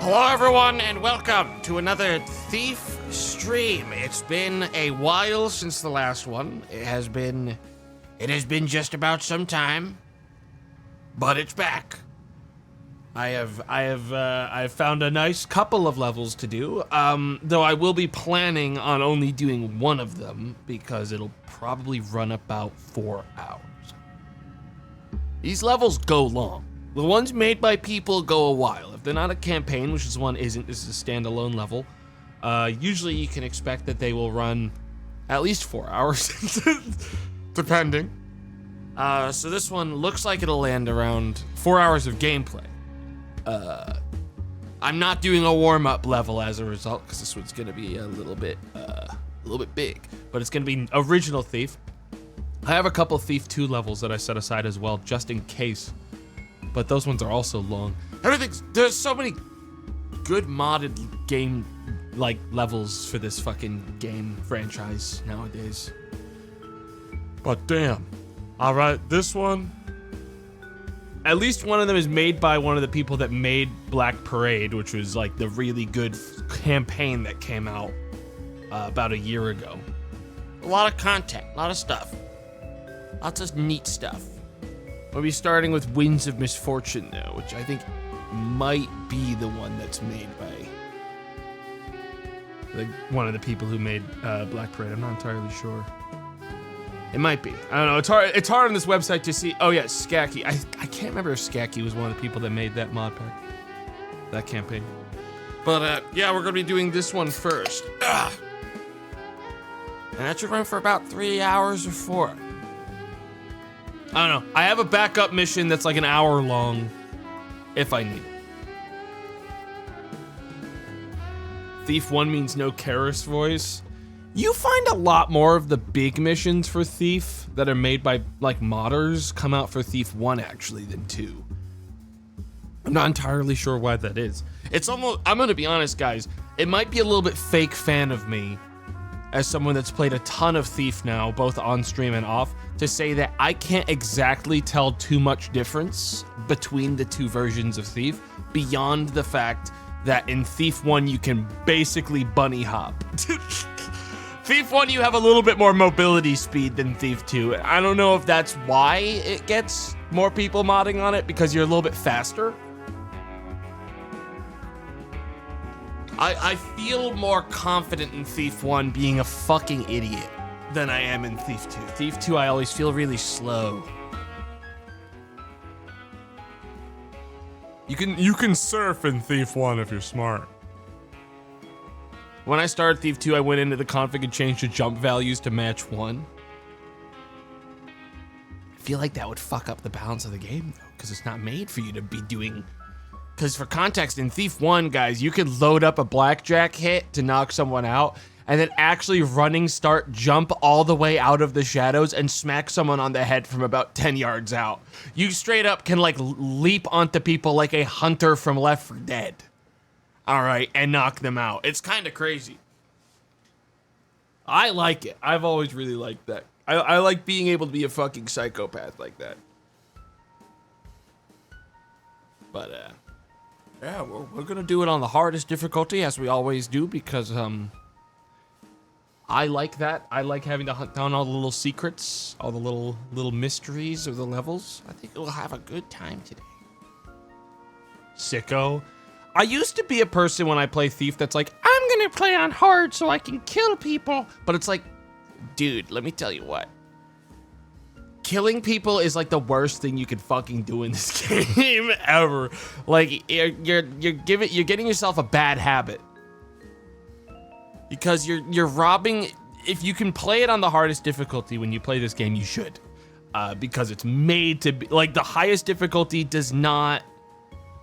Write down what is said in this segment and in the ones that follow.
Hello everyone and welcome to another Thief stream. It's been a while since the last one. It has been just about some time, but it's back. I have found a nice couple of levels to do, though I will be planning on only doing one of them because it'll probably run about 4 hours. These levels go long. The ones made by people go a while. If they're not a campaign, which this one isn't, this is a standalone level, usually you can expect that they will run at least 4 hours, depending. So this one looks like it'll land around 4 hours of gameplay. I'm not doing a warm-up level as a result, because this one's gonna be a little bit big, but it's gonna be original Thief. I have a couple Thief 2 levels that I set aside as well, just in case. But those ones are also long. There's so many good modded game like levels for this fucking game franchise nowadays. But damn. All right, this one, at least one of them is made by one of the people that made Black Parade, which was like the really good campaign that came out about a year ago. A lot of content, a lot of stuff. Lots of neat stuff. We'll be starting with Winds of Misfortune, though, which I think might be the one that's made by one of the people who made Black Parade. I'm not entirely sure. It might be. I don't know. It's hard on this website to see. Oh yeah, Skaki. I can't remember if Skaki was one of the people that made that mod pack, that campaign. But yeah, we're gonna be doing this one first. Ugh. And that should run for about 3 hours or 4. I don't know. I have a backup mission that's like an hour long, if I need it. Thief 1 means no Karis voice. You find a lot more of the big missions for Thief that are made by like modders come out for Thief 1 actually than 2. I'm not entirely sure why that is. It's almost, I'm gonna be honest guys, it might be a little bit fake fan of me as someone that's played a ton of Thief now, both on stream and off, to say that I can't exactly tell too much difference between the two versions of Thief, beyond the fact that in Thief 1 you can basically bunny hop. Thief 1 you have a little bit more mobility speed than Thief 2. I don't know if that's why it gets more people modding on it, because you're a little bit faster. I feel more confident in Thief 1 being a fucking idiot than I am in Thief 2. Thief 2, I always feel really slow. You can surf in Thief 1 if you're smart. When I started Thief 2, I went into the config and changed the jump values to match 1. I feel like that would fuck up the balance of the game though, because it's not made for you to be doing. Because for context, in Thief 1, guys, you could load up a blackjack hit to knock someone out, and then actually running start jump all the way out of the shadows and smack someone on the head from about 10 yards out. You straight up can like leap onto people like a hunter from Left 4 Dead. All right, and knock them out. It's kind of crazy. I like it. I've always really liked that. I like being able to be a fucking psychopath like that. But yeah, we're gonna do it on the hardest difficulty as we always do, because I like that. I like having to hunt down all the little secrets, all the little mysteries of the levels. I think we'll have a good time today. Sicko. I used to be a person when I play Thief that's like, I'm gonna play on hard so I can kill people. But it's like, dude, let me tell you what. Killing people is like the worst thing you could fucking do in this game ever. Like you're getting yourself a bad habit. Because you're robbing. If you can play it on the hardest difficulty when you play this game, you should. Because it's made to be like, the highest difficulty does not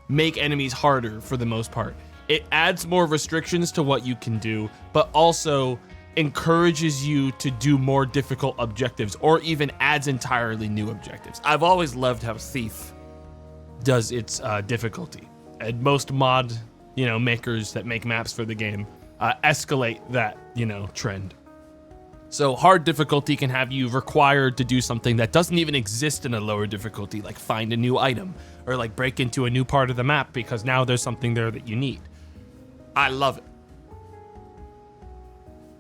make enemies harder for the most part. It adds more restrictions to what you can do, but also encourages you to do more difficult objectives, or even adds entirely new objectives. I've always loved how Thief does its difficulty, and most mod, makers that make maps for the game escalate that, trend. So hard difficulty can have you required to do something that doesn't even exist in a lower difficulty, like find a new item, or like break into a new part of the map because now there's something there that you need. I love it.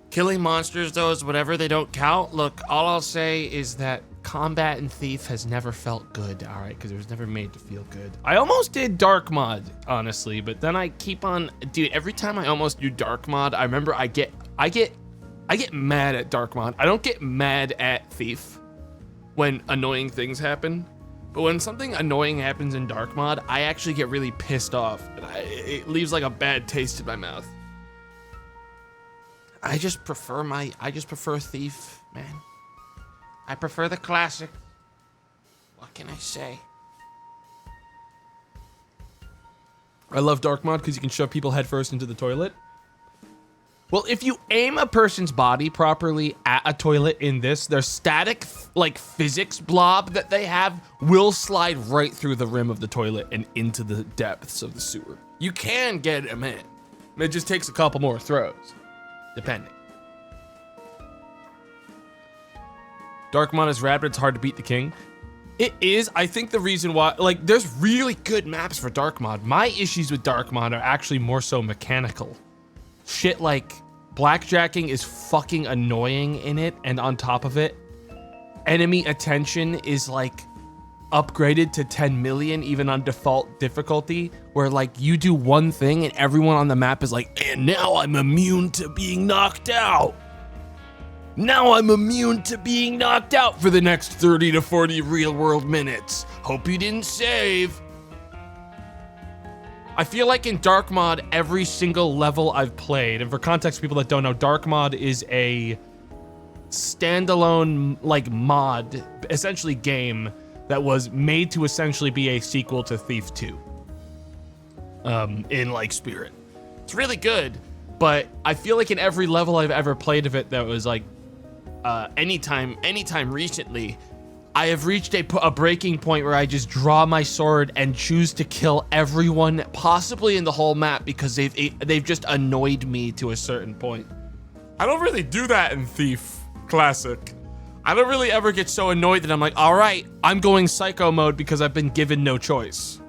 Killing monsters, though, is whatever. They don't count. Look, all I'll say is that combat in Thief has never felt good, all right? Because it was never made to feel good. I almost did Dark Mod, honestly, but then I keep on... Dude, every time I almost do Dark Mod, I remember I get mad at Dark Mod. I don't get mad at Thief when annoying things happen. But when something annoying happens in Dark Mod, I actually get really pissed off. And it leaves like a bad taste in my mouth. I just prefer Thief, man. I prefer the classic. What can I say? I love Dark Mod because you can shove people headfirst into the toilet. Well, if you aim a person's body properly at a toilet in this, their static, like, physics blob that they have will slide right through the rim of the toilet and into the depths of the sewer. You can get him in. It just takes a couple more throws. Depending. Dark Mod is rad, but it's hard to beat the king. It is. I think the reason why, like, there's really good maps for Dark Mod. My issues with Dark Mod are actually more so mechanical. Shit like blackjacking is fucking annoying in it, and on top of it, enemy attention is like upgraded to 10 million even on default difficulty, where like you do one thing and everyone on the map is like, and now I'm immune to being knocked out. Now I'm immune to being knocked out for the next 30 to 40 real world minutes. Hope you didn't save. I feel like in Dark Mod, every single level I've played, and for context, people that don't know, Dark Mod is a standalone like mod, essentially game, that was made to essentially be a sequel to Thief 2. In like spirit. It's really good, but I feel like in every level I've ever played of it that was like anytime recently, I have reached a breaking point where I just draw my sword and choose to kill everyone possibly in the whole map because they've just annoyed me to a certain point. I don't really do that in Thief Classic. I don't really ever get so annoyed that I'm like, all right, I'm going psycho mode because I've been given no choice.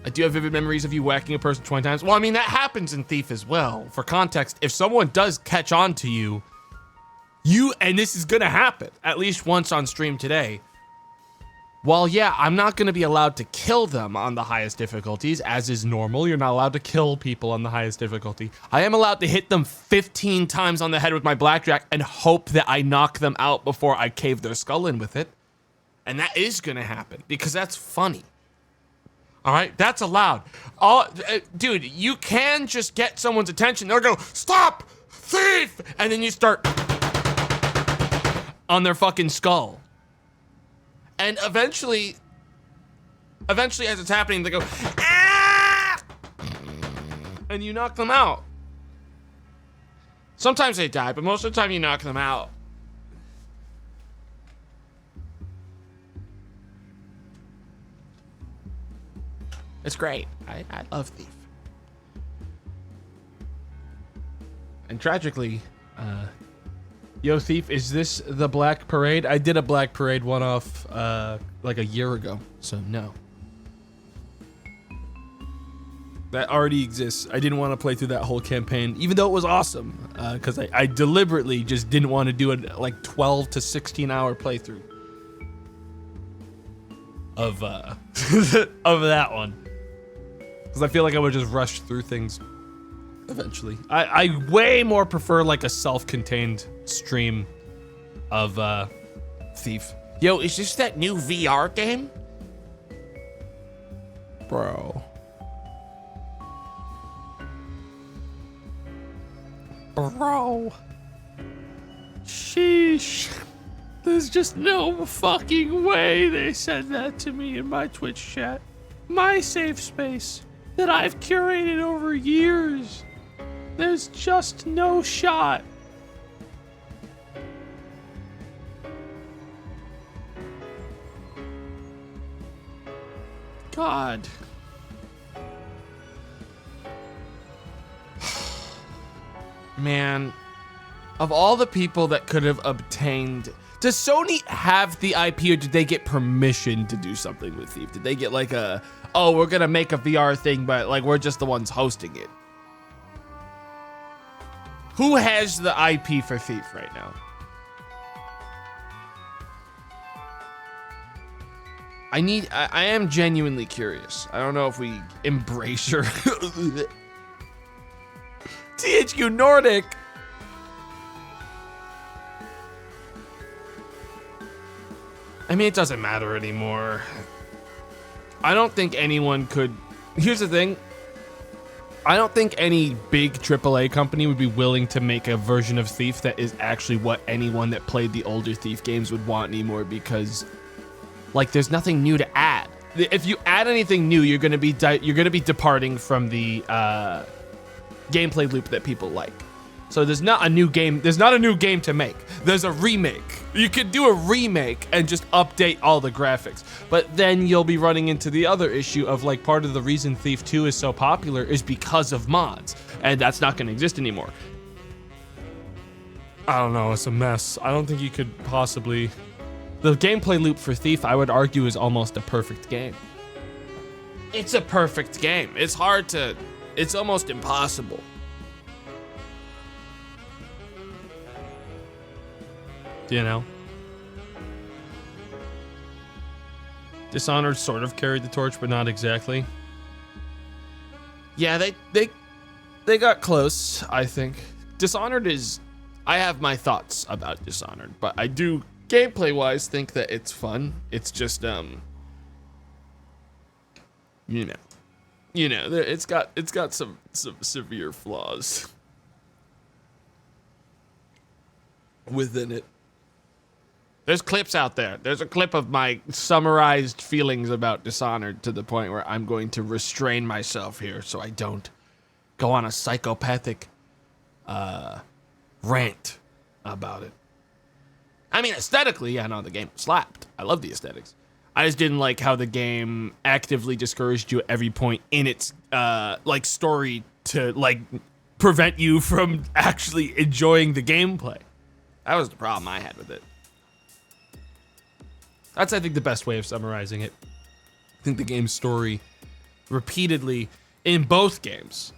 I do have vivid memories of you whacking a person 20 times. Well, I mean, that happens in Thief as well. For context, if someone does catch on to you, and this is gonna happen at least once on stream today, while yeah, I'm not gonna be allowed to kill them on the highest difficulties, as is normal. You're not allowed to kill people on the highest difficulty. I am allowed to hit them 15 times on the head with my blackjack and hope that I knock them out before I cave their skull in with it. And that is gonna happen because that's funny. All right, that's allowed. Dude, you can just get someone's attention. They'll go, stop, thief! And then you start on their fucking skull. And eventually as it's happening, they go, ah! And you knock them out. Sometimes they die, but most of the time you knock them out. It's great. I love Thief. And tragically, yo Thief, is this the Black Parade? I did a Black Parade one-off like a year ago, so no. That already exists. I didn't want to play through that whole campaign, even though it was awesome, because I deliberately just didn't want to do a like 12 to 16 hour playthrough of of that one. Because I feel like I would just rush through things eventually. I way more prefer like a self-contained stream of Thief. Yo, is this that new VR game? Bro. Sheesh. There's just no fucking way they said that to me in my Twitch chat. My safe space that I've curated over years. There's just no shot. God. Man, Of all the people that could have obtained, does Sony have the IP, or did they get permission to do something with Thief? Did they get like oh, we're gonna make a VR thing, but like we're just the ones hosting it? Who has the IP for Thief right now? I am genuinely curious. I don't know if we embrace her. THQ Nordic. I mean, it doesn't matter anymore. I don't think anyone could. Here's the thing. I don't think any big AAA company would be willing to make a version of Thief that is actually what anyone that played the older Thief games would want anymore, because like there's nothing new to add. If you add anything new, you're gonna be departing from the gameplay loop that people like. So there's not a new game. There's not a new game to make. There's a remake. You could do a remake and just update all the graphics. But then you'll be running into the other issue of like part of the reason Thief 2 is so popular is because of mods. And that's not going to exist anymore. I don't know. It's a mess. I don't think you could possibly... The gameplay loop for Thief, I would argue, is almost a perfect game. It's a perfect game. It's hard to... It's almost impossible. You know? Dishonored sort of carried the torch, but not exactly. Yeah, they got close, I think. Dishonored is... I have my thoughts about Dishonored, but I do, gameplay-wise, think that it's fun. It's just, you know, it's got some severe flaws within it. There's clips out there. There's a clip of my summarized feelings about Dishonored to the point where I'm going to restrain myself here so I don't go on a psychopathic rant about it. I mean, aesthetically, I know the game slapped. I love the aesthetics. I just didn't like how the game actively discouraged you at every point in its like story to like prevent you from actually enjoying the gameplay. That was the problem I had with it. That's, I think, the best way of summarizing it. I think the game's story repeatedly, in both games,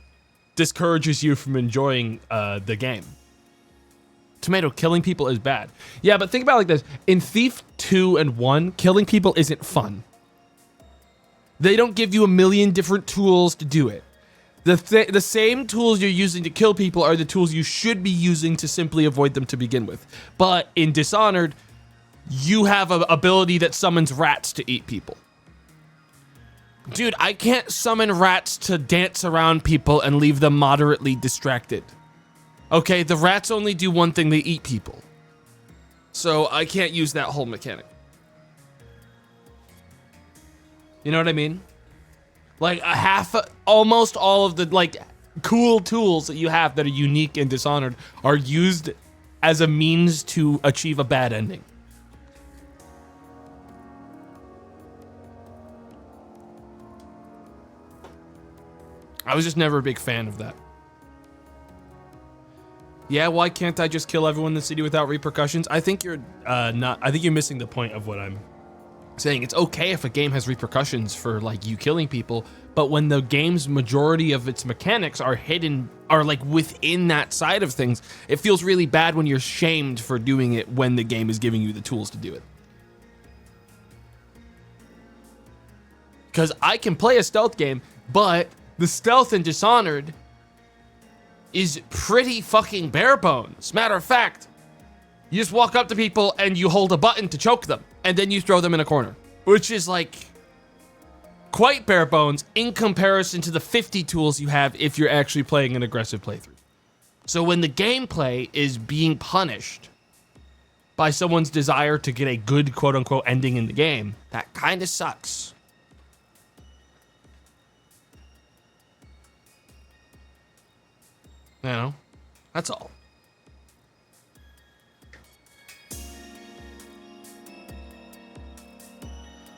discourages you from enjoying the game. Tomato, killing people is bad. Yeah, but think about it like this. In Thief 2 and 1, killing people isn't fun. They don't give you a million different tools to do it. The same tools you're using to kill people are the tools you should be using to simply avoid them to begin with. But in Dishonored, you have an ability that summons rats to eat people. Dude, I can't summon rats to dance around people and leave them moderately distracted. Okay, the rats only do one thing, they eat people. So I can't use that whole mechanic. You know what I mean? Like almost all of the like cool tools that you have that are unique in Dishonored are used as a means to achieve a bad ending. I was just never a big fan of that. Yeah, why can't I just kill everyone in the city without repercussions? I think you're I think you're missing the point of what I'm saying. It's okay if a game has repercussions for like you killing people, but when the game's majority of its mechanics are hidden, are like within that side of things, it feels really bad when you're shamed for doing it when the game is giving you the tools to do it. Because I can play a stealth game, but the stealth in Dishonored is pretty fucking bare bones. Matter of fact, you just walk up to people and you hold a button to choke them, and then you throw them in a corner, which is like quite bare bones in comparison to the 50 tools you have if you're actually playing an aggressive playthrough. So when the gameplay is being punished by someone's desire to get a good quote-unquote ending in the game, that kind of sucks. You know, that's all.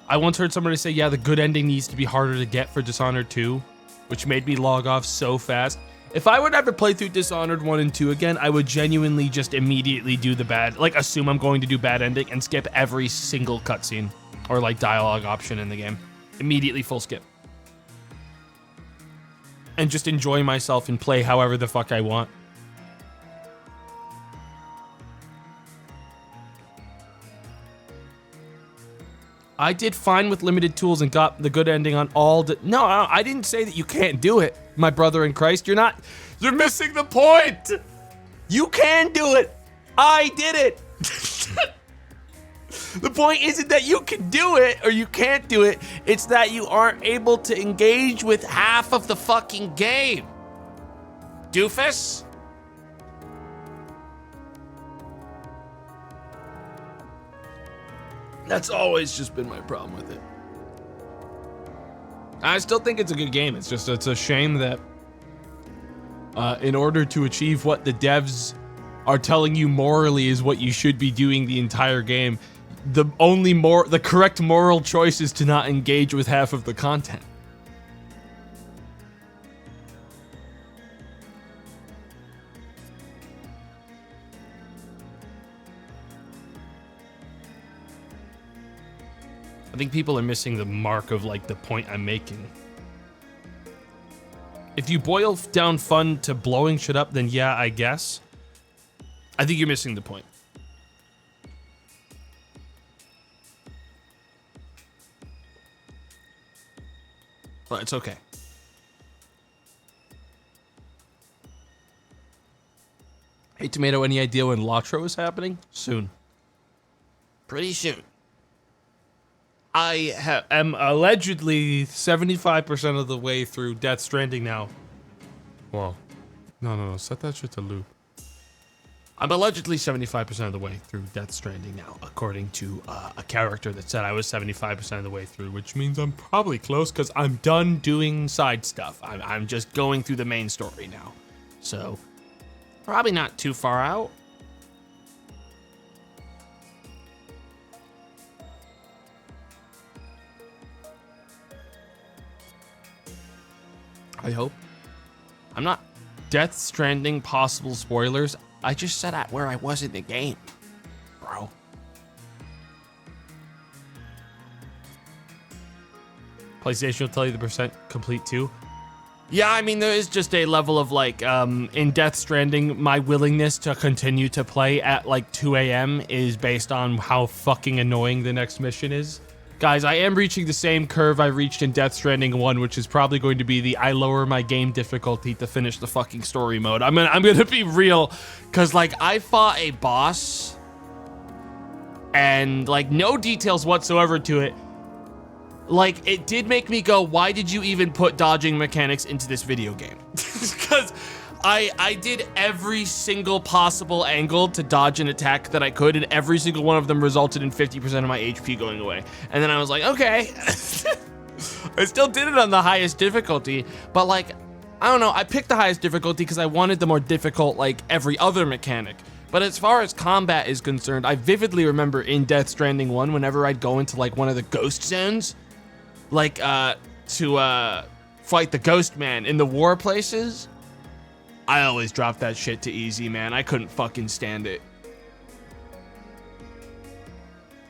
I once heard somebody say, yeah, the good ending needs to be harder to get for Dishonored 2, which made me log off so fast. If I would ever play through Dishonored 1 and 2 again, I would genuinely just immediately do the bad, like assume I'm going to do bad ending and skip every single cutscene or like dialogue option in the game. Immediately full skip. And just enjoy myself and play however the fuck I want. I did fine with limited tools and got the good ending on all the... No, I didn't say that you can't do it, my brother in Christ. You're missing the point. You can do it. I did it. The point isn't that you can do it or you can't do it. It's that you aren't able to engage with half of the fucking game. Doofus? That's always just been my problem with it. I still think it's a good game. It's a shame that in order to achieve what the devs are telling you morally is what you should be doing the entire game, the correct moral choice is to not engage with half of the content. I think people are missing the mark of like the point I'm making. If you boil down fun to blowing shit up, then yeah, I guess. I think you're missing the point. But it's okay. Hey Tomato, any idea when Lotro is happening? Soon. Pretty soon. I am allegedly 75% of the way through Death Stranding now. Whoa. No. Set that shit to loop. I'm allegedly 75% of the way through Death Stranding now, according to a character that said I was 75% of the way through, which means I'm probably close because I'm done doing side stuff. I'm just going through the main story now. So, probably not too far out. I hope. I'm not Death Stranding possible spoilers. I just said at where I was in the game, bro. PlayStation will tell you the percent complete too. Yeah, I mean, there is just a level of like, in Death Stranding, my willingness to continue to play at like 2 a.m. is based on how fucking annoying the next mission is. Guys, I am reaching the same curve I reached in Death Stranding 1, which is probably going to be I lower my game difficulty to finish the fucking story mode. I'm gonna be real, cause like I fought a boss and like no details whatsoever to it. Like it did make me go, why did you even put dodging mechanics into this video game? Because I did every single possible angle to dodge an attack that I could, and every single one of them resulted in 50% of my HP going away. And then I was like, okay. I still did it on the highest difficulty, but like, I don't know, I picked the highest difficulty because I wanted the more difficult, like, every other mechanic. But as far as combat is concerned, I vividly remember in Death Stranding 1, whenever I'd go into like one of the ghost zones, like to fight the ghost man in the war places, I always dropped that shit to easy, man. I couldn't fucking stand it.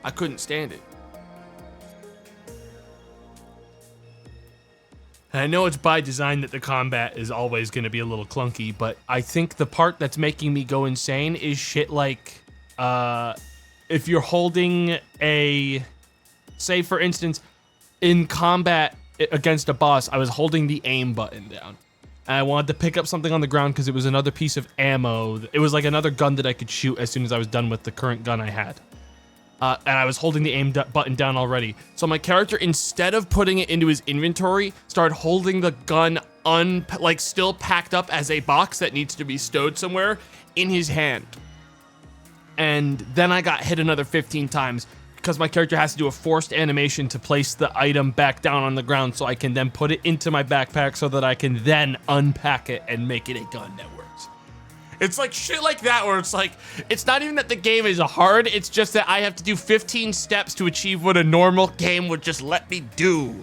I couldn't stand it. And I know it's by design that the combat is always going to be a little clunky, but I think the part that's making me go insane is shit like, if you're holding say for instance, in combat against a boss, I was holding the aim button down. And I wanted to pick up something on the ground because it was another piece of ammo. It was like another gun that I could shoot as soon as I was done with the current gun I had. And I was holding the aim button down already. So my character, instead of putting it into his inventory, started holding the gun still packed up as a box that needs to be stowed somewhere in his hand. And then I got hit another 15 times because my character has to do a forced animation to place the item back down on the ground so I can then put it into my backpack so that I can then unpack it and make it a gun that works. It's like shit like that where it's like, it's not even that the game is hard, it's just that I have to do 15 steps to achieve what a normal game would just let me do.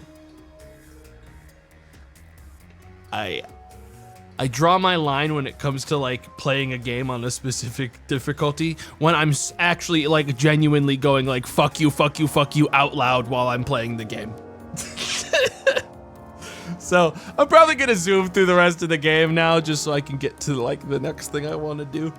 I I draw my line when it comes to like playing a game on a specific difficulty when I'm actually like genuinely going like fuck you out loud while I'm playing the game. So I'm probably gonna zoom through the rest of the game now just so I can get to like the next thing I want to do.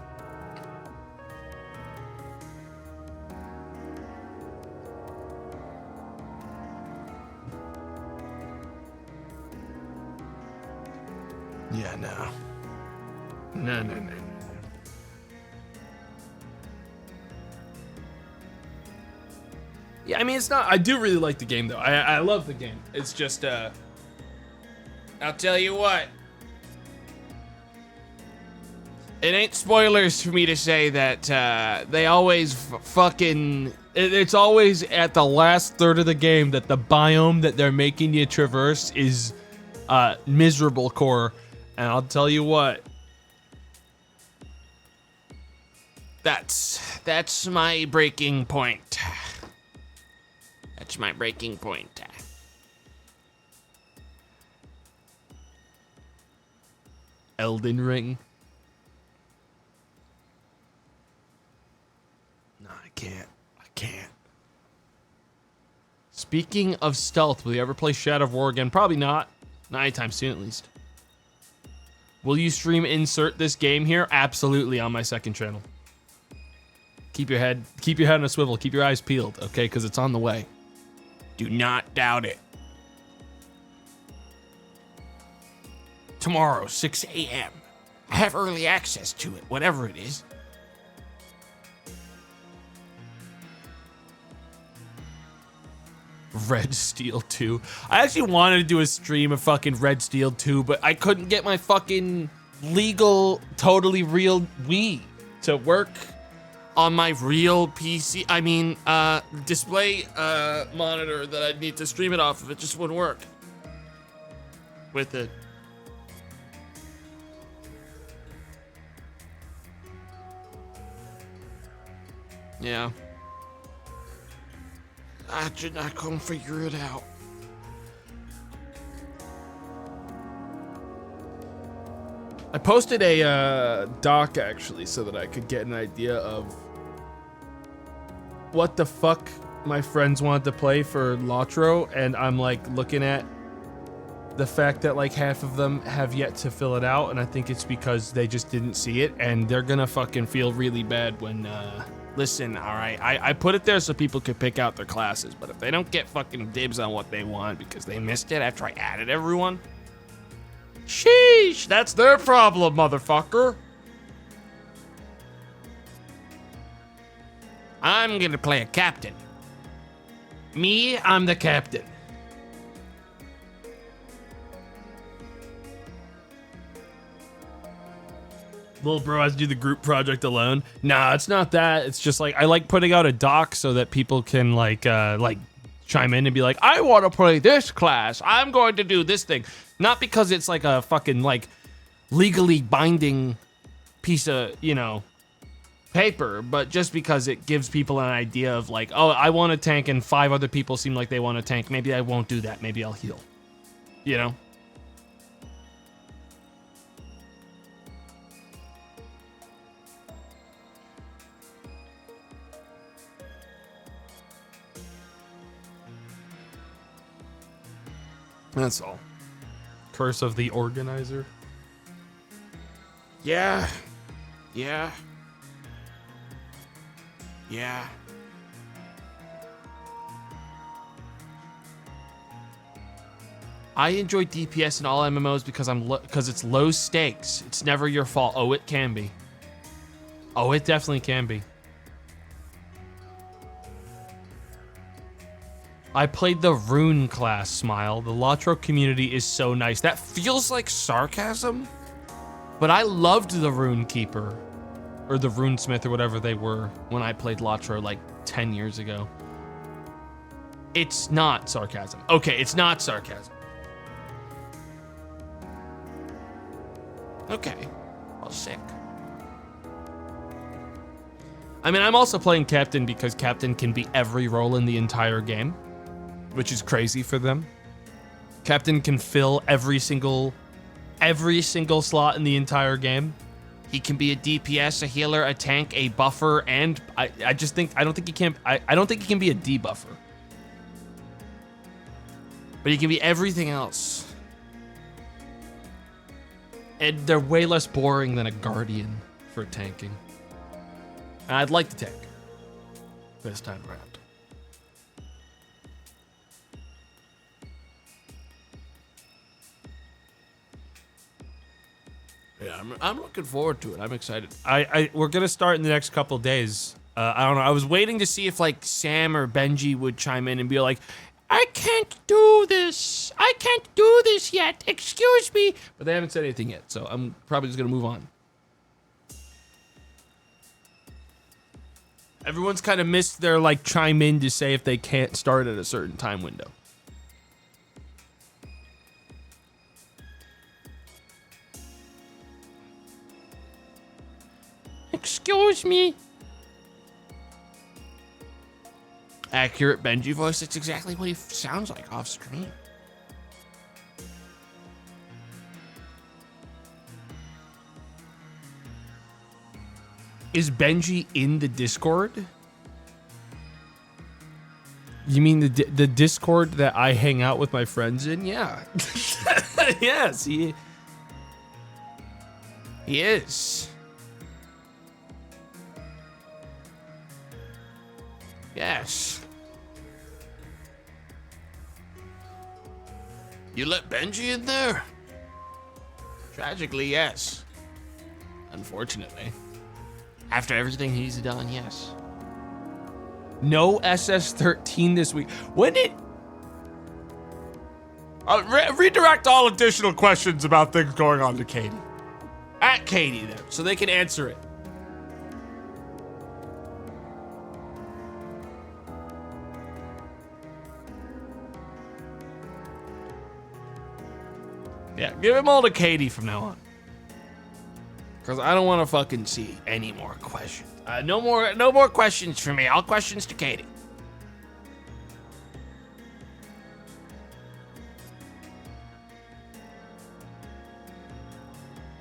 Yeah, no. No. Yeah, I mean, it's not, I do really like the game though. I love the game. It's just, I'll tell you what. It ain't spoilers for me to say that, they always fucking, it's always at the last third of the game that the biome that they're making you traverse is, miserable core. And I'll tell you what. That's my breaking point. That's my breaking point. Elden Ring. No, I can't. Speaking of stealth, will you ever play Shadow of War again? Probably not. Not anytime soon, at least. Will you stream insert this game here? Absolutely, on my second channel. Keep your head on a swivel. Keep your eyes peeled, okay? Because it's on the way. Do not doubt it. Tomorrow, 6 a.m. I have early access to it, whatever it is. Red Steel 2. I actually wanted to do a stream of fucking Red Steel 2, but I couldn't get my fucking legal, totally real Wii to work on my real PC. I mean, display monitor that I'd need to stream it off of. It just wouldn't work with it. Yeah. I couldn't figure it out. I posted a doc actually so that I could get an idea of what the fuck my friends wanted to play for Lotro, and I'm like looking at the fact that like half of them have yet to fill it out, and I think it's because they just didn't see it, and they're gonna fucking feel really bad when listen, alright, I put it there so people could pick out their classes, but if they don't get fucking dibs on what they want because they missed it after I added everyone, sheesh, that's their problem, motherfucker. I'm gonna play a captain. Me, I'm the captain. Little bro has to do the group project alone. Nah, it's not that. It's just like I like putting out a doc so that people can like chime in and be like, I want to play this class. I'm going to do this thing. Not because it's like a fucking like legally binding piece of, you know, paper, but just because it gives people an idea of like, oh, I want to tank and 5 other people seem like they want to tank. Maybe I won't do that. Maybe I'll heal. You know? That's all. Curse of the organizer. Yeah. I enjoy DPS in all MMOs because it's low stakes. It's never your fault. Oh, it can be. Oh, it definitely can be. I played the Rune class, Smile. The Lotro community is so nice. That feels like sarcasm, but I loved the Rune Keeper, or the Rune Smith, or whatever they were, when I played Lotro like 10 years ago. It's not sarcasm. Okay, it's not sarcasm. Okay, well, sick. I mean, I'm also playing Captain because Captain can be every role in the entire game, which is crazy for them. Captain can fill every single every single slot in the entire game. He can be a DPS, a healer, a tank, a buffer, and I don't think he can be a debuffer. But he can be everything else. And they're way less boring than a guardian for tanking. And I'd like to tank this time around. Yeah, I'm looking forward to it. I'm excited. We're gonna start in the next couple of days. I don't know. I was waiting to see if like Sam or Benji would chime in and be like, "I can't do this. I can't do this yet. Excuse me." But they haven't said anything yet, so I'm probably just gonna move on. Everyone's kind of missed their like chime in to say if they can't start at a certain time window. Excuse me. Accurate Benji voice. It's exactly what he sounds like off screen. Is Benji in the Discord? You mean the Discord that I hang out with my friends in? Yeah. Yes, he is. Yes. You let Benji in there? Tragically, yes. Unfortunately. After everything he's done, yes. No SS13 this week. When did... redirect all additional questions about things going on to Katie. At Katie there, so they can answer it. Yeah, give them all to Katie from now on. Because I don't want to fucking see any more questions. No more questions for me. All questions to Katie.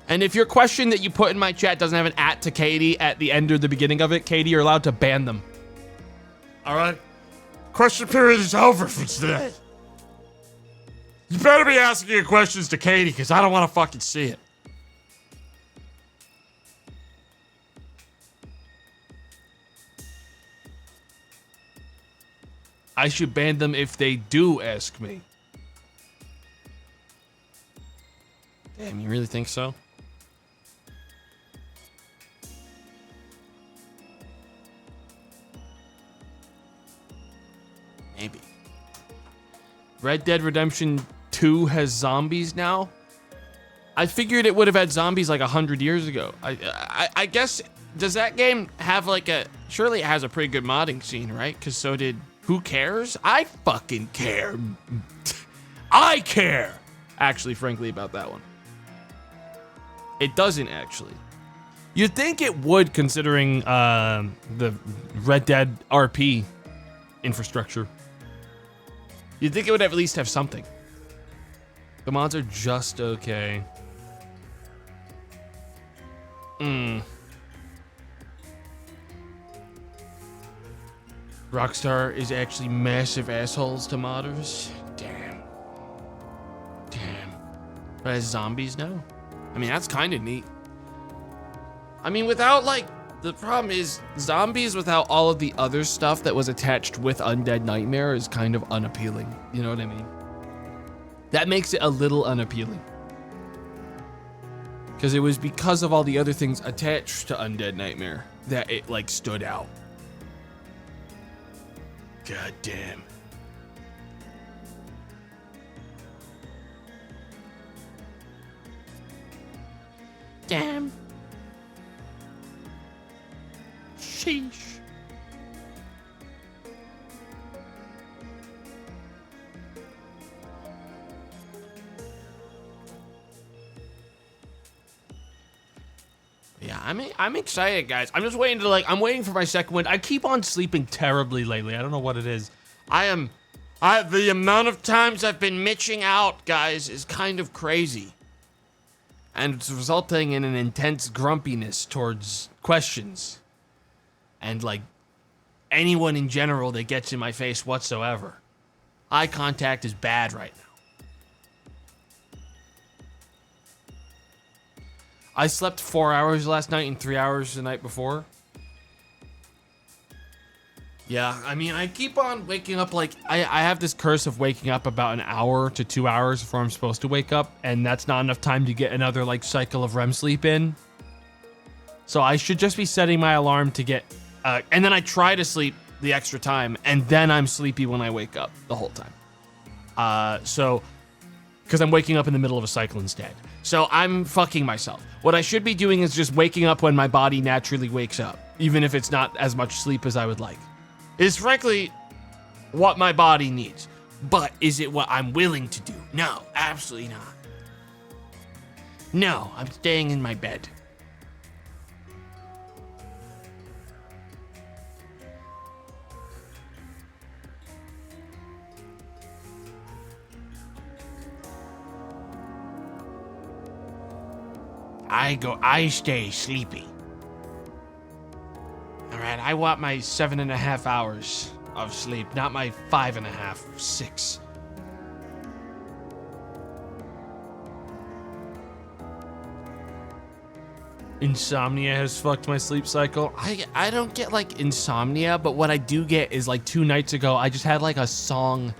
And if your question that you put in my chat doesn't have an @ to Katie at the end or the beginning of it, Katie, you're allowed to ban them. All right? Question period is over for today. You better be asking your questions to Katie, because I don't want to fucking see it. I should ban them if they do ask me. Damn, you really think so? Maybe. Red Dead Redemption 2 has zombies now? I figured it would have had zombies like 100 years ago. I guess, does that game have like a... Surely it has a pretty good modding scene, right? Because so did... Who cares? I fucking care. I care! Actually, frankly, about that one. It doesn't, actually. You'd think it would, considering the Red Dead RP infrastructure. You'd think it would at least have something. The mods are just okay. Rockstar is actually massive assholes to modders. Damn. But as zombies now? I mean, that's kind of neat. I mean, without like, the problem is zombies without all of the other stuff that was attached with Undead Nightmare is kind of unappealing. You know what I mean? That makes it a little unappealing. Because it was because of all the other things attached to Undead Nightmare that it like stood out. God damn. Damn. Sheesh. Yeah, I'm excited, guys. I'm just waiting to I'm waiting for my second win. I keep on sleeping terribly lately. I don't know what it is. The amount of times I've been mitching out, guys, is kind of crazy. and it's resulting in an intense grumpiness towards questions and like anyone in general that gets in my face whatsoever. Eye contact is bad right now. I slept 4 hours last night and 3 hours the night before. Yeah, I mean, I keep on waking up like, I have this curse of waking up about an hour to 2 hours before I'm supposed to wake up, and that's not enough time to get another like cycle of REM sleep in. So I should just be setting my alarm to get, and then I try to sleep the extra time, and then I'm sleepy when I wake up the whole time. So, because I'm waking up in the middle of a cycle instead. So I'm fucking myself. What I should be doing is just waking up when my body naturally wakes up, even if it's not as much sleep as I would like. Is frankly what my body needs. But is it what I'm willing to do? No, absolutely not. No, I'm staying in my bed. I stay sleepy. All right, I want my 7.5 hours of sleep, not my 5.5, 6. Insomnia has fucked my sleep cycle. I don't get like insomnia, but what I do get is like 2 nights ago, I just had like a song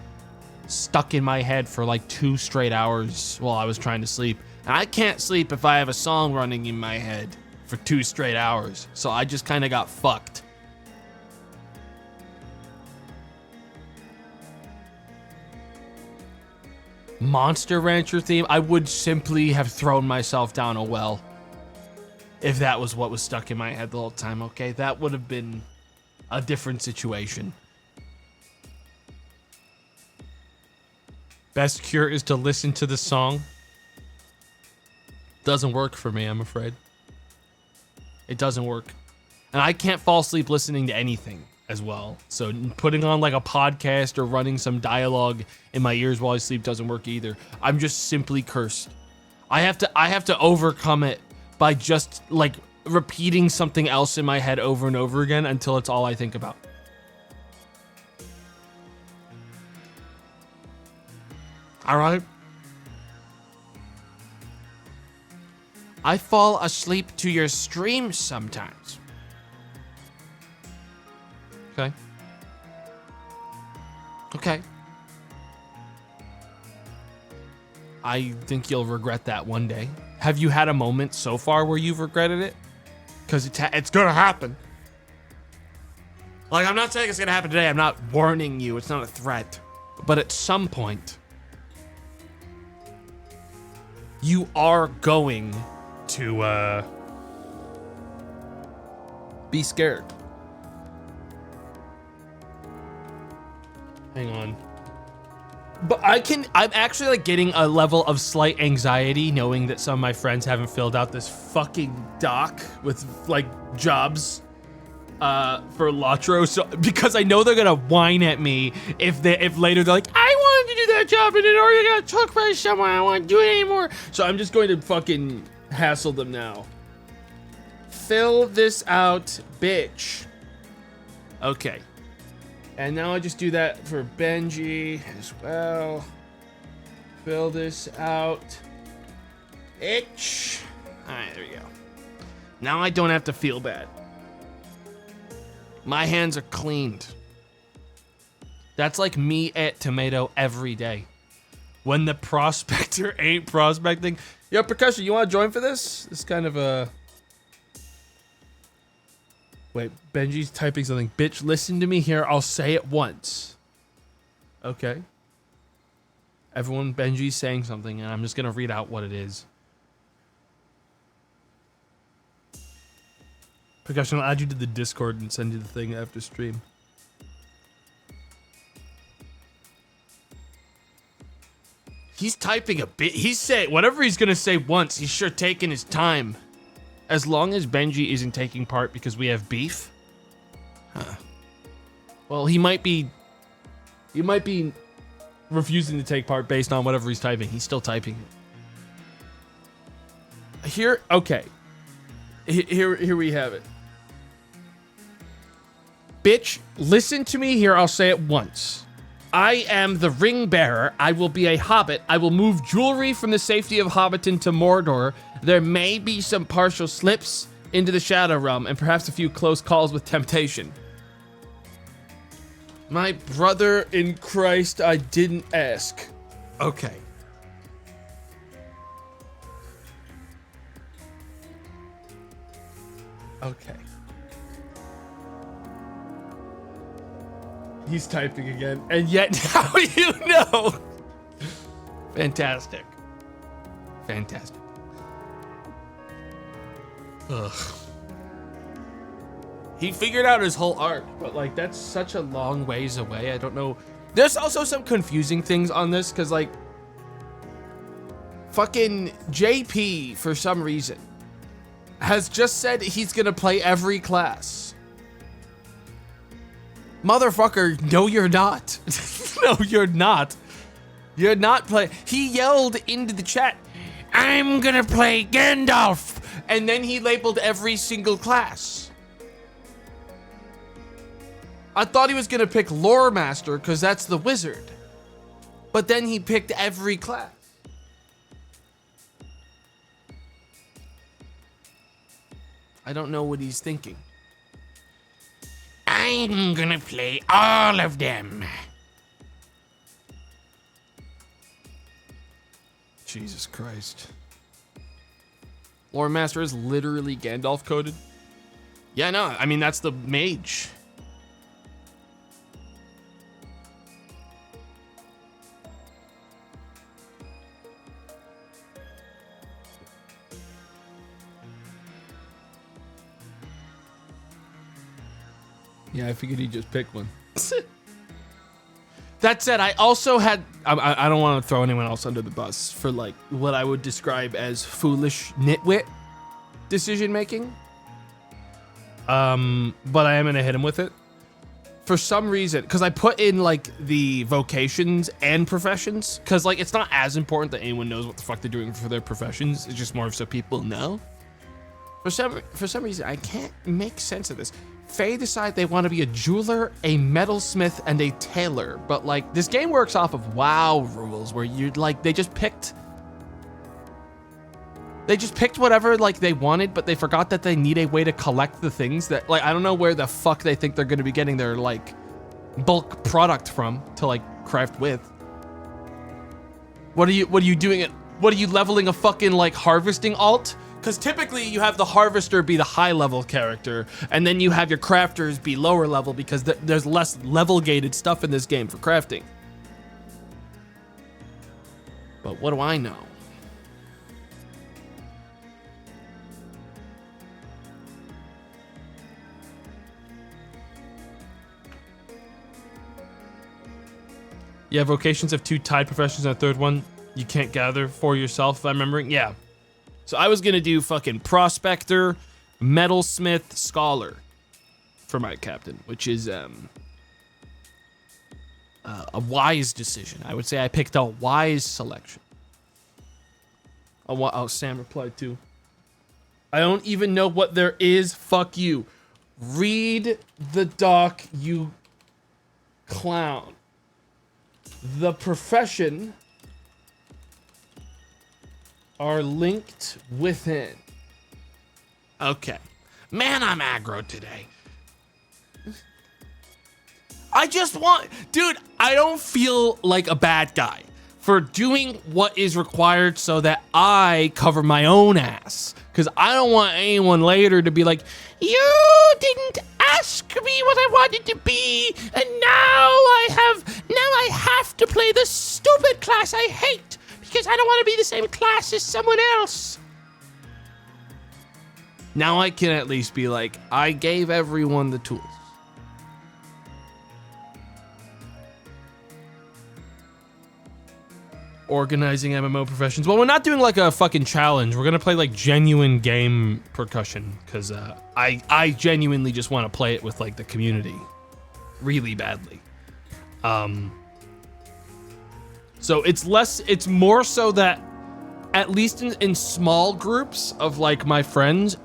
stuck in my head for like 2 straight hours while I was trying to sleep. And I can't sleep if I have a song running in my head for 2 straight hours. So I just kind of got fucked. Monster Rancher theme, I would simply have thrown myself down a well if that was what was stuck in my head the whole time. Okay, that would have been a different situation. Best cure is to listen to the song. Doesn't work for me, I'm afraid. It doesn't work. And I can't fall asleep listening to anything as well. So putting on like a podcast or running some dialogue in my ears while I sleep doesn't work either. I'm just simply cursed. I have to overcome it by just like repeating something else in my head over and over again until it's all I think about. All right. I fall asleep to your streams sometimes. Okay. Okay. I think you'll regret that one day. Have you had a moment so far where you've regretted it? Because it's gonna happen. Like, I'm not saying it's gonna happen today. I'm not warning you. It's not a threat. But at some point, you are going to be scared. Hang on. But I'm actually like getting a level of slight anxiety knowing that some of my friends haven't filled out this fucking doc with like jobs for Latro, so because I know they're gonna whine at me if later they're like, I wanted to do that job and it already got took by someone, I don't want to do it anymore. So I'm just going to fucking hassle them now. Fill this out, bitch. Okay. And now I just do that for Benji as well. Fill this out. Itch. Alright, there we go. Now I don't have to feel bad. My hands are cleaned. That's like me at tomato every day. When the prospector ain't prospecting. Yo, Percussion, you want to join for this? It's kind of a... Wait, Benji's typing something. Bitch, listen to me here. I'll say it once. Okay. Everyone, Benji's saying something, and I'm just going to read out what it is. Percussion, I'll add you to the Discord and send you the thing after stream. He's typing a bit. He's saying whatever he's going to say once. He's sure taking his time. As long as Benji isn't taking part because we have beef. Huh. Well, he might be refusing to take part based on whatever he's typing. He's still typing it. here, okay. Here we have it. Bitch, listen to me here. I'll say it once. I am the ring bearer. I will be a hobbit. I will move jewelry from the safety of Hobbiton to Mordor. There may be some partial slips into the Shadow Realm and perhaps a few close calls with temptation. My brother in Christ, I didn't ask. Okay. Okay. He's typing again, and yet now you know. Fantastic. Fantastic. Ugh. He figured out his whole art, but like that's such a long ways away. I don't know. There's also some confusing things on this because like fucking JP for some reason has just said he's gonna play every class. Motherfucker, no you're not. No, you're not. You're not playing. He yelled into the chat, I'm gonna play Gandalf. And then he labeled every single class. I thought he was gonna pick Lore Master because that's the wizard. But then he picked every class. I don't know what he's thinking. I'm gonna play all of them. Jesus Christ. Lore Master is literally Gandalf coded. Yeah, no, I mean, that's the mage. Yeah, I figured he'd just pick one. That said, I also had, I don't want to throw anyone else under the bus for like what I would describe as foolish nitwit decision making. But I am gonna hit him with it. For some reason, because I put in like the vocations and professions, because like it's not as important that anyone knows what the fuck they're doing for their professions. It's just more so people know. For some reason, I can't make sense of this. Faye decide they want to be a jeweler, a metalsmith, and a tailor. But like this game works off of WoW rules where you like they just picked whatever like they wanted, but they forgot that they need a way to collect the things that like I don't know where the fuck they think they're gonna be getting their like bulk product from to like craft with. What are you doing it? What are you leveling a fucking like harvesting alt? Because typically you have the harvester be the high level character, and then you have your crafters be lower level because there's less level gated stuff in this game for crafting. But what do I know? Yeah, vocations have 2 tied professions and a third one you can't gather for yourself, if I'm remembering. Yeah. So I was gonna do fucking prospector, metalsmith, scholar for my captain, which is a wise decision. I would say I picked a wise selection. Oh, Sam replied too. I don't even know what there is. Fuck you. Read the doc, you clown. The profession are linked within. Okay. Man, I'm aggro today. I just want... Dude, I don't feel like a bad guy for doing what is required so that I cover my own ass. Because I don't want anyone later to be like, you didn't ask me what I wanted to be, and now I have to play the stupid class I hate. Because I don't want to be the same class as someone else. Now I can at least be like, I gave everyone the tools. Organizing MMO professions. Well, we're not doing like a fucking challenge. We're going to play like genuine game percussion. Because I genuinely just want to play it with like the community. Really badly. So it's more so that at least in small groups of like my friends,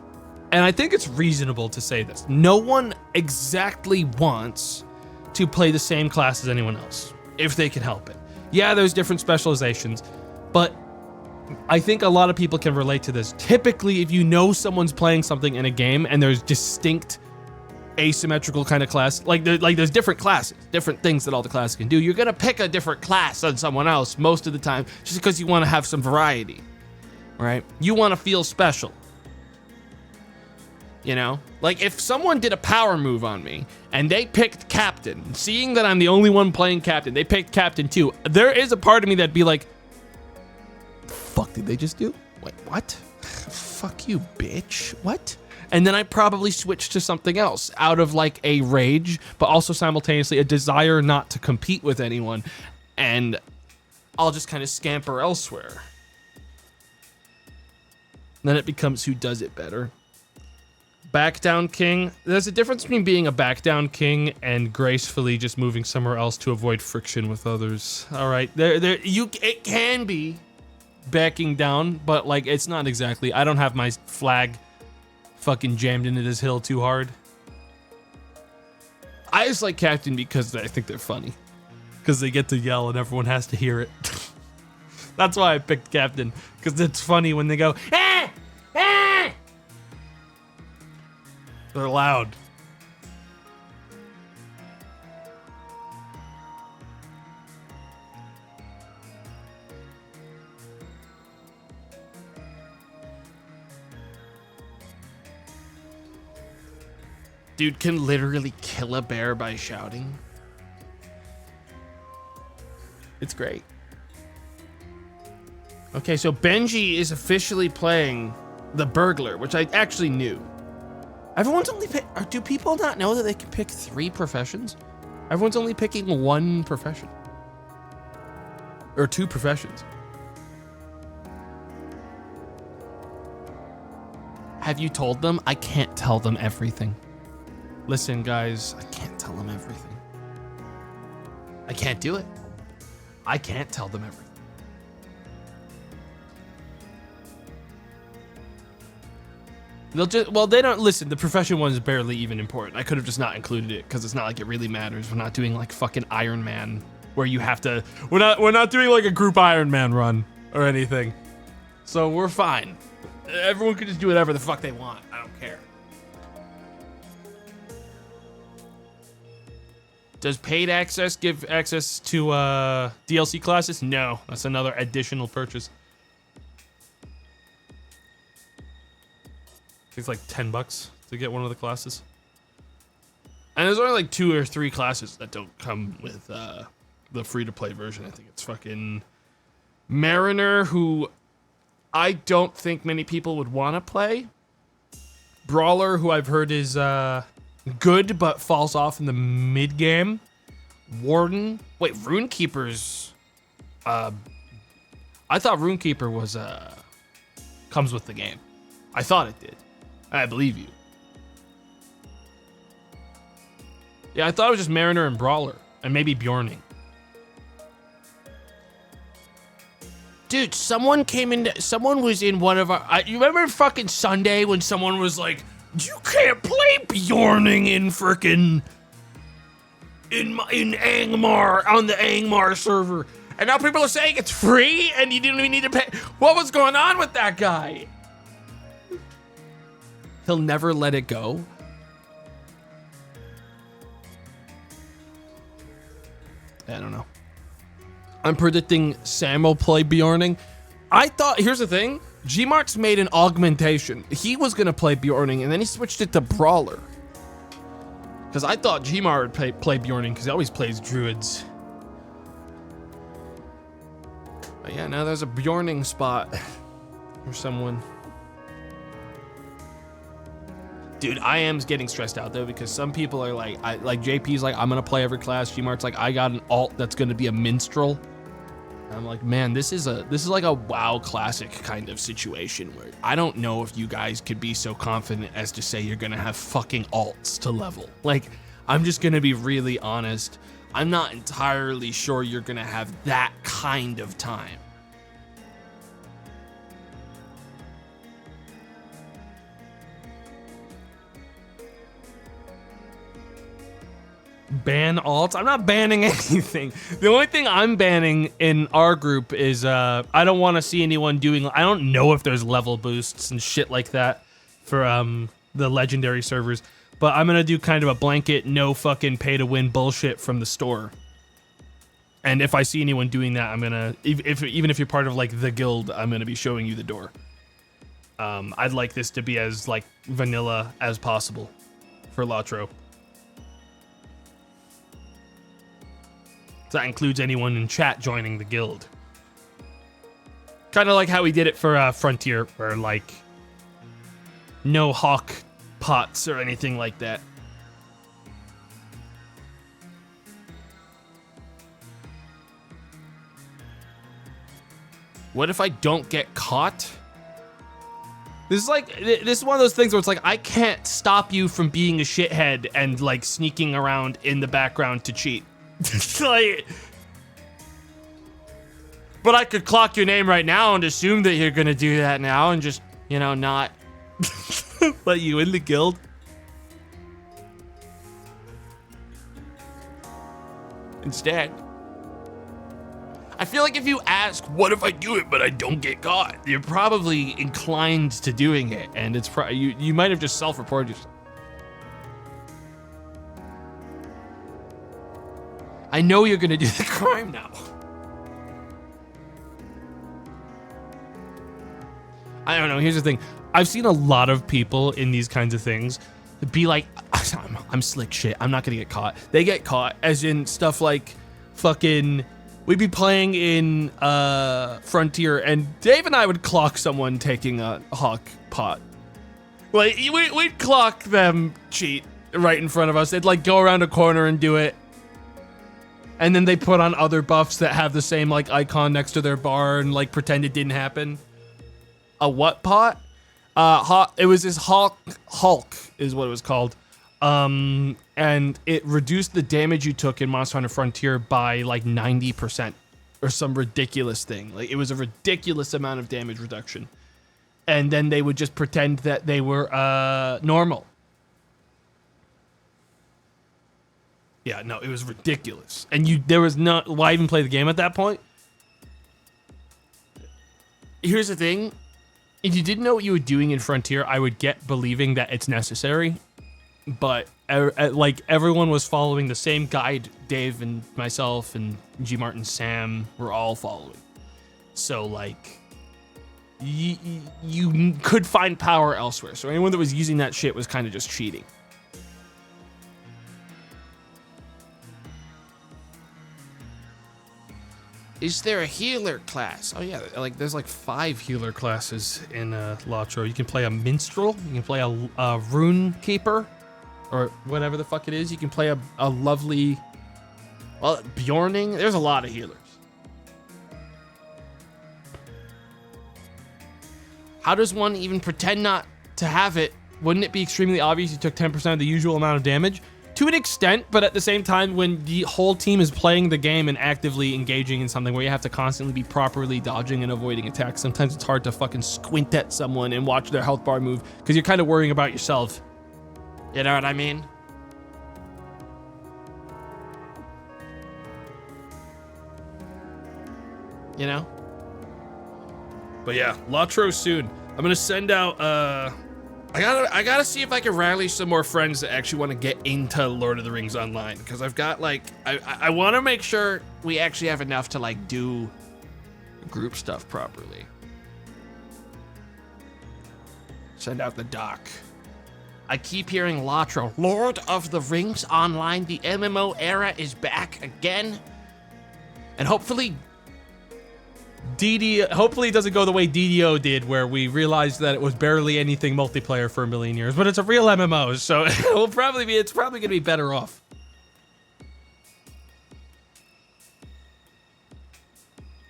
and I think it's reasonable to say this, no one exactly wants to play the same class as anyone else, if they can help it. Yeah, there's different specializations, but I think a lot of people can relate to this. Typically, if you know someone's playing something in a game and there's distinct asymmetrical kind of class, like there's different classes, different things that all the classes can do, you're gonna pick a different class than someone else most of the time, just because you want to have some variety, right? You want to feel special. You know, like if someone did a power move on me and they picked captain, seeing that I'm the only one playing captain, they picked captain too. There is a part of me that'd be like, the fuck did they just do? Wait, what? Fuck you, bitch. What? And then I probably switch to something else out of like a rage, but also simultaneously a desire not to compete with anyone. And I'll just kind of scamper elsewhere. Then it becomes who does it better. Back down king. There's a difference between being a back down king and gracefully just moving somewhere else to avoid friction with others. All right, it can be backing down, but like it's not exactly. I don't have my flag fucking jammed into this hill too hard. I just like captain because I think they're funny, because they get to yell and everyone has to hear it. That's why I picked captain, because it's funny when they go, ah! Ah! They're loud. Dude can literally kill a bear by shouting. It's great. Okay, so Benji is officially playing the burglar, which I actually knew. Everyone's only do people not know that they can pick 3 professions? Everyone's only picking 1 profession. Or 2 professions. Have you told them? I can't tell them everything. Listen, guys, I can't tell them everything. I can't do it. I can't tell them everything. They don't listen. The profession one is barely even important. I could have just not included it because it's not like it really matters. We're not doing like fucking Iron Man where you have to. We're not doing like a group Iron Man run or anything. So we're fine. Everyone can just do whatever the fuck they want. I don't care. Does paid access give access to DLC classes? No, that's another additional purchase. It's like $10 to get one of the classes. And there's only like 2 or 3 classes that don't come with the free-to-play version. I think it's fucking Mariner, who I don't think many people would want to play. Brawler, who I've heard is good but falls off in the mid-game. Warden. Wait, Runekeeper's... I thought Runekeeper was comes with the game. I thought it did. I believe you. Yeah, I thought it was just Mariner and Brawler. And maybe Bjorning. Dude, someone was in one of our... you remember fucking Sunday when someone was like, you can't play Bjorning in frickin'... In Angmar, on the Angmar server. And now people are saying it's free and you didn't even need to pay. What was going on with that guy? He'll never let it go. I don't know. I'm predicting Sam will play Bjorning. I thought, here's the thing. Gmarks made an augmentation. He was going to play Bjorning and then he switched it to Brawler. Because I thought Gmar would play Bjorning because he always plays Druids. But yeah, now there's a Bjorning spot for someone. Dude, I am getting stressed out though because some people are like, like JP's like, I'm gonna play every class. Gmart's like, I got an alt that's gonna be a minstrel. And I'm like, man, this is like a WoW classic kind of situation where I don't know if you guys could be so confident as to say you're gonna have fucking alts to level. Like, I'm just gonna be really honest. I'm not entirely sure you're gonna have that kind of time. ban alts. I'm not banning anything. The only thing I'm banning in our group is I don't want to see anyone doing. I don't know if there's level boosts and shit like that for the legendary servers, but I'm gonna do kind of a blanket no fucking pay to win bullshit from the store. And if I see anyone doing that, I'm gonna even if you're part of like the guild, I'm gonna be showing you the door. I'd like this to be as like vanilla as possible for Latro. So that includes anyone in chat joining the guild. Kind of like how we did it for Frontier, where like no hawk pots or anything like that. What if I don't get caught? This is one of those things where it's like, I can't stop you from being a shithead and like sneaking around in the background to cheat. Like, but I could clock your name right now and assume that you're gonna do that now and just, you know, not let you in the guild. Instead, I feel like if you ask, what if I do it but I don't get caught? You're probably inclined to doing it, and it's you might have just self-reported yourself. I know you're gonna do the crime now. I don't know, here's the thing. I've seen a lot of people in these kinds of things be like, I'm slick shit, I'm not gonna get caught. They get caught, as in stuff like fucking, we'd be playing in Frontier and Dave and I would clock someone taking a hawk pot. Like, we'd clock them cheat right in front of us. They'd like go around a corner and do it. And then they put on other buffs that have the same like icon next to their bar and like pretend it didn't happen. A what pot? It was this Hulk is what it was called. And it reduced the damage you took in Monster Hunter Frontier by like 90% or some ridiculous thing. Like, it was a ridiculous amount of damage reduction. And then they would just pretend that they were normal. Yeah, no, it was ridiculous. And there was not, why even play the game at that point? Here's the thing. If you didn't know what you were doing in Frontier, I would get believing that it's necessary. But like, everyone was following the same guide. Dave and myself and G Martin, Sam were all following. So like, you could find power elsewhere. So anyone that was using that shit was kind of just cheating. Is there a healer class? Oh yeah, like there's like 5 healer classes in Latro. You can play a minstrel, you can play a rune keeper, or whatever the fuck it is. You can play a lovely, well, Bjorning. There's a lot of healers. How does one even pretend not to have it? Wouldn't it be extremely obvious you took 10% of the usual amount of damage? To an extent, but at the same time, when the whole team is playing the game and actively engaging in something where you have to constantly be properly dodging and avoiding attacks, sometimes it's hard to fucking squint at someone and watch their health bar move because you're kind of worrying about yourself. You know what I mean? You know? But yeah, Latro soon. I'm gonna send out, I gotta see if I can rally some more friends that actually want to get into Lord of the Rings Online, because I've got like, I want to make sure we actually have enough to like do group stuff properly. Send out the doc. I keep hearing Latro, Lord of the Rings Online, the MMO era is back again, and hopefully hopefully it doesn't go the way DDO did, where we realized that it was barely anything multiplayer for a million years, but it's a real MMO, so it's probably gonna be better off.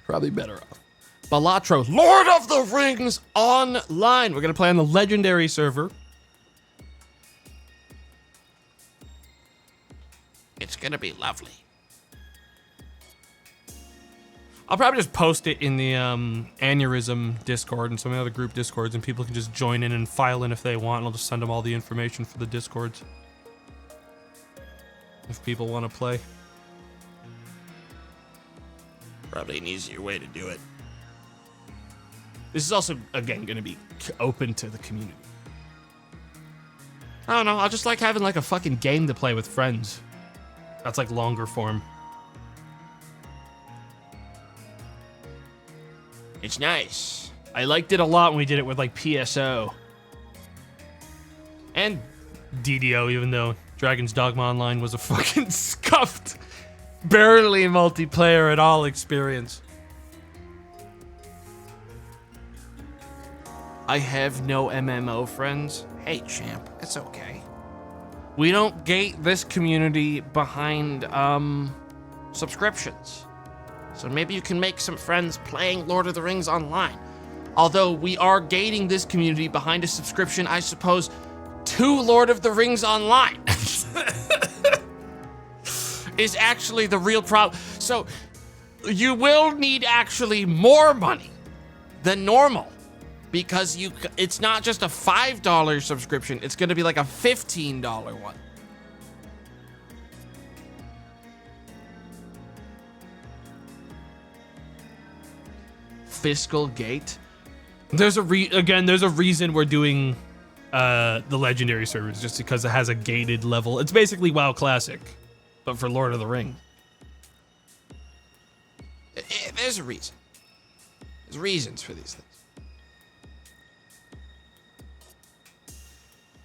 Probably better off. Balatro, Lord of the Rings Online. We're gonna play on the legendary server. It's gonna be lovely. I'll probably just post it in the Aneurysm Discord and some of the other group Discords, and people can just join in and file in if they want, and I'll just send them all the information for the Discords. if people want to play. Probably an easier way to do it. This is also, again, going to be open to the community. I don't know. I just like having like a fucking game to play with friends. That's like longer form. It's nice. I liked it a lot when we did it with like PSO. And DDO, even though Dragon's Dogma Online was a fucking scuffed, barely multiplayer at all experience. I have no MMO friends. Hey, champ, it's okay. We don't gate this community behind subscriptions. So maybe you can make some friends playing Lord of the Rings online. Although we are gating this community behind a subscription, I suppose, to Lord of the Rings Online is actually the real problem. So you will need actually more money than normal because it's not just a $5 subscription. It's going to be like a $15 one. Fiscal gate. There's a reason we're doing the legendary servers, just because it has a gated level. It's basically WoW Classic, but for Lord of the Rings. There's a reason. There's reasons for these things.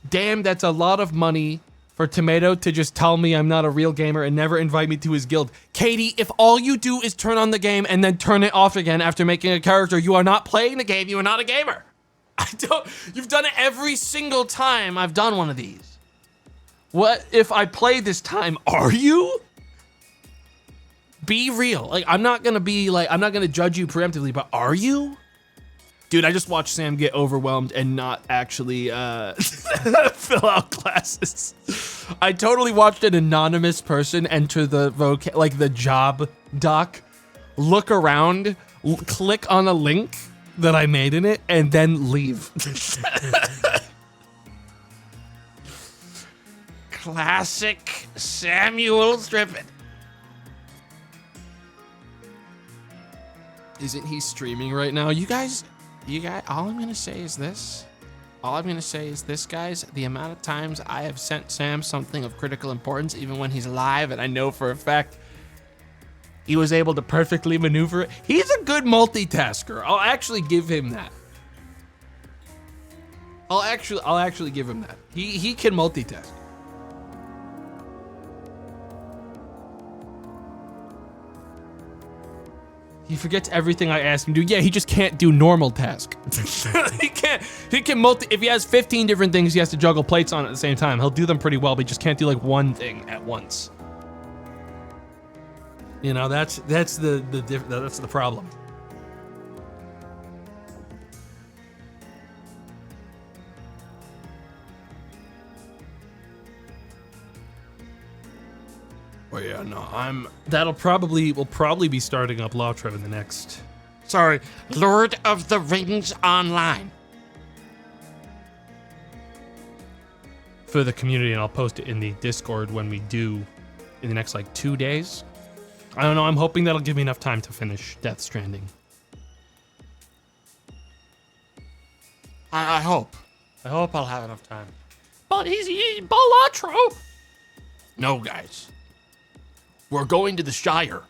Damn, that's a lot of money for Tomato to just tell me I'm not a real gamer and never invite me to his guild. Katie, if all you do is turn on the game and then turn it off again after making a character, you are not playing the game, you are not a gamer. You've done it every single time I've done one of these. What if I play this time? Are you? Be real. Like, I'm not gonna judge you preemptively, but are you? Dude, I just watched Sam get overwhelmed and not actually fill out classes. I totally watched an anonymous person enter the job doc, look around, click on a link that I made in it, and then leave. Classic Samuel Strippin. Isn't he streaming right now? You guys, all I'm gonna say is this. Guys. The amount of times I have sent Sam something of critical importance, even when he's live, and I know for a fact he was able to perfectly maneuver it. He's a good multitasker. I'll actually give him that. I'll actually give him that. He can multitask. He forgets everything I asked him to do. Yeah, he just can't do normal task. He can if he has 15 different things he has to juggle plates on at the same time, he'll do them pretty well, but he just can't do like one thing at once. You know, that's the problem. Well, yeah, no, we'll probably be starting up Lotro in the next. Sorry, Lord of the Rings Online. For the community, and I'll post it in the Discord when we do in the next like 2 days. I don't know, I'm hoping that'll give me enough time to finish Death Stranding. I hope. I hope I'll have enough time. But he's Balatro. No, guys. We're going to the Shire.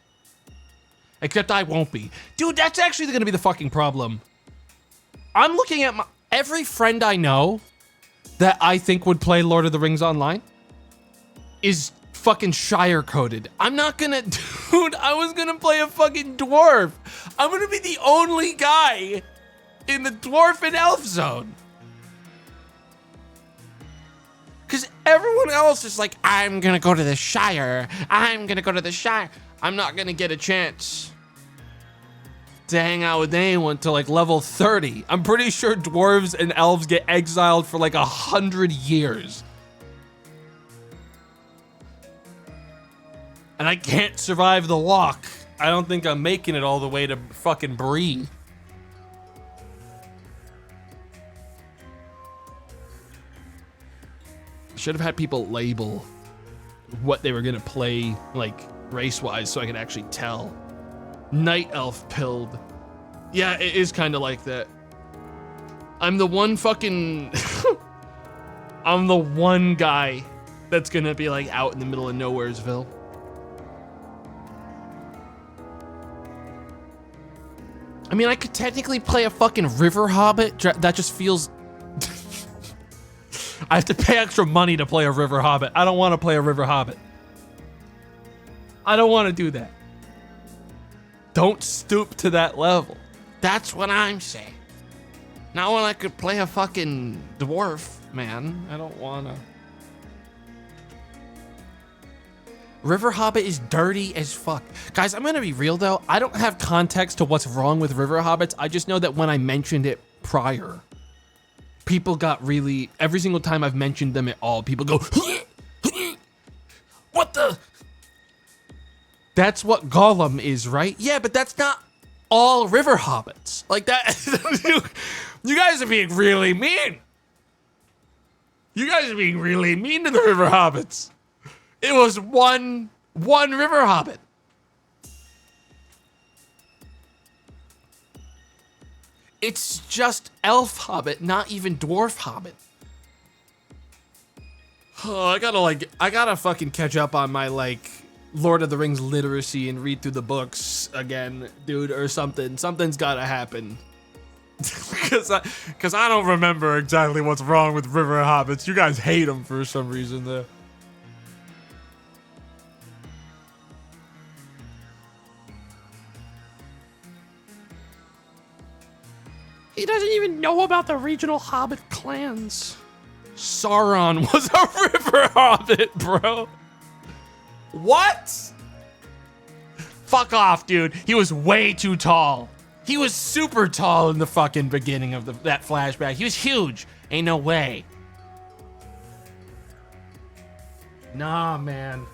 Except I won't be. Dude, that's actually going to be the fucking problem. I'm looking at every friend I know that I think would play Lord of the Rings Online is fucking Shire coded. I'm not gonna, dude, I was gonna play a fucking dwarf. I'm gonna be the only guy in the dwarf and elf zone. Because everyone else is like, I'm gonna go to the Shire. I'm gonna go to the Shire. I'm not gonna get a chance to hang out with anyone till like level 30. I'm pretty sure dwarves and elves get exiled for like 100 years. And I can't survive the walk. I don't think I'm making it all the way to fucking Bree. Should have had people label what they were gonna play like race-wise, so I could actually tell. Night elf pilled. Yeah, it is kind of like that. I'm the one fucking. I'm the one guy that's gonna be like out in the middle of Nowheresville. I mean, I could technically play a fucking river hobbit. That just feels. I have to pay extra money to play a river hobbit. I don't want to play a river hobbit. I don't want to do that. Don't stoop to that level. That's what I'm saying. Not when I could play a fucking dwarf, man. I don't wanna. River Hobbit is dirty as fuck. Guys, I'm gonna be real though. I don't have context to what's wrong with River Hobbits. I just know that when I mentioned it prior, people got really, every single time I've mentioned them at all, people go, what the? That's what Gollum is, right? Yeah, but that's not all River Hobbits. Like that, you guys are being really mean. You guys are being really mean to the River Hobbits. It was one River Hobbit. It's just Elf Hobbit, not even Dwarf Hobbit. Oh, I gotta fucking catch up on my like Lord of the Rings literacy and read through the books again, dude, or something. Something's gotta happen. Cause I don't remember exactly what's wrong with River Hobbits. You guys hate them for some reason though. He doesn't even know about the regional hobbit clans. Sauron was a river hobbit, bro. What? Fuck off, dude. He was way too tall. He was super tall in the fucking beginning of that flashback. He was huge. Ain't no way. Nah, man.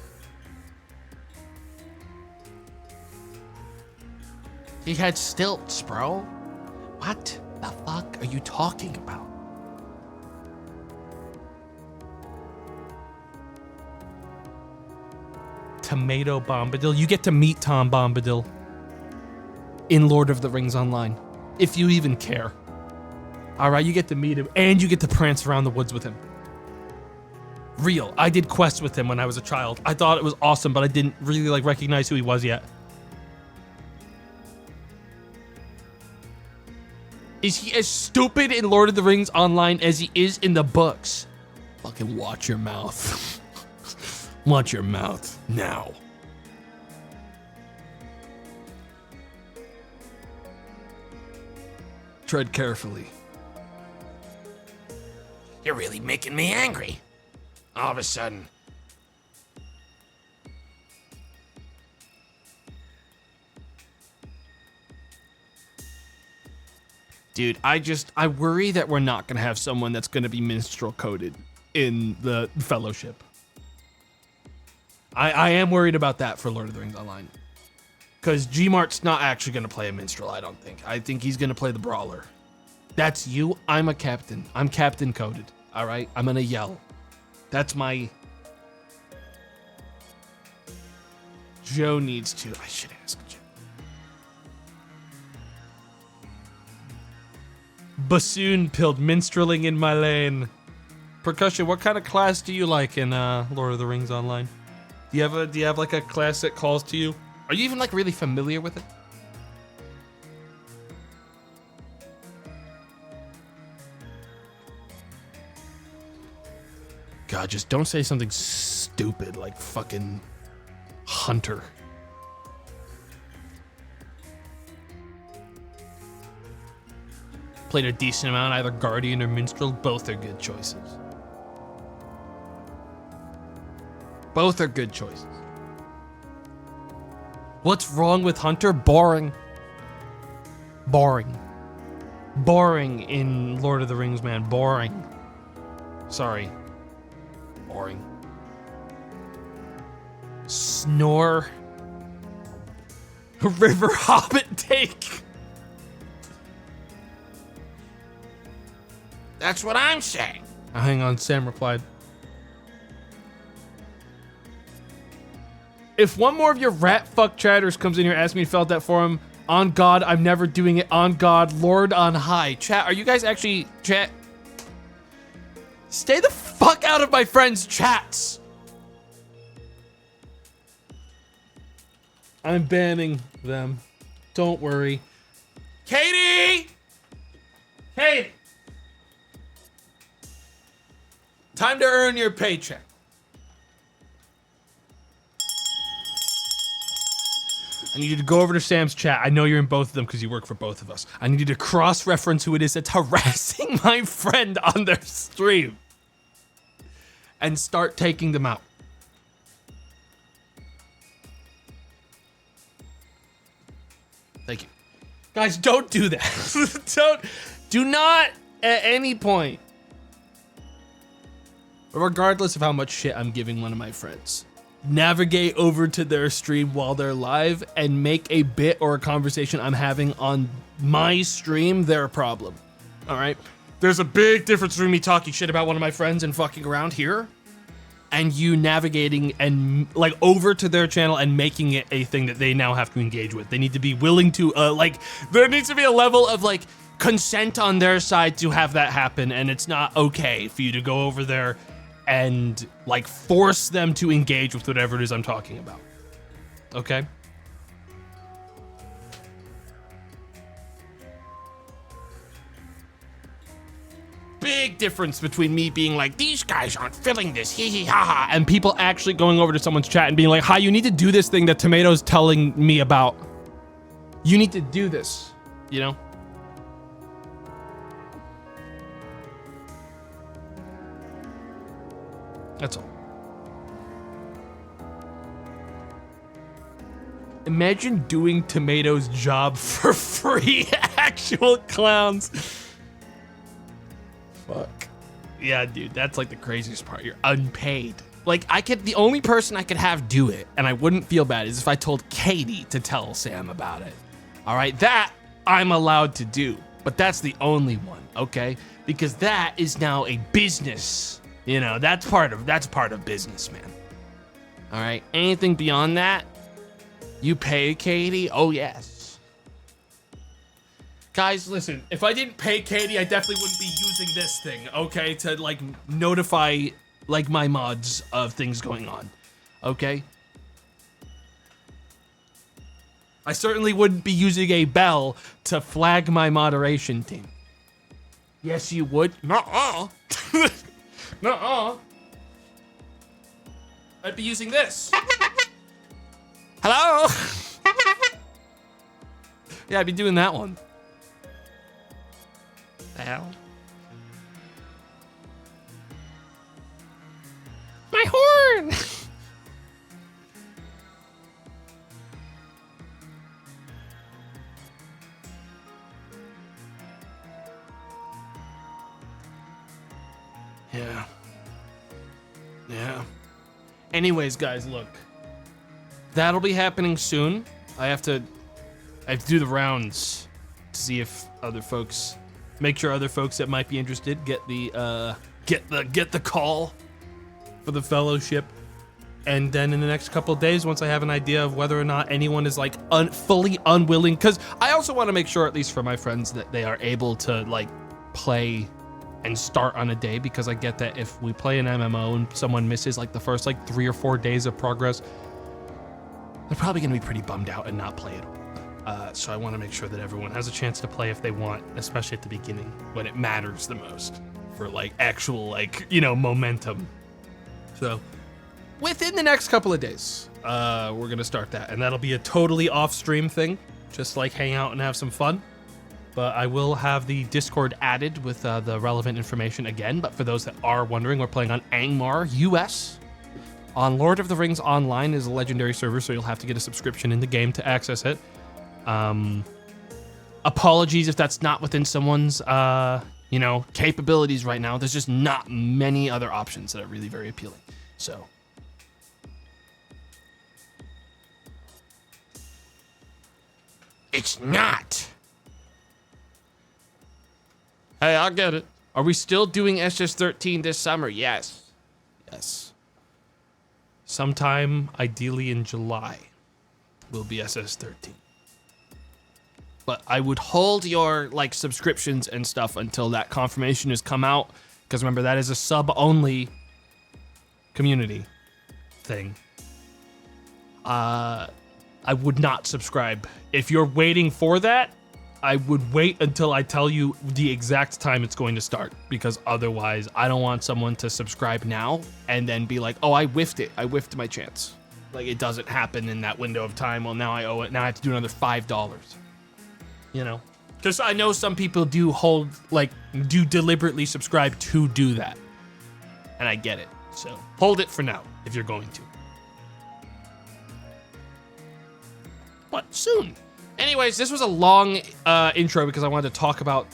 He had stilts, bro. What the fuck are you talking about? Tomato Bombadil. You get to meet Tom Bombadil in Lord of the Rings Online, if you even care. All right, you get to meet him, and you get to prance around the woods with him. Real. I did quests with him when I was a child. I thought it was awesome, but I didn't really like recognize who he was yet. Is he as stupid in Lord of the Rings Online as he is in the books? Fucking watch your mouth. Watch your mouth now. Tread carefully. You're really making me angry. All of a sudden. Dude, I worry that we're not gonna have someone that's gonna be minstrel coded in the Fellowship. I am worried about that for Lord of the Rings Online. Because Gmart's not actually gonna play a minstrel, I don't think. I think he's gonna play the brawler. That's you, I'm a captain. I'm captain coded, all right? I'm gonna yell. That's my... Joe needs to, I should ask Joe. Bassoon pilled minstreling in my lane. Percussion, what kind of class do you like in Lord of the Rings Online? Do you have like a class that calls to you? Are you even like really familiar with it? God, just don't say something stupid like fucking Hunter. Played a decent amount, either Guardian or Minstrel. Both are good choices. Both are good choices. What's wrong with Hunter? Boring. Boring. Boring in Lord of the Rings, man. Boring. Sorry. Boring. Snore. River Hobbit take. That's what I'm saying. Hang on, Sam replied. If one more of your rat fuck chatters comes in here asking me to fill out that form, on God, I'm never doing it. On God, Lord on high. Chat, are you guys actually... Chat... Stay the fuck out of my friends' chats. I'm banning them. Don't worry. Katie! Katie! Time to earn your paycheck. I need you to go over to Sam's chat. I know you're in both of them because you work for both of us. I need you to cross-reference who it is that's harassing my friend on their stream. And start taking them out. Thank you. Guys, don't do that. Do not at any point, regardless of how much shit I'm giving one of my friends, navigate over to their stream while they're live and make a bit or a conversation I'm having on my stream their problem. All right? There's a big difference between me talking shit about one of my friends and fucking around here and you navigating and like over to their channel and making it a thing that they now have to engage with. They need to be willing to there needs to be a level of like consent on their side to have that happen, and it's not okay for you to go over there and like force them to engage with whatever it is I'm talking about. Okay? Big difference between me being like, these guys aren't filling this, hee hee ha ha, and people actually going over to someone's chat and being like, hi, you need to do this thing that Tomato's telling me about. You need to do this, you know? That's all. Imagine doing Tomato's job for free, actual clowns. Fuck. Yeah, dude, that's like the craziest part. You're unpaid. Like, the only person I could have do it, and I wouldn't feel bad, is if I told Katie to tell Sam about it. All right, that I'm allowed to do, but that's the only one, okay? Because that is now a business. You know, that's part of business, man. All right, anything beyond that, you pay Katie? Oh, yes. Guys, listen, if I didn't pay Katie, I definitely wouldn't be using this thing, okay? To, like, notify, like, my mods of things going on, okay? I certainly wouldn't be using a bell to flag my moderation team. Yes, you would. Nuh-uh. Nuh-uh. I'd be using this. Hello? Yeah, I'd be doing that one. The hell? My horn! Yeah. Yeah. Anyways, guys, look. That'll be happening soon. I have to do the rounds to see if other folks, make sure other folks that might be interested get the call for the fellowship. And then in the next couple of days, once I have an idea of whether or not anyone is like fully unwilling, because I also want to make sure, at least for my friends, that they are able to like play and start on a day, because I get that if we play an MMO and someone misses like the first like 3 or 4 days of progress, they're probably going to be pretty bummed out and not play it. So I want to make sure that everyone has a chance to play if they want, especially at the beginning when it matters the most for like actual like, you know, momentum. So within the next couple of days, we're going to start that, and that'll be a totally off stream thing, just like hang out and have some fun. But I will have the Discord added with the relevant information again. But for those that are wondering, we're playing on Angmar US. On Lord of the Rings Online is a legendary server, so you'll have to get a subscription in the game to access it. Apologies if that's not within someone's, capabilities right now. There's just not many other options that are really very appealing. So. It's not. Hey, I'll get it. Are we still doing SS13 this summer? Yes. Yes. sometime ideally in July will be SS13. But I would hold your like subscriptions and stuff until that confirmation has come out, because remember that is a sub-only community thing. I would not subscribe. If you're waiting for that, I would wait until I tell you the exact time it's going to start, because otherwise I don't want someone to subscribe now and then be like, oh, I whiffed it. I whiffed my chance. Like, it doesn't happen in that window of time. Well, now I owe it. Now I have to do another $5. You know? Because I know some people do do deliberately subscribe to do that. And I get it. So hold it for now if you're going to. But soon. Anyways, this was a long intro because I wanted to talk about...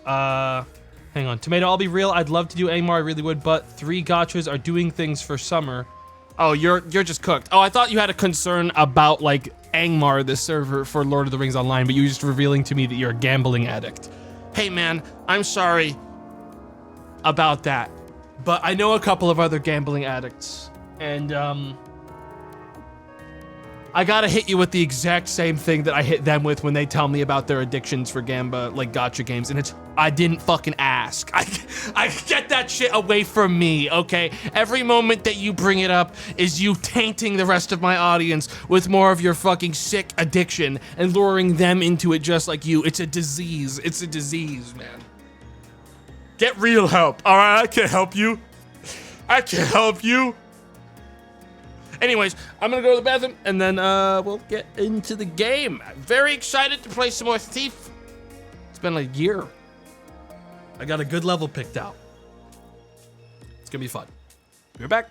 hang on. Tomato, I'll be real. I'd love to do Angmar. I really would. But 3 gachas are doing things for summer. Oh, you're just cooked. Oh, I thought you had a concern about, like, Angmar, the server for Lord of the Rings Online, but you were just revealing to me that you're a gambling addict. Hey, man, I'm sorry about that. But I know a couple of other gambling addicts, and, I gotta hit you with the exact same thing that I hit them with when they tell me about their addictions for gacha games, and it's, I didn't fucking ask. I get that shit away from me, okay? Every moment that you bring it up is you tainting the rest of my audience with more of your fucking sick addiction and luring them into it just like you. It's a disease. It's a disease, man. Get real help, all right? I can't help you. I can't help you. Anyways, I'm gonna go to the bathroom and then we'll get into the game. I'm very excited to play some more Thief. It's been a year. I got a good level picked out. It's gonna be fun. We're back.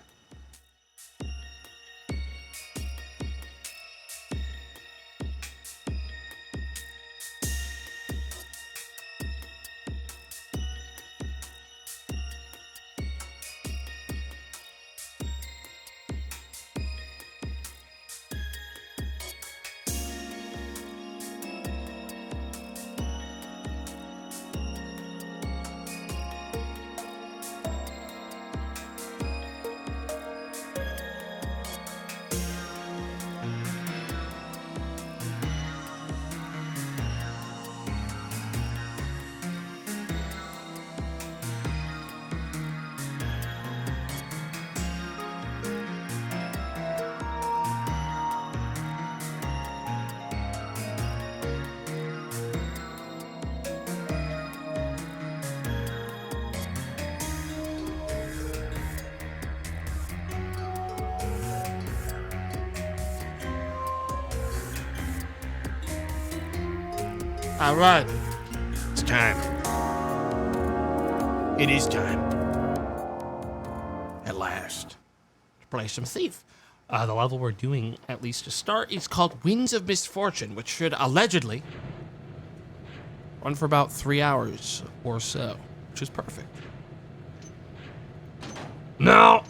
All right, it's time. It is time. At last, to play some Thief. The level we're doing, at least to start, is called Winds of Misfortune, which should allegedly run for about 3 hours or so, which is perfect. Now,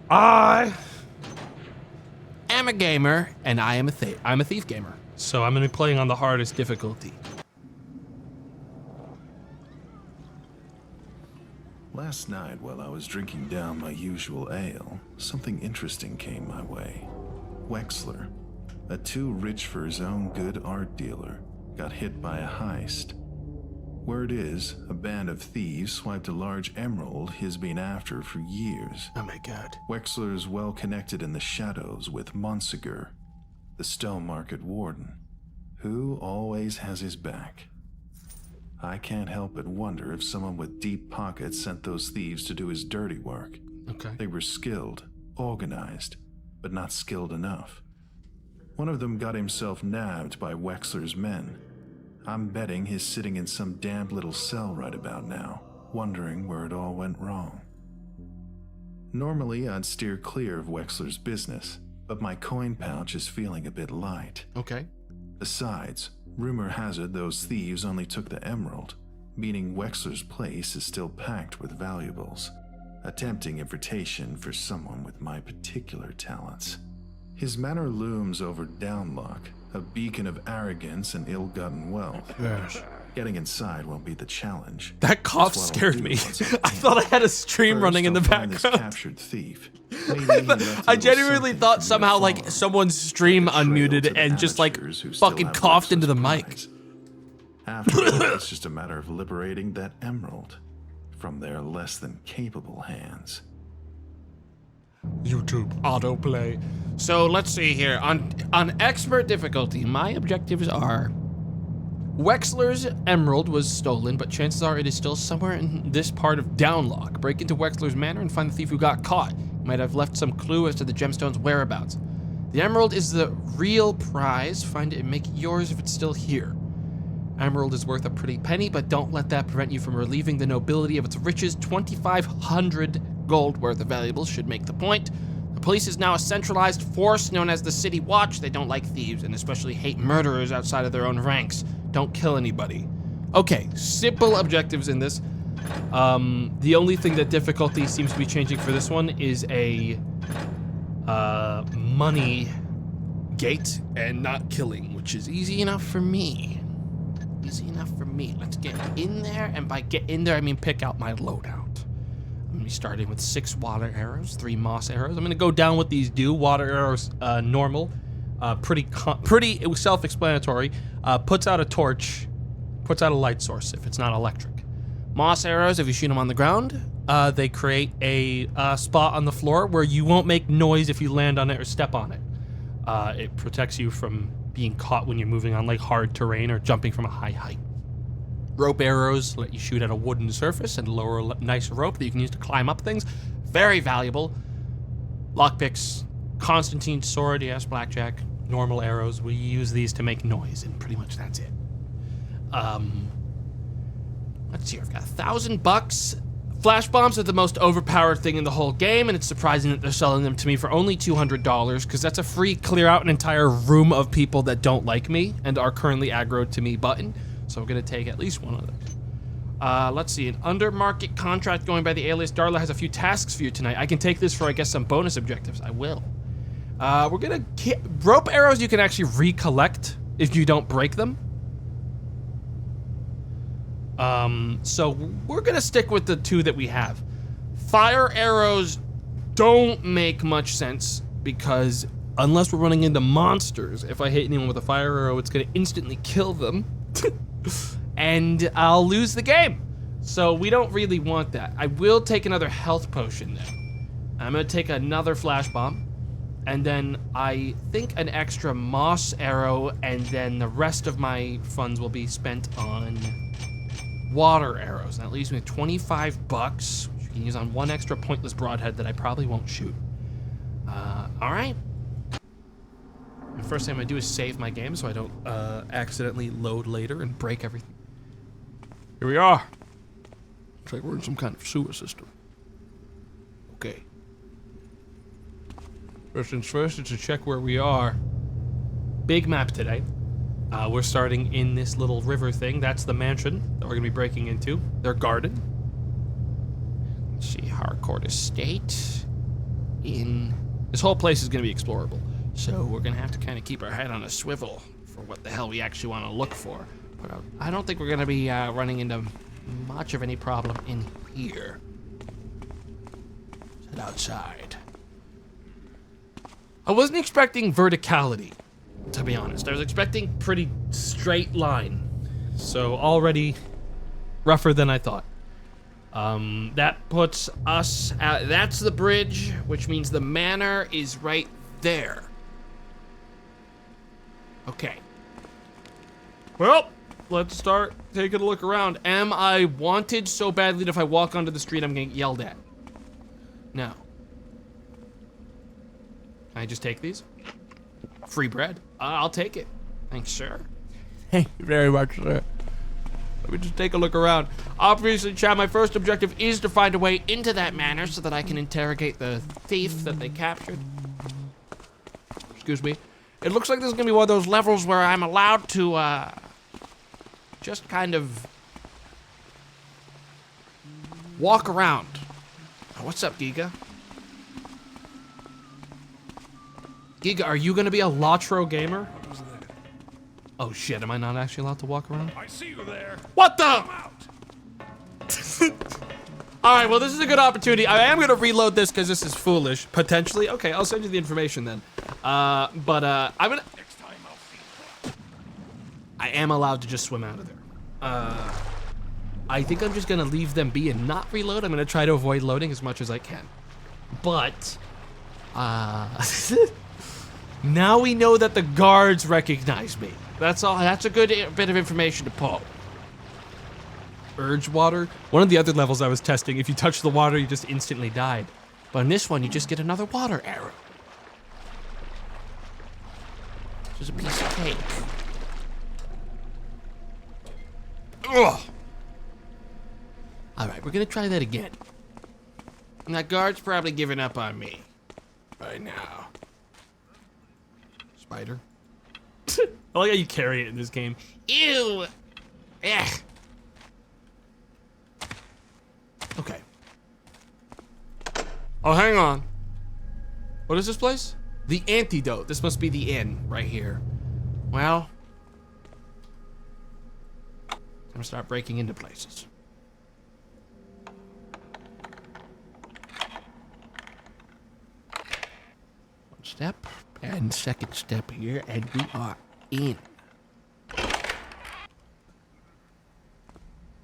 I am a gamer, and I'm a Thief gamer. So I'm going to be playing on the hardest difficulty. Last night, while I was drinking down my usual ale, something interesting came my way. Wexler, a too rich for his own good art dealer, got hit by a heist. Word is, a band of thieves swiped a large emerald he's been after for years. Oh my god. Wexler's well connected in the shadows with Monsigur, the stone market warden, who always has his back. I can't help but wonder if someone with deep pockets sent those thieves to do his dirty work. Okay. They were skilled, organized, but not skilled enough. One of them got himself nabbed by Wexler's men. I'm betting he's sitting in some damp little cell right about now, wondering where it all went wrong. Normally, I'd steer clear of Wexler's business, but my coin pouch is feeling a bit light. Okay. Besides, rumor has it those thieves only took the emerald, meaning Wexler's place is still packed with valuables. A tempting invitation for someone with my particular talents. His manor looms over Downlock, a beacon of arrogance and ill-gotten wealth. Yes. Getting inside won't be the challenge. That cough That's what I'll scared do me. once I'm I thought I had a stream First, running in the I'll find this background. captured thief. Maybe he left a I little genuinely something thought for me to somehow like follow. someone's stream Like a trail unmuted to the and just like amateurs who still fucking have coughed into the Wexler's mic. prize. After all, it's just a matter of liberating that emerald from their less than capable hands. YouTube autoplay. So let's see here. On expert difficulty, my objectives are: Wexler's emerald was stolen, but chances are it is still somewhere in this part of Downlock. Break into Wexler's manor and find the thief who got caught. He might have left some clue as to the gemstone's whereabouts. The emerald is the real prize. Find it and make it yours if it's still here. Emerald is worth a pretty penny, but don't let that prevent you from relieving the nobility of its riches. 2,500 gold worth of valuables should make the point. The police is now a centralized force known as the City Watch. They don't like thieves and especially hate murderers outside of their own ranks. Don't kill anybody. Okay, simple objectives in this. The only thing that difficulty seems to be changing for this one is a money gate and not killing, which is easy enough for me. Easy enough for me. Let's get in there, and by get in there, I mean pick out my loadout. I'm gonna be starting with 6 water arrows, 3 moss arrows. I'm gonna go down with these water arrows, normal, pretty self-explanatory. Puts out a torch, puts out a light source if it's not electric. Moss arrows, if you shoot them on the ground, they create a spot on the floor where you won't make noise if you land on it or step on it. It protects you from being caught when you're moving on like hard terrain or jumping from a high height. Rope arrows let you shoot at a wooden surface and lower a nice rope that you can use to climb up things. Very valuable. Lockpicks, Constantine's sword, yes, blackjack, normal arrows. We use these to make noise, and pretty much that's it. Let's see, I've got $1,000. Flash bombs are the most overpowered thing in the whole game, and it's surprising that they're selling them to me for only $200, because that's a free clear out an entire room of people that don't like me and are currently aggroed to me button. So I'm gonna take at least one of those. Let's see, an undermarket contract going by the alias Darla has a few tasks for you tonight. I can take this for, I guess, some bonus objectives. I will. We're gonna rope arrows you can actually recollect if you don't break them. So we're gonna stick with the 2 that we have. Fire arrows don't make much sense because unless we're running into monsters, if I hit anyone with a fire arrow, it's gonna instantly kill them. And I'll lose the game. So we don't really want that. I will take another health potion though. I'm gonna take another flash bomb, and then I think an extra moss arrow, and then the rest of my funds will be spent on water arrows. And that leaves me with $25, which you can use on 1 extra pointless broadhead that I probably won't shoot. All right. The first thing I'm gonna do is save my game so I don't accidentally load later and break everything. Here we are. Looks like we're in some kind of sewer system. Okay. First things first is to check where we are. Big map today. We're starting in this little river thing. That's the mansion that we're gonna be breaking into. Their garden. Let's see, Harcourt Estate. This whole place is gonna be explorable. So we're gonna have to kind of keep our head on a swivel for what the hell we actually want to look for. But I don't think we're gonna be running into much of any problem in here. Let's head outside. I wasn't expecting verticality, to be honest. I was expecting pretty straight line. So already rougher than I thought. That puts us at, that's the bridge, which means the manor is right there. Okay. Well, let's start taking a look around. Am I wanted so badly that if I walk onto the street, I'm gonna get yelled at? No. Can I just take these? Free bread. I'll take it. Thanks, sir. Thank you very much, sir. Let me just take a look around. Obviously, Chad, my first objective is to find a way into that manor so that I can interrogate the thief that they captured. Excuse me. It looks like this is gonna be one of those levels where I'm allowed to, just kind of walk around. Oh, what's up, Giga? Giga, are you gonna be a Latro gamer? Oh shit, am I not actually allowed to walk around? I see you there. What the? Out. All right, well, this is a good opportunity. I am gonna reload this because this is foolish, potentially. Okay, I'll send you the information then. I'm gonna... Next time I'll see. I am allowed to just swim out of there. I think I'm just gonna leave them be and not reload. I'm gonna try to avoid loading as much as I can. But, now we know that the guards recognize me. That's all. That's a good bit of information to pull. Urge water. One of the other levels I was testing, if you touch the water, you just instantly died. But in this one, you just get another water arrow. This is a piece of cake. Ugh. All right, we're gonna try that again. And that guard's probably giving up on me right now. Spider. I like how you carry it in this game. Ew. Ugh. Okay. Oh, hang on. What is this place? The Antidote. This must be the inn right here. Well, I'm gonna start breaking into places. One step, and second step here, and we are in.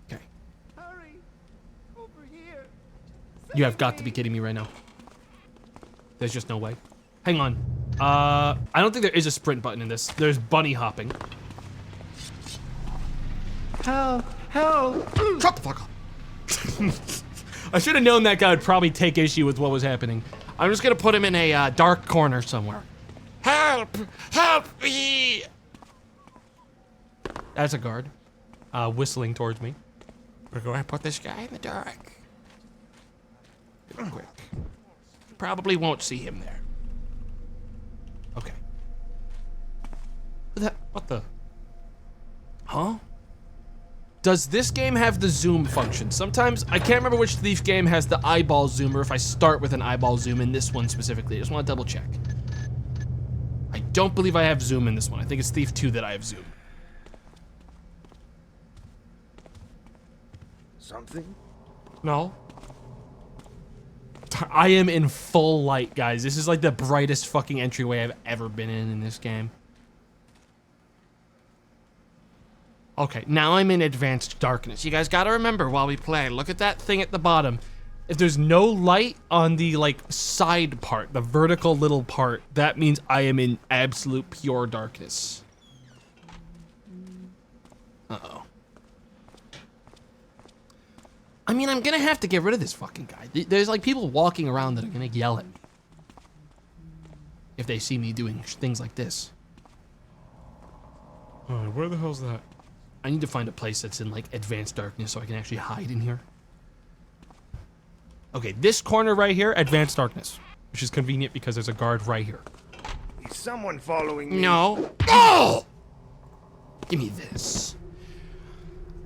Okay. Hurry! Over here! You have got to be kidding me right now. There's just no way. Hang on. I don't think there is a sprint button in this. There's bunny hopping. Help! Help! Shut the fuck up. I should have known that guy would probably take issue with what was happening. I'm just gonna put him in a dark corner somewhere. Help! Help me! That's a guard. Whistling towards me. We're going to put this guy in the dark. Quick. Probably won't see him there. Okay. What the? Huh? Does this game have the zoom function? Sometimes, I can't remember which Thief game has the eyeball zoom, or if I start with an eyeball zoom in this one specifically. I just want to double check. I don't believe I have zoom in this one. I think it's Thief 2 that I have zoom. Something? No. I am in full light, guys. This is like the brightest fucking entryway I've ever been in this game. Okay, now I'm in advanced darkness. You guys gotta remember while we play, look at that thing at the bottom. If there's no light on the, like, side part, the vertical little part, that means I am in absolute pure darkness. Uh-oh. I mean, I'm gonna have to get rid of this fucking guy. There's, like, people walking around that are gonna yell at me if they see me doing things like this. Where the hell's that? I need to find a place that's in, like, advanced darkness so I can actually hide in here. Okay, this corner right here, advanced darkness, which is convenient because there's a guard right here. Is someone following me? No. Oh! Give me this.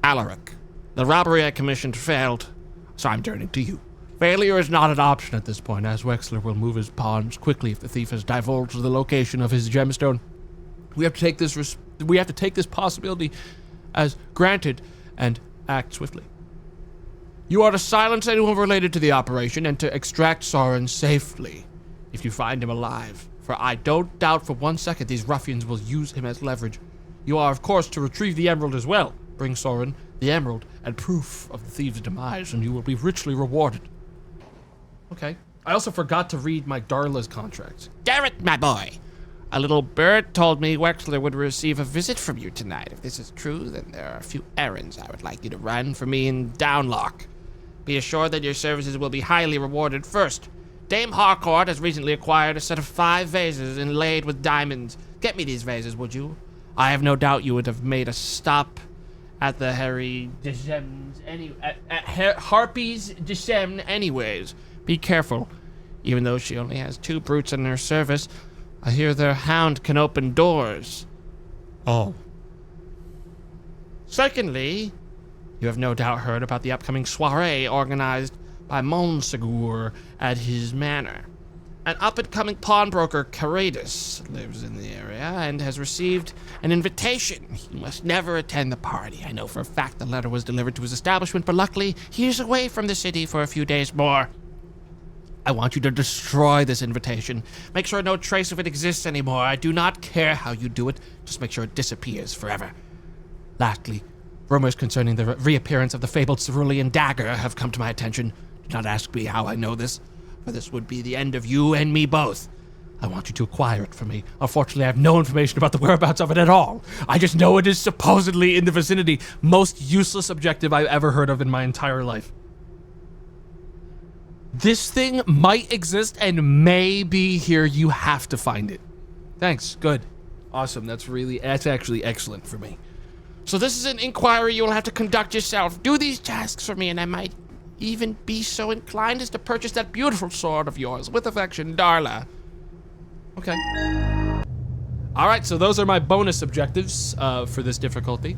Alaric, the robbery I commissioned failed, so I'm turning to you. Failure is not an option at this point, as Wexler will move his pawns quickly if the thief has divulged the location of his gemstone. We have to take this possibility as granted and act swiftly. You are to silence anyone related to the operation and to extract Soren safely if you find him alive, for I don't doubt for 1 second these ruffians will use him as leverage. You are, of course, to retrieve the emerald as well. Bring Soren the emerald and proof of the thieves' demise, and you will be richly rewarded. Okay. I also forgot to read my Darla's contract. Garrett, my boy. A little bird told me Wexler would receive a visit from you tonight. If this is true, then there are a few errands I would like you to run for me in Downlock. Be assured that your services will be highly rewarded. First, Dame Harcourt has recently acquired a set of 5 vases inlaid with diamonds. Get me these vases, would you? I have no doubt you would have made a stop at the Harry's Descent anyways. Be careful. Even though she only has 2 brutes in her service, I hear their hound can open doors. Oh. Secondly, you have no doubt heard about the upcoming soiree organized by Monsegur at his manor. An up-and-coming pawnbroker, Caratus, lives in the area and has received an invitation. He must never attend the party. I know for a fact the letter was delivered to his establishment, but luckily he is away from the city for a few days more. I want you to destroy this invitation. Make sure no trace of it exists anymore. I do not care how you do it. Just make sure it disappears forever. Lastly, rumors concerning the reappearance of the fabled cerulean dagger have come to my attention. Do not ask me how I know this, for this would be the end of you and me both. I want you to acquire it for me. Unfortunately, I have no information about the whereabouts of it at all. I just know it is supposedly in the vicinity. Most useless objective I've ever heard of in my entire life. This thing might exist and may be here. You have to find it. Thanks. Good. Awesome. That's actually excellent for me. So this is an inquiry you will have to conduct yourself. Do these tasks for me, and I might even be so inclined as to purchase that beautiful sword of yours. With affection, Darla. Okay. All right, so those are my bonus objectives for this difficulty.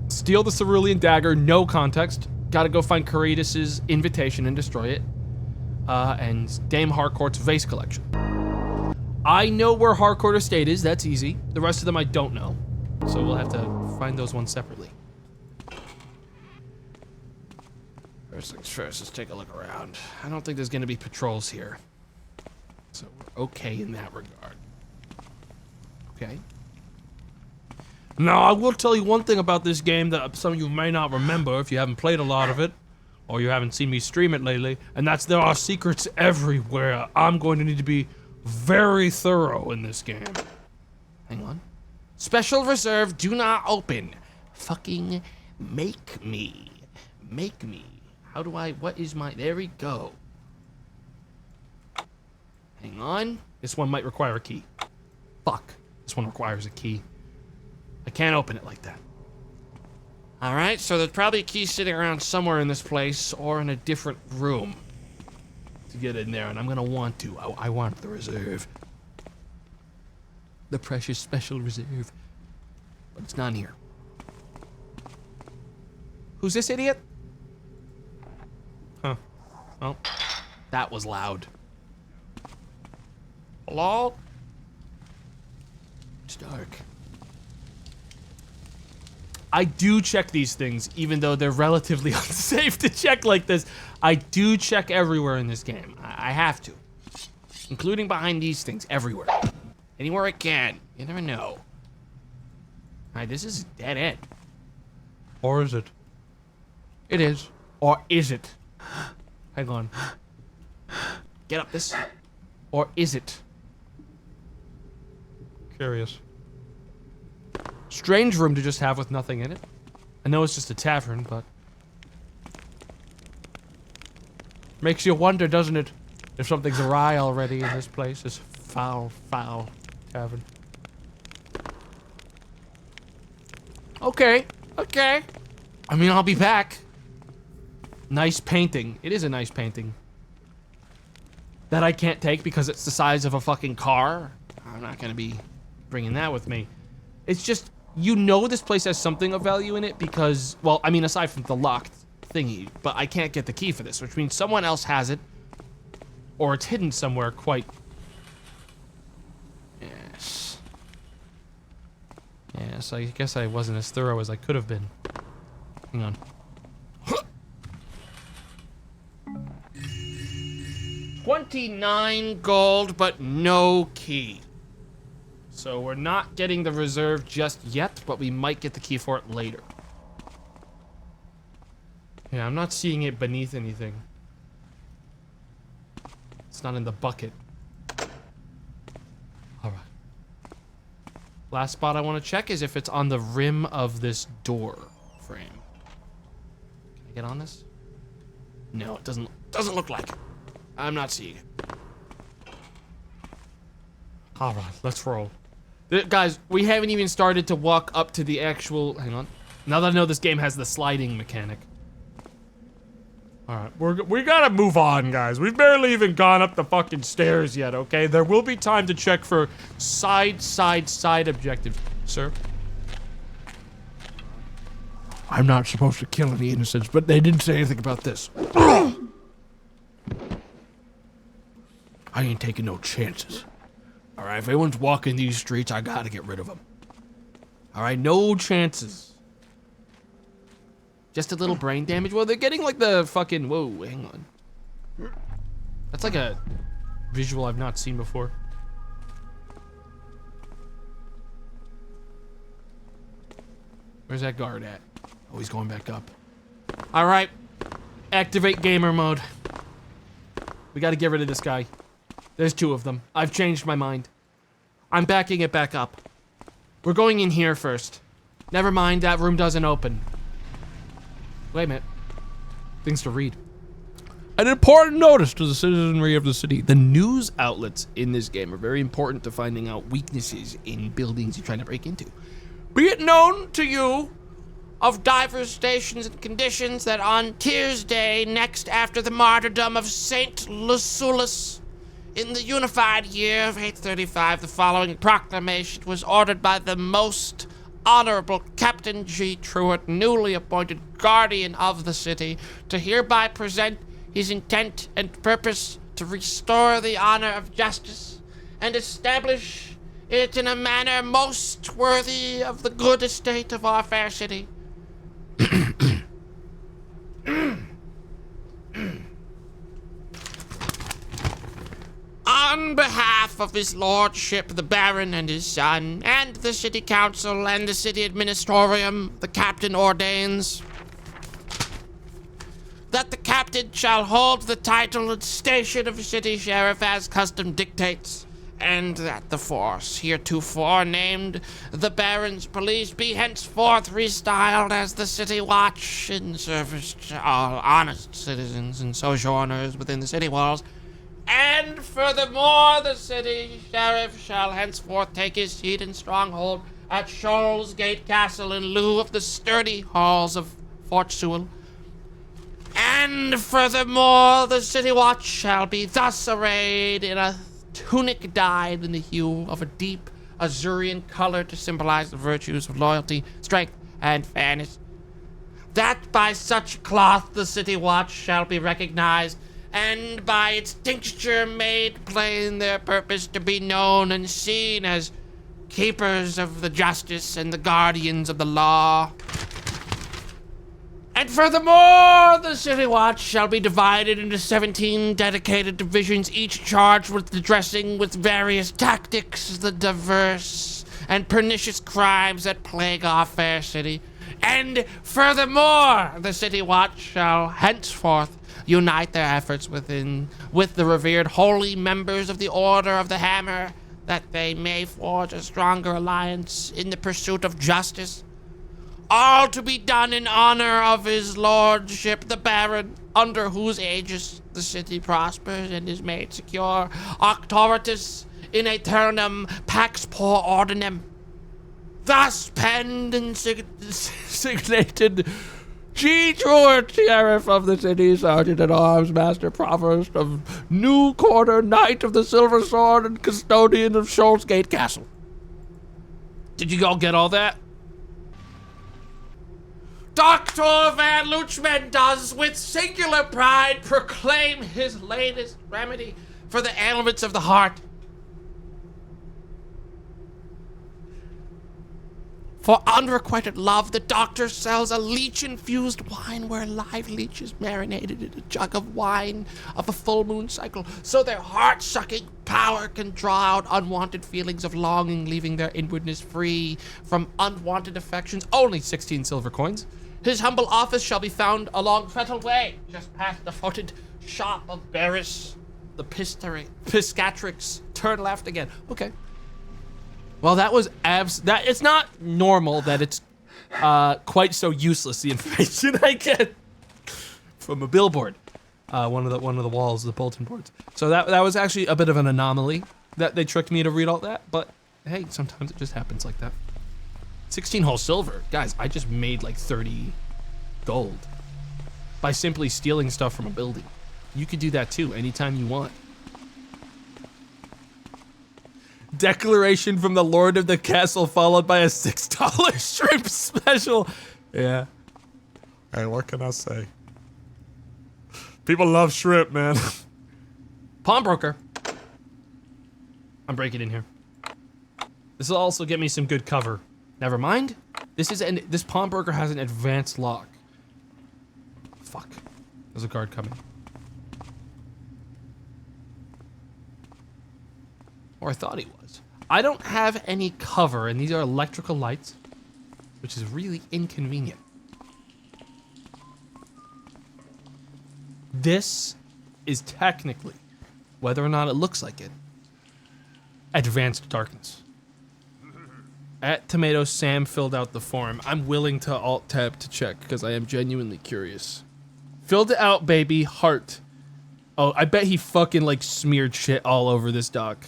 Steal the cerulean dagger, no context. Gotta go find Caratus' invitation and destroy it. And Dame Harcourt's vase collection. I know where Harcourt Estate is, that's easy. The rest of them I don't know. So we'll have to find those ones separately. First things first, let's take a look around. I don't think there's gonna be patrols here. So we're okay in that regard. Okay. Now, I will tell you one thing about this game that some of you may not remember if you haven't played a lot of it, or you haven't seen me stream it lately, and that's there are secrets everywhere. I'm going to need to be very thorough in this game. Hang on. Special reserve, do not open. Fucking make me. Make me. How do I, what is my, there we go. Hang on. This one might require a key. Fuck. This one requires a key. I can't open it like that. All right, so there's probably a key sitting around somewhere in this place or in a different room To get in there, and I'm gonna want to. I want the reserve. The precious special reserve. But it's not here. Who's this idiot? Huh. Well, that was loud. Hello? It's dark. I do check these things, even though they're relatively unsafe to check like this. I do check everywhere in this game. I have to. Including behind these things, everywhere. Anywhere I can. You never know. Alright, this is a dead end. Or is it? It is. Or is it? Hang on. Get up this. Or is it? Curious. Strange room to just have with nothing in it. I know it's just a tavern, but... makes you wonder, doesn't it? If something's awry already in this place. This foul, foul tavern. Okay. Okay. I mean, I'll be back. Nice painting. It is a nice painting. That I can't take because it's the size of a fucking car. I'm not gonna be bringing that with me. It's just, you know this place has something of value in it because, well, I mean, aside from the locked thingy, but I can't get the key for this, which means someone else has it, or it's hidden somewhere quite... Yes. Yes, I guess I wasn't as thorough as I could have been. Hang on. 29 gold, but no key. So we're not getting the reserve just yet, but we might get the key for it later. Yeah, I'm not seeing it beneath anything. It's not in the bucket. Alright. Last spot I want to check is if it's on the rim of this door frame. Can I get on this? No, it doesn't look like it. I'm not seeing it. Alright, let's roll. Guys, we haven't even started to walk up to the actual... Hang on. Now that I know this game has the sliding mechanic. Alright, we gotta move on, guys. We've barely even gone up the fucking stairs yet, okay? There will be time to check for side objectives. Sir? I'm not supposed to kill any innocents, but they didn't say anything about this. I I ain't taking no chances. All right, if anyone's walking these streets, I gotta get rid of them. All right, no chances. Just a little brain damage. Well, they're getting like the fucking, whoa, hang on. That's like a visual I've not seen before. Where's that guard at? Oh, he's going back up. All right, activate gamer mode. We gotta get rid of this guy. There's 2 of them. I've changed my mind. I'm backing it back up. We're going in here first. Never mind, that room doesn't open. Wait a minute. Things to read. An important notice to the citizenry of the city. The news outlets in this game are very important to finding out weaknesses in buildings you're trying to break into. Be it known to you of divers stations and conditions that on Tuesday next after the martyrdom of Saint Lucullus in the unified year of 835, the following proclamation was ordered by the most honorable Captain G. Truitt, newly appointed guardian of the city, to hereby present his intent and purpose to restore the honor of justice and establish it in a manner most worthy of the good estate of our fair city. On behalf of his lordship, the Baron and his son, and the city council and the city administratorium, the captain ordains that the captain shall hold the title and station of city sheriff as custom dictates, and that the force heretofore named the Baron's Police be henceforth restyled as the City Watch in service to all honest citizens and sojourners within the city walls. And furthermore, the city sheriff shall henceforth take his seat and stronghold at Shoals Gate Castle in lieu of the sturdy halls of Fort Sewell. And furthermore, the city watch shall be thus arrayed in a tunic dyed in the hue of a deep Azurean color to symbolize the virtues of loyalty, strength, and fairness. That by such cloth the city watch shall be recognized, and by its tincture made plain their purpose to be known and seen as keepers of the justice and the guardians of the law. And furthermore, the City Watch shall be divided into 17 dedicated divisions, each charged with addressing with various tactics the diverse and pernicious crimes that plague our fair city. And furthermore, the City Watch shall henceforth unite their efforts with the revered holy members of the Order of the Hammer, that they may forge a stronger alliance in the pursuit of justice. All to be done in honor of his lordship, the Baron, under whose aegis the city prospers and is made secure. Auctoritas in aeternum pax por ordinem. Thus penned and signated G. Truitt, Sheriff of the City, Sergeant at Arms, Master Provost of New Quarter, Knight of the Silver Sword, and Custodian of Shoals Gate Castle. Did you all get all that? Dr. Van Luchman does with singular pride proclaim his latest remedy for the ailments of the heart. For unrequited love, the doctor sells a leech-infused wine where live leech is marinated in a jug of wine of a full moon cycle, so their heart-sucking power can draw out unwanted feelings of longing, leaving their inwardness free from unwanted affections. Only 16 silver coins. His humble office shall be found along Fettle Way, just past the footed shop of Barris, the Piscatrix. Turn left again. Okay. Well, that was it's not normal that it's quite so useless, the information I get from a billboard, one of the walls, the bulletin boards. So that was actually a bit of an anomaly that they tricked me to read all that. But hey, sometimes it just happens like that. 16 whole silver, guys. I just made like 30 gold by simply stealing stuff from a building. You could do that too anytime you want. Declaration from the Lord of the Castle, followed by a $6 shrimp special. Yeah. Hey, what can I say? People love shrimp, man. Pawnbroker. I'm breaking in here. This will also get me some good cover. Never mind. This pawnbroker has an advanced lock. Fuck. There's a guard coming. Or I thought he was. I don't have any cover, and these are electrical lights, which is really inconvenient. This is technically, whether or not it looks like it, advanced darkness. At Tomato Sam filled out the form. I'm willing to alt-tab to check because I am genuinely curious. Filled it out, baby. Heart. Oh, I bet he fucking like smeared shit all over this doc.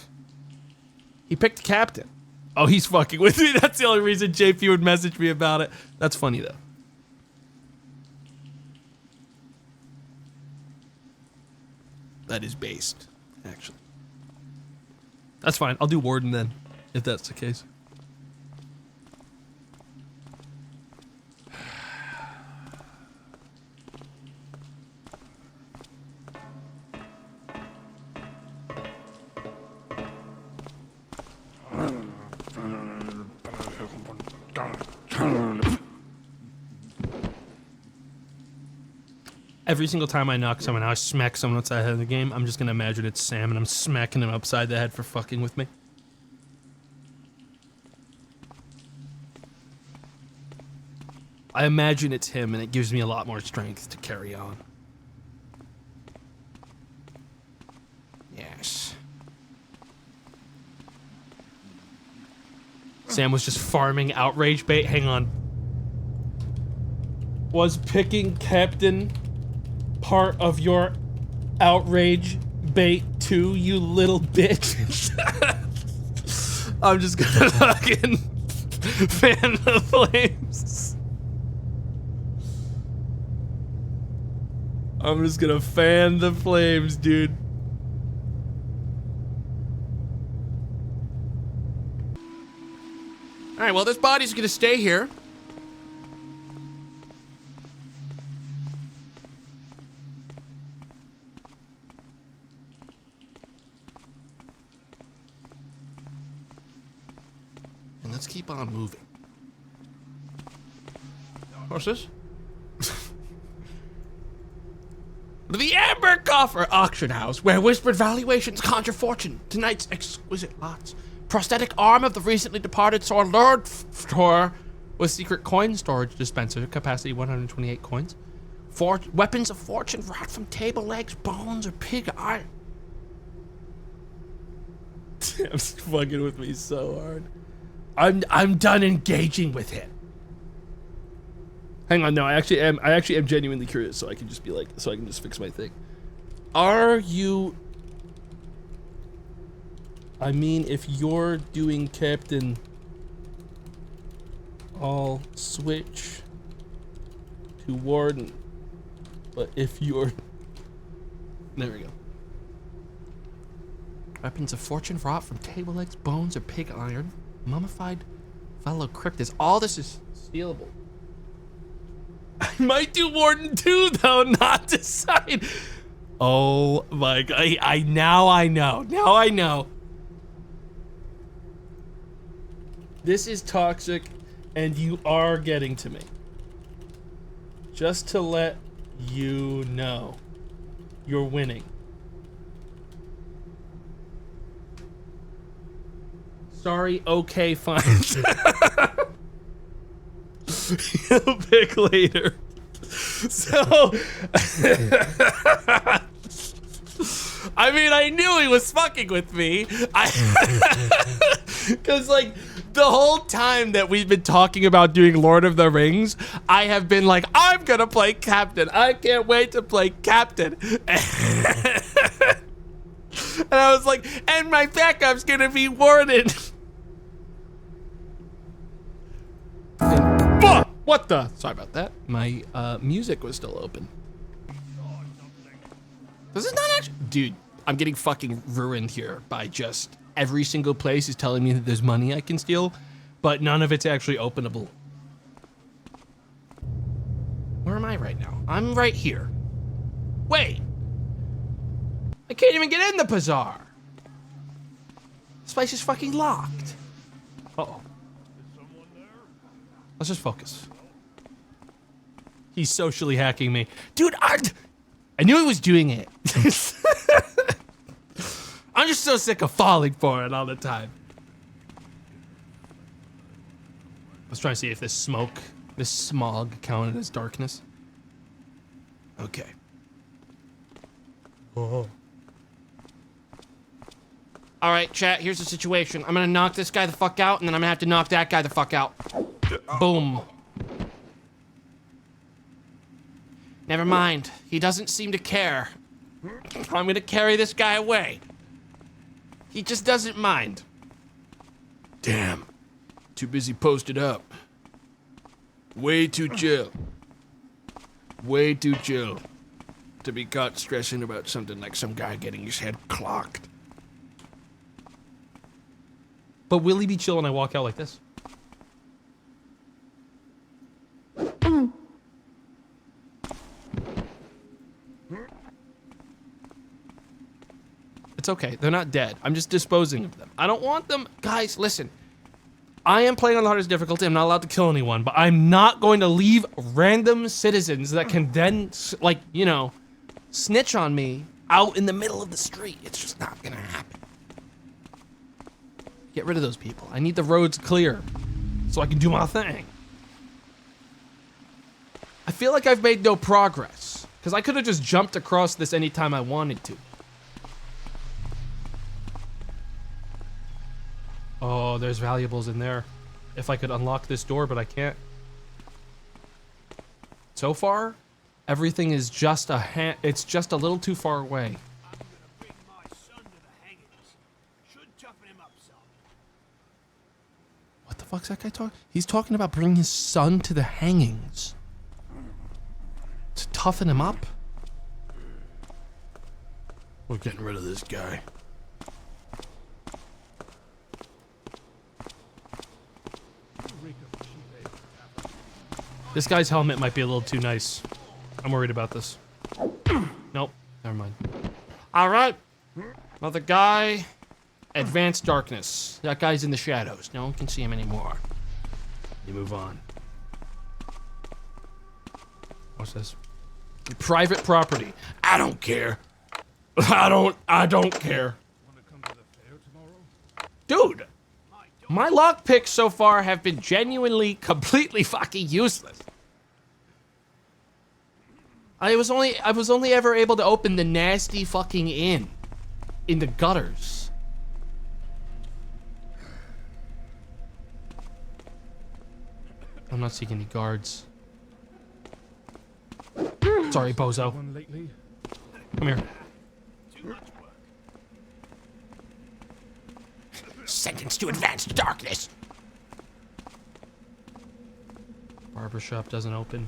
He picked captain. Oh, he's fucking with me. That's the only reason JP would message me about it. That's funny though. That is based, actually. That's fine. I'll do warden then, if that's the case. Every single time I knock someone out, I smack someone outside the head of the game, I'm just gonna imagine it's Sam and I'm smacking him upside the head for fucking with me. I imagine it's him and it gives me a lot more strength to carry on. Yes. Sam was just farming outrage bait. Hang on. Was picking captain part of your outrage bait too, you little bitch? I'm just gonna fucking fan the flames. I'm just gonna fan the flames, dude. All right, well, this body's gonna stay here. And let's keep on moving. What's this? The Amber Coffer Auction House, where whispered valuations conjure fortune. Tonight's exquisite lots. Prosthetic arm of the recently departed Sir Lord Store with secret coin storage dispenser, capacity 128 coins. Weapons of fortune wrought from table legs, bones, or pig iron. Sam's fucking with me so hard. I'm done engaging with him. Hang on, no, I actually am genuinely curious, so I can just be like, so I can just fix my thing. Are you... I mean, if you're doing captain, I'll switch to warden. But if you're... There we go. Weapons of fortune wrought from table legs, bones, or pig iron. Mummified fellow cryptids. All this is stealable. I might do warden too, though, not decide. Oh my god, now I know. Now I know. This is toxic, and you are getting to me. Just to let you know, you're winning. Sorry, okay, fine. You'll pick later. So, I mean, I knew he was fucking with me. Because, like, the whole time that we've been talking about doing Lord of the Rings, I have been like, I'm gonna play captain. I can't wait to play captain. And I was like, and my backup's gonna be warden. What the? Sorry about that. My music was still open. This is not actually... Dude, I'm getting fucking ruined here by just every single place is telling me that there's money I can steal, but none of it's actually openable. Where am I right now? I'm right here. Wait. I can't even get in the bazaar. This place is fucking locked. Uh-oh. Let's just focus. He's socially hacking me. Dude, I knew he was doing it. I'm just so sick of falling for it all the time. Let's try to see if this smoke, this smog counted as darkness. Okay. Oh. All right, chat, here's the situation. I'm gonna knock this guy the fuck out, and then I'm gonna have to knock that guy the fuck out. Boom. Never mind. He doesn't seem to care. I'm gonna carry this guy away. He just doesn't mind. Damn. Too busy posted up. Way too chill. Way too chill to be caught stressing about something like some guy getting his head clocked. But will he be chill when I walk out like this? It's okay. They're not dead. I'm just disposing of them. I don't want them. Guys, listen. I am playing on the hardest difficulty. I'm not allowed to kill anyone, but I'm not going to leave random citizens that can then, like, you know, snitch on me out in the middle of the street. It's just not gonna happen. Get rid of those people. I need the roads clear so I can do my thing. I feel like I've made no progress because I could have just jumped across this anytime I wanted to. Oh, there's valuables in there. If I could unlock this door, but I can't. So far, everything is just it's just a little too far away. I'm gonna bring my son to the hangings. Should toughen him up some. What the fuck's that guy talking? He's talking about bringing his son to the hangings. To toughen him up? We're getting rid of this guy. This guy's helmet might be a little too nice. I'm worried about this. Nope, never mind. All right. Another guy. Advanced darkness. That guy's in the shadows. No one can see him anymore. You move on. What's this? Private property. I don't care. I don't care. Dude, my lockpicks so far have been genuinely, completely fucking useless. I was only ever able to open the nasty fucking inn in the gutters. I'm not seeing any guards. Sorry, bozo. Come here. Sentenced to advanced darkness. Barbershop doesn't open.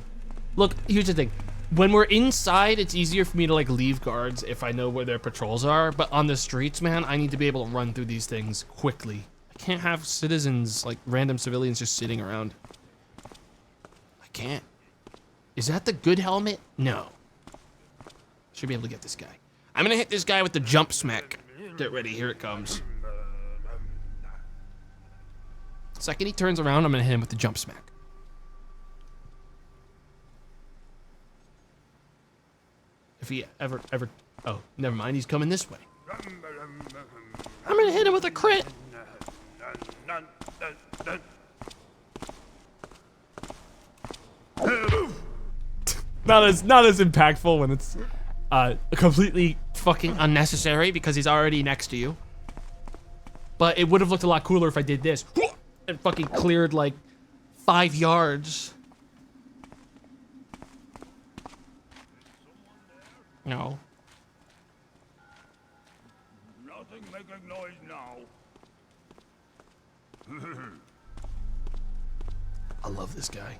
Look, here's the thing. When we're inside, it's easier for me to like leave guards if I know where their patrols are. But on the streets, man, I need to be able to run through these things quickly. I can't have citizens, like random civilians, just sitting around. I can't. Is that the good helmet? No. Should be able to get this guy. I'm gonna hit this guy with the jump smack. Get ready, here it comes. Second he turns around, I'm gonna hit him with the jump smack. If he ever, oh, never mind, he's coming this way. I'm gonna hit him with a crit. Not as impactful when it's completely fucking unnecessary because he's already next to you. But it would have looked a lot cooler if I did this. And fucking cleared like 5 yards. No. Nothing making noise now. I love this guy.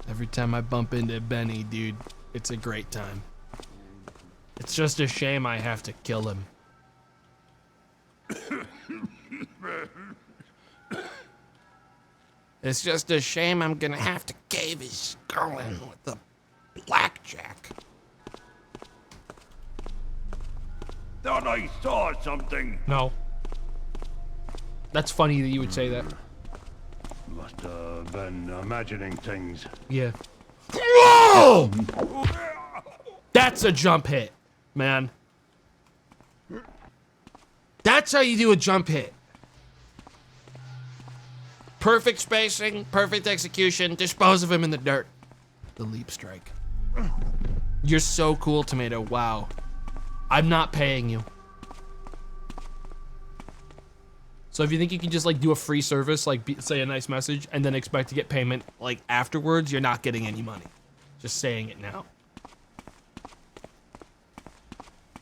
Every time I bump into Benny, dude, it's a great time. It's just a shame I have to kill him. It's just a shame I'm gonna have to cave his skull in with the blackjack. Thought I saw something. No. That's funny that you would say that. Must have been imagining things. Yeah. Whoa! That's a jump hit, man. That's how you do a jump hit. Perfect spacing, perfect execution. Dispose of him in the dirt. The leap strike. You're so cool, Tomato. Wow. I'm not paying you. So if you think you can just like do a free service, like say a nice message, and then expect to get payment like afterwards, you're not getting any money. Just saying it now.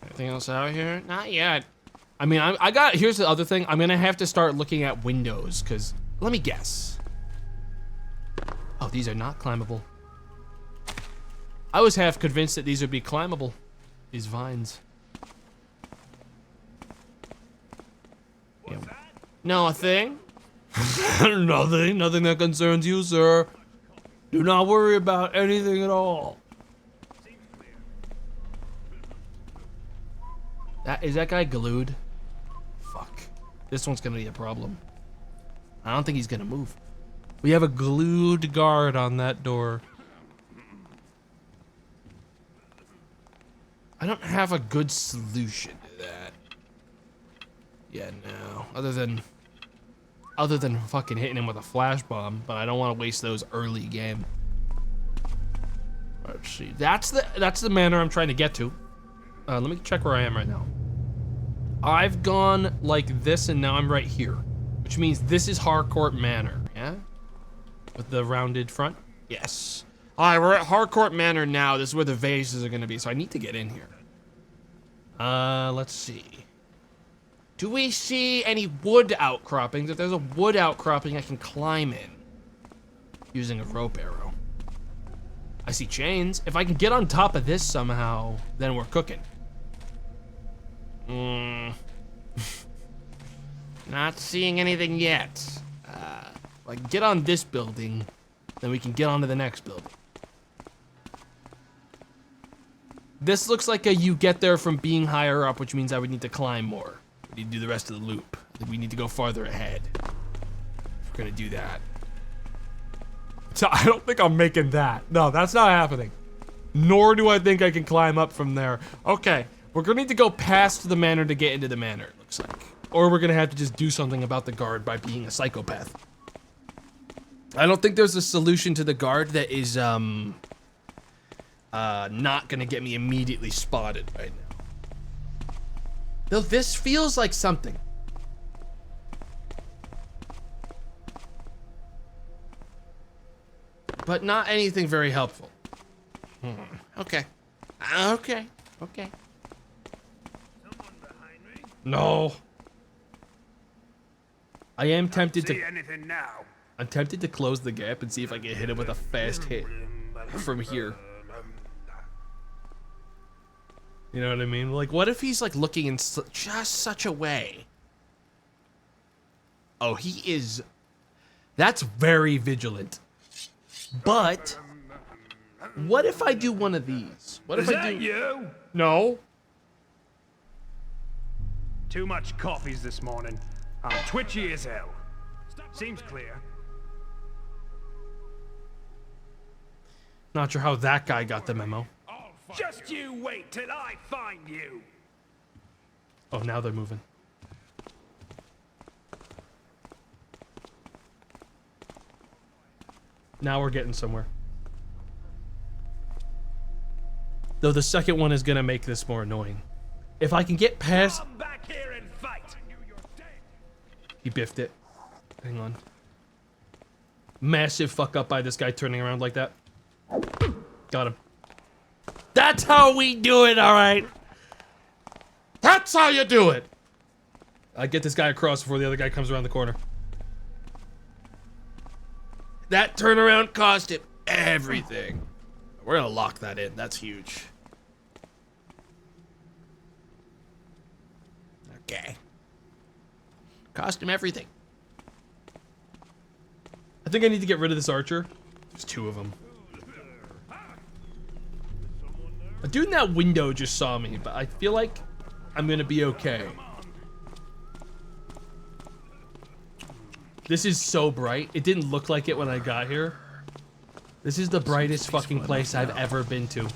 Anything else out here? Not yet. I mean, here's the other thing. I'm gonna have to start looking at windows, because, let me guess. Oh, these are not climbable. I was half convinced that these would be climbable. These vines. Yeah. Nothing. Nothing that concerns you, sir. Do not worry about anything at all. Is that guy glued? Fuck. This one's gonna be a problem. I don't think he's gonna move. We have a glued guard on that door. I don't have a good solution to that. Yeah, no. Other than fucking hitting him with a flash bomb, but I don't want to waste those early game. Let's see. That's the manor I'm trying to get to. Let me check where I am right now. I've gone like this, and now I'm right here, which means this is Harcourt Manor. Yeah, with the rounded front. Yes. All right, we're at Harcourt Manor now. This is where the vases are gonna be, so I need to get in here. Let's see. Do we see any wood outcroppings? If there's a wood outcropping, I can climb in using a rope arrow. I see chains. If I can get on top of this somehow, then we're cooking. Not seeing anything yet. If I can get on this building, then we can get onto the next building. This looks like you get there from being higher up, which means I would need to climb more. We need to do the rest of the loop. We need to go farther ahead. If we're gonna do that. So I don't think I'm making that. No, that's not happening. Nor do I think I can climb up from there. Okay, we're gonna need to go past the manor to get into the manor, it looks like. Or we're gonna have to just do something about the guard by being a psychopath. I don't think there's a solution to the guard that is, not gonna get me immediately spotted right now. Though this feels like something. But not anything very helpful. Okay. Okay. No. I am tempted See to. anything now? I'm tempted to close the gap and see if I can hit him with a fast hit from here. You know what I mean? Like, what if he's like looking in just such a way? Oh, he is. That's very vigilant. But what if I do one of these? What if I do? You? No. Too much coffees this morning. I'm twitchy as hell. Seems clear. Not sure how that guy got the memo. Just you wait till I find you. Oh, now they're moving. Now we're getting somewhere. Though the second one is gonna make this more annoying. If I can get past... Come back here and fight. He biffed it. Hang on. Massive fuck up by this guy turning around like that. Got him. That's how we do it, alright? That's how you do it! I get this guy across before the other guy comes around the corner. That turnaround cost him everything. We're gonna lock that in. That's huge. Okay. Cost him everything. I think I need to get rid of this archer. There's two of them. A dude in that window just saw me, but I feel like I'm gonna be okay. This is so bright. It didn't look like it when I got here. This is the brightest fucking place I've ever been to.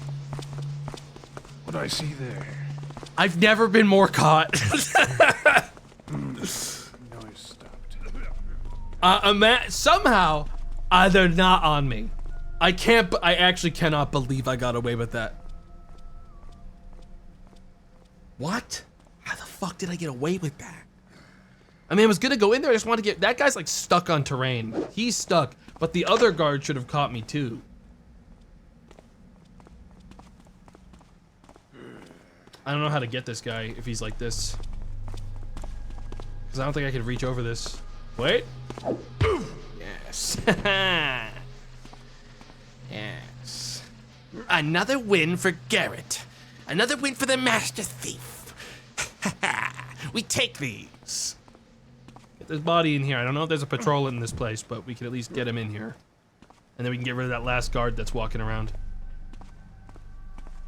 What I see there? I've never been more caught. Noise stopped. Somehow, they're not on me. I actually cannot believe I got away with that. What? How the fuck did I get away with that? I mean, I was gonna go in there, I just wanted to get, that guy's like stuck on terrain. He's stuck, but the other guard should have caught me too. I don't know how to get this guy if he's like this. Because I don't think I could reach over this. Wait. Yes. Yes. Another win for Garrett. Another win for the Master Thief. We take these. Get this body in here. I don't know if there's a patrol in this place, but we can at least get him in here. And then we can get rid of that last guard that's walking around.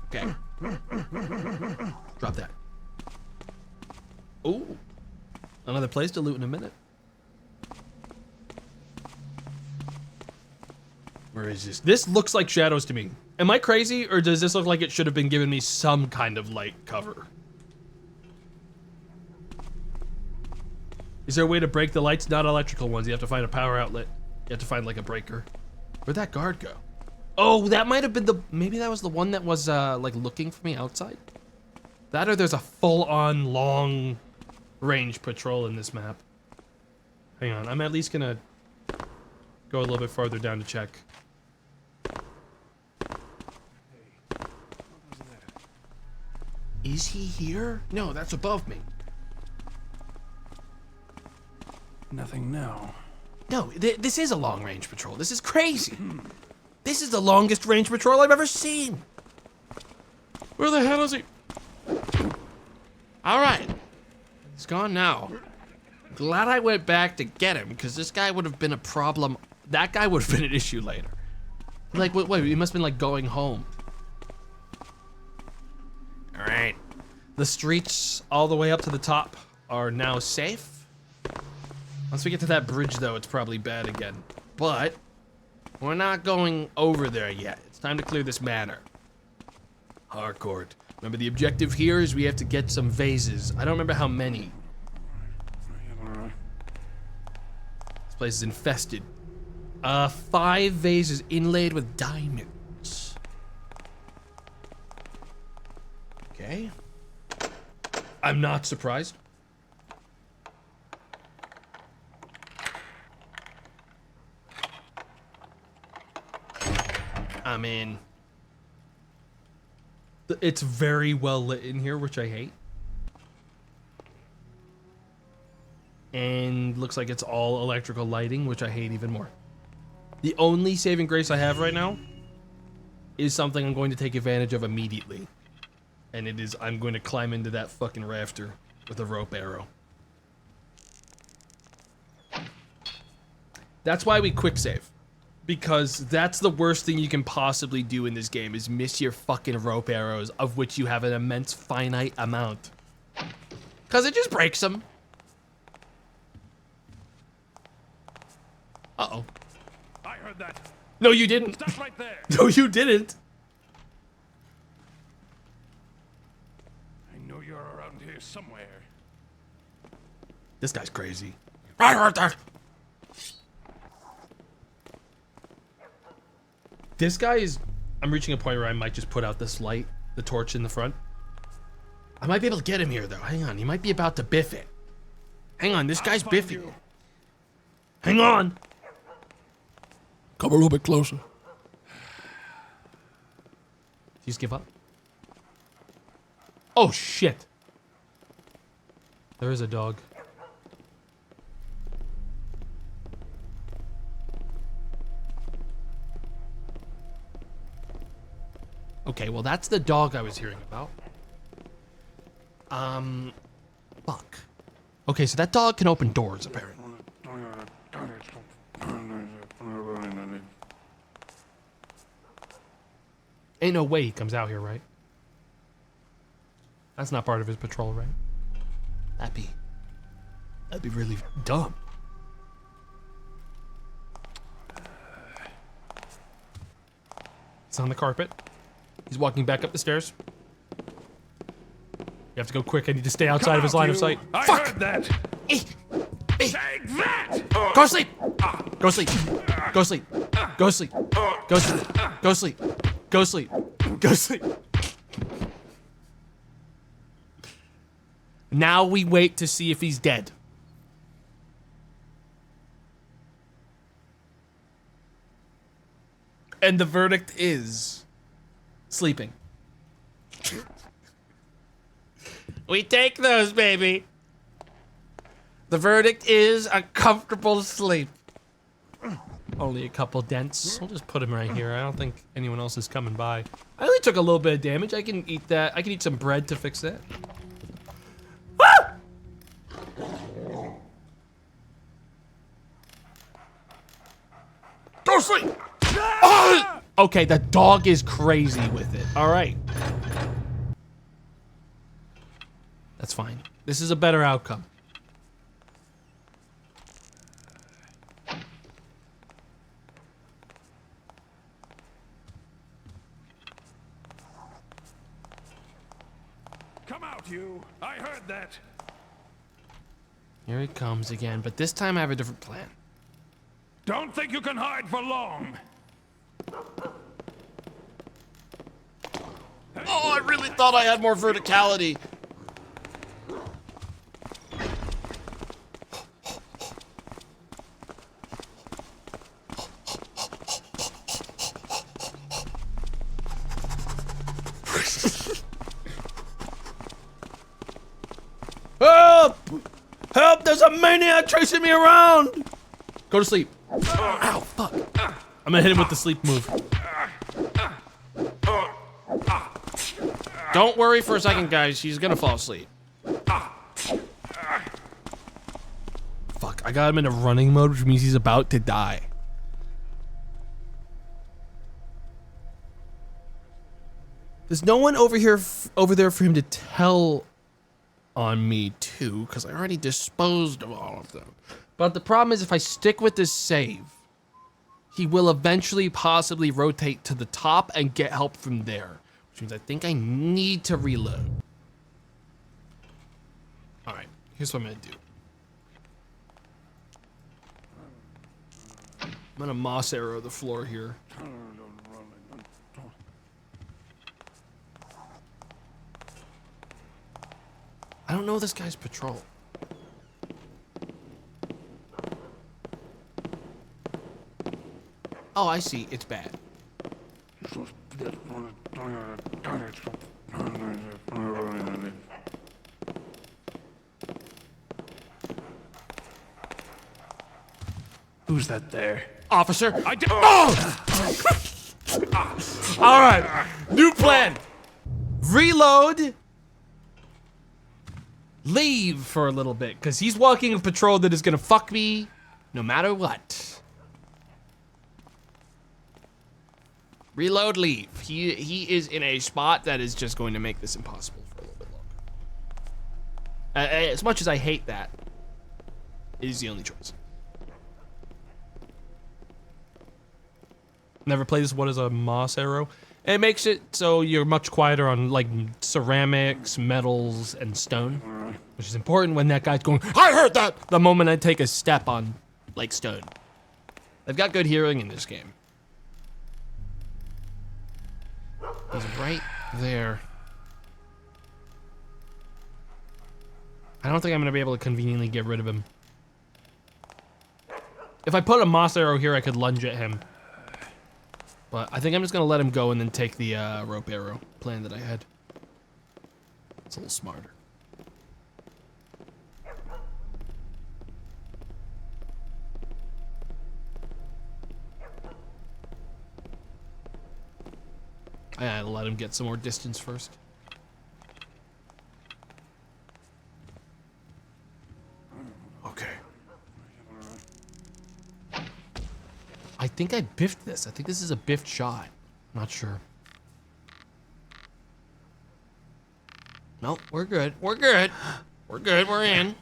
Okay. Drop that. Ooh. Another place to loot in a minute. Where is this? This looks like shadows to me. Am I crazy, or does this look like it should have been giving me some kind of light cover? Is there a way to break the lights? Not electrical ones. You have to find a power outlet. You have to find like a breaker. Where'd that guard go? Oh, that might have been the, maybe that was the one that was like looking for me outside. That or there's a full-on long range patrol in this map. Hang on, I'm at least gonna go a little bit farther down to check. Is he here? No, that's above me. Nothing now. No, this is a long-range patrol. This is crazy. This is the longest range patrol I've ever seen. Where the hell is he? All right. He's gone now. Glad I went back to get him, because this guy would have been a problem. That guy would have been an issue later. Like, wait, he must have been, like, going home. All right. The streets all the way up to the top are now safe. Once we get to that bridge, though, it's probably bad again. But we're not going over there yet. It's time to clear this manor. Harcourt. Remember, the objective here is we have to get some vases. I don't remember how many. This place is infested. 5 vases inlaid with diamonds. Okay. I'm not surprised. I'm in. It's very well lit in here, which I hate. And looks like it's all electrical lighting, which I hate even more. The only saving grace I have right now is something I'm going to take advantage of immediately. And it is, I'm going to climb into that fucking rafter with a rope arrow. That's why we quick save. Because that's the worst thing you can possibly do in this game, is miss your fucking rope arrows, of which you have an immense finite amount. Because it just breaks them. Uh-oh. I heard that. No, you didn't. Stop right there. No, you didn't. I know you're around here somewhere. This guy's crazy. I heard that. This guy is... I'm reaching a point where I might just put out this light, the torch in the front. I might be able to get him here, though. Hang on, he might be about to biff it. Hang on, this guy's biffing it. Hang on! Come a little bit closer. Just give up? Oh, shit! There is a dog. Okay, well that's the dog I was hearing about. Fuck. Okay, so that dog can open doors, apparently. Ain't no way he comes out here, right? That's not part of his patrol, right? That'd be really dumb. It's on the carpet. He's walking back up the stairs. You have to go quick. I need to stay outside of his line of sight. I Fuck! heard that. Take that! Go sleep! Go sleep! Go sleep! Go sleep! Go sleep! Go sleep! Go sleep! Go sleep! Now we wait to see if he's dead. And the verdict is sleeping. We take those, baby. The verdict is a comfortable sleep. Only a couple dents. We'll just put him right here. I don't think anyone else is coming by. I only took a little bit of damage. I can eat that. I can eat some bread to fix that. Ah! Go sleep! Oh! Okay, the dog is crazy with it. All right. That's fine. This is a better outcome. Come out, you. I heard that. Here he comes again, but this time I have a different plan. Don't think you can hide for long. Oh, I really thought I had more verticality. Help! Help! There's a maniac chasing me around! Go to sleep. Ow, fuck. I'm gonna hit him with the sleep move. Don't worry for a second, guys. He's gonna fall asleep. Fuck, I got him in a running mode, which means he's about to die. There's no one over here, over there for him to tell on me too, because I already disposed of all of them. But the problem is if I stick with this save, he will eventually possibly rotate to the top and get help from there. Which means I think I need to reload. All right, here's what I'm gonna do. I'm gonna moss arrow the floor here. I don't know this guy's patrol. Oh, I see. It's bad. Who's that there? Officer. I did. All right. New plan. Reload. Leave for a little bit, because he's walking a patrol that is going to fuck me no matter what. Reload, leave. He is in a spot that is just going to make this impossible for a little bit longer. As much as I hate that, it is the only choice. Never played this. What is a moss arrow? It makes it so you're much quieter on like ceramics, metals, and stone, which is important when that guy's going, I heard that, the moment I take a step on like stone. They've got good hearing in this game. He's right there. I don't think I'm gonna be able to conveniently get rid of him. If I put a moss arrow here, I could lunge at him. But I think I'm just gonna let him go and then take the rope arrow plan that I had. It's a little smarter. I gotta let him get some more distance first. Okay. I think I biffed this. I think this is a biffed shot. I'm not sure. No, we're good. We're good. We're good. We're in.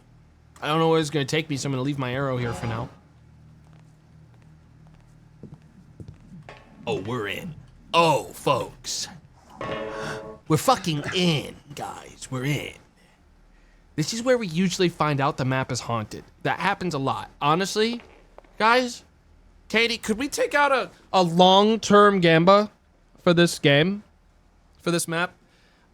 I don't know where it's gonna take me, so I'm gonna leave my arrow here for now. Oh, we're in. Oh, folks. We're fucking in, guys. We're in. This is where we usually find out the map is haunted. That happens a lot. Honestly, guys, Katie, could we take out a long-term gamba for this game? For this map?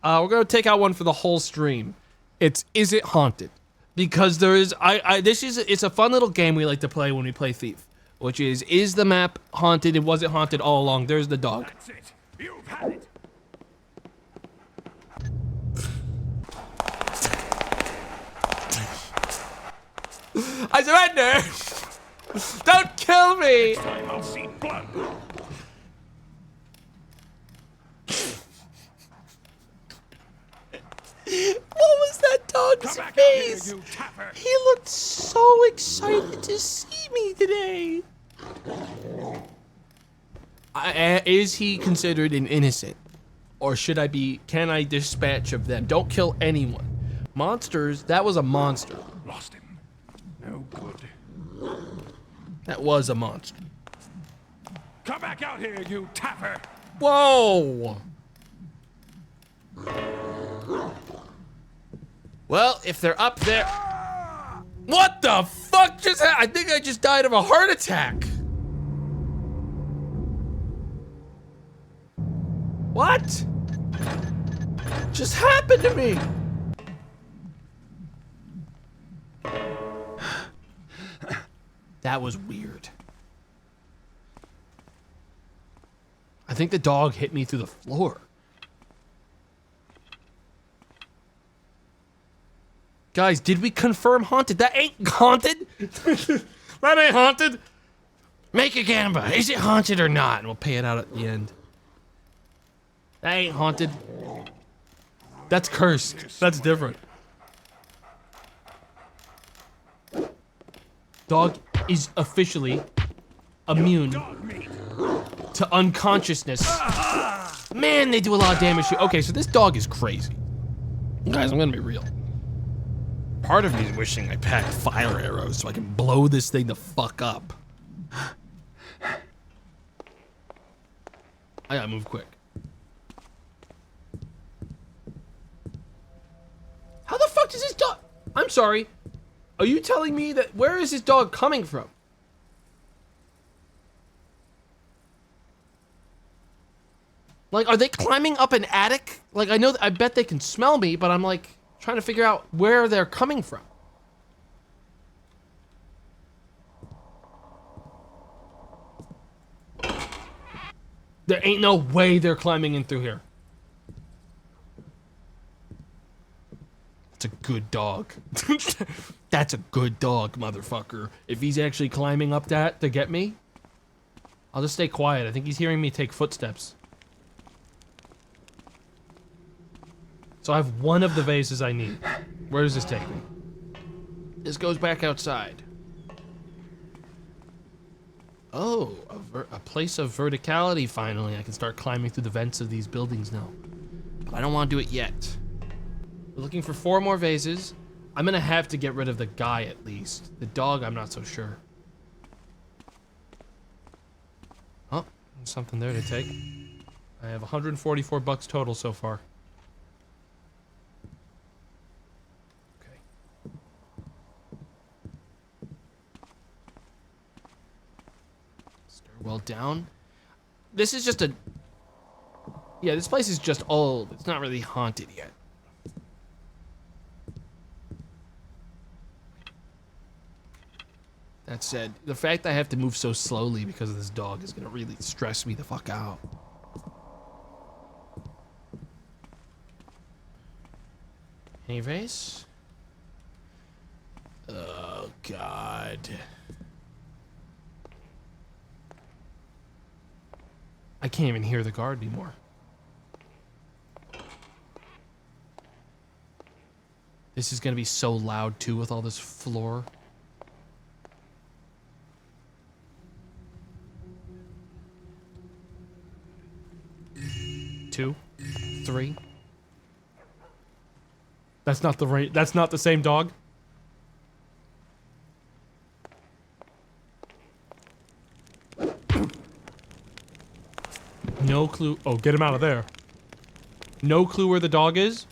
We're gonna take out one for the whole stream. Is it haunted? Because there is, it's a fun little game we like to play when we play Thief. Which is the map haunted and was it haunted all along? There's the dog. That's it. You've had it. I surrender! Don't kill me! I'll see blood. What was that dog's Come back out here, face? you tapper. He looked so excited to see me today. Is he considered an innocent? Or can I dispatch of them? Don't kill anyone. Monsters, that was a monster. Lost him. No good. That was a monster. Come back out here, you tapper. Whoa! Well, if they're up there... What the fuck just happened? I think I just died of a heart attack. What? Just happened to me? That was weird. I think the dog hit me through the floor. Guys, did we confirm haunted? That ain't haunted. That ain't haunted. Make a gamba. Is it haunted or not? And we'll pay it out at the end. That ain't haunted. That's cursed. That's different. Dog is officially immune to unconsciousness. Man, they do a lot of damage to. Okay, so this dog is crazy. Guys, I'm gonna be real. Part of me is wishing I packed fire arrows so I can blow this thing the fuck up. I gotta move quick. How the fuck does this dog... I'm sorry. Are you telling me that... Where is this dog coming from? Like, are they climbing up an attic? Like, I bet they can smell me, but I'm like... trying to figure out where they're coming from. There ain't no way they're climbing in through here. That's a good dog. That's a good dog, motherfucker. If he's actually climbing up that to get me, I'll just stay quiet. I think he's hearing me take footsteps. So I have one of the vases I need. Where does this take me? This goes back outside. Oh, a place of verticality finally. I can start climbing through the vents of these buildings now. But I don't want to do it yet. We're looking for 4 more vases. I'm gonna have to get rid of the guy at least. The dog, I'm not so sure. Oh, there's something there to take. I have 144 bucks total so far. Well down. This is just a... Yeah, this place is just old. It's not really haunted yet. That said, the fact that I have to move so slowly because of this dog is gonna really stress me the fuck out. Any vase? Oh, God. I can't even hear the guard anymore. This is gonna be so loud too with all this floor. Two, 3. That's not the right. That's not the same dog. No clue. Oh, get him out of there. No clue where the dog is.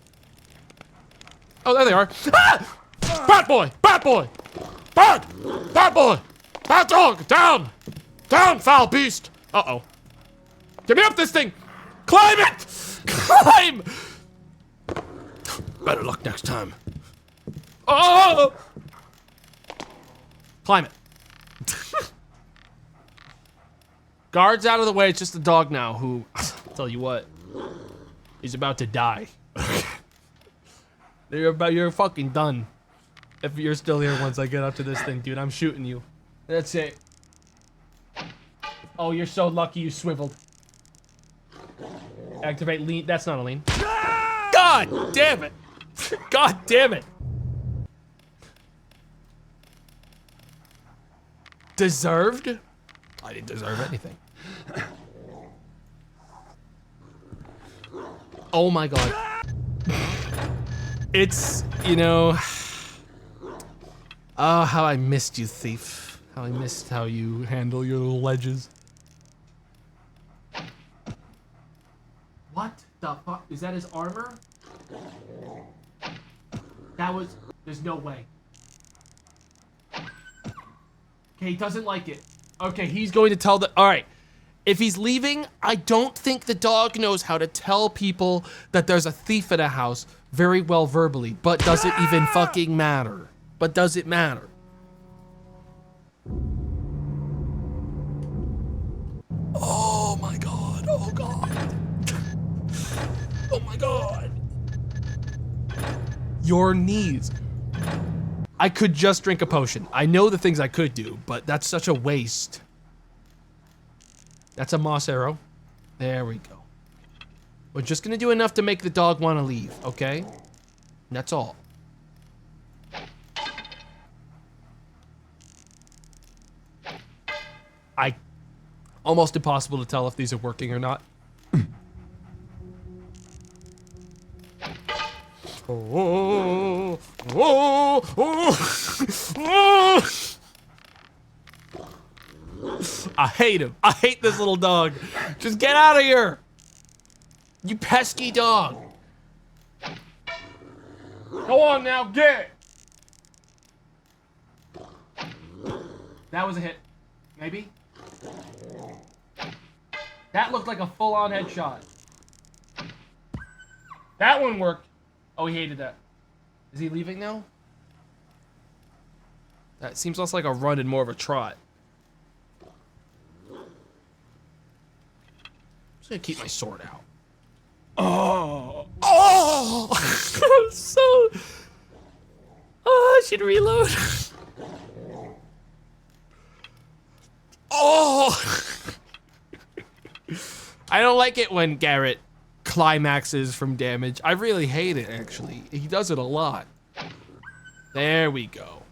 Oh, there they are. Ah! Bad boy! Bad boy! Bad! Bad boy! Bad dog! Down! Down, foul beast! Uh-oh. Get me up this thing! Climb it! Climb! Better luck next time. Oh! Climb it. Guards out of the way. It's just the dog now who, I'll tell you what, he's about to die. You're fucking done. If you're still here once I get up to this thing, dude, I'm shooting you. That's it. Oh, you're so lucky you swiveled. Activate lean. That's not a lean. God damn it. God damn it. Deserved? I didn't deserve anything. Oh my god. It's, you know... Oh, how I missed you, thief. How I missed how you handle your little ledges. What the fuck? Is that his armor? That was... There's no way. Okay, he doesn't like it. Okay, he's going to tell the... Alright. If he's leaving, I don't think the dog knows how to tell people that there's a thief in a house very well verbally. But does it even fucking matter? But does it matter? Oh my god. Oh god. Oh my god. Your knees. I could just drink a potion. I know the things I could do, but that's such a waste. That's a moss arrow. There we go. We're just gonna do enough to make the dog want to leave, okay? That's all. Almost impossible to tell if these are working or not. Oh, oh, oh, oh. I hate him. I hate this little dog. Just get out of here. You pesky dog. Go on now, get. That was a hit. Maybe? That looked like a full-on headshot. That one worked. Oh, he hated that. Is he leaving now? That seems less like a run and more of a trot. I'm just gonna keep my sword out. Oh! Oh! So... Oh, I should reload. Oh! I don't like it when Garrett climaxes from damage. I really hate it, actually. He does it a lot. There we go.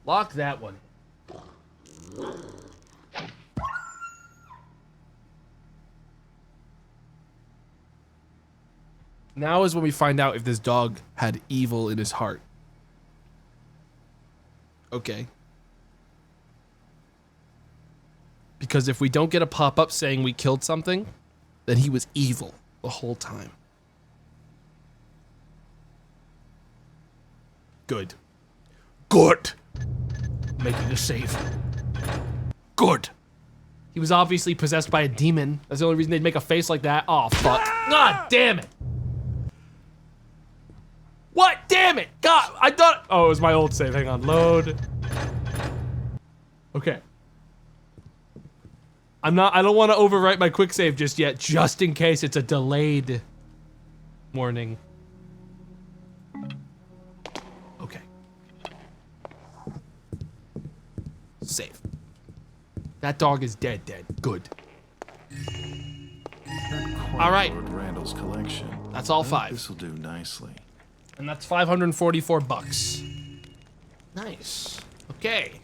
Lock that one. Now is when we find out if this dog had evil in his heart. Okay. Because if we don't get a pop-up saying we killed something, then he was evil the whole time. Good. Good. Making a save. Good. He was obviously possessed by a demon. That's the only reason they'd make a face like that. Oh, fuck. God damn it. What? Damn it. God, I thought... Oh, it was my old save. Hang on. Load. Okay. I don't want to overwrite my quick save just yet, just in case it's a delayed warning. Okay. Save. That dog is dead. Good. All right. Lord Randall's collection. That's all 5. This will do nicely. And that's 544 bucks. Nice. Okay.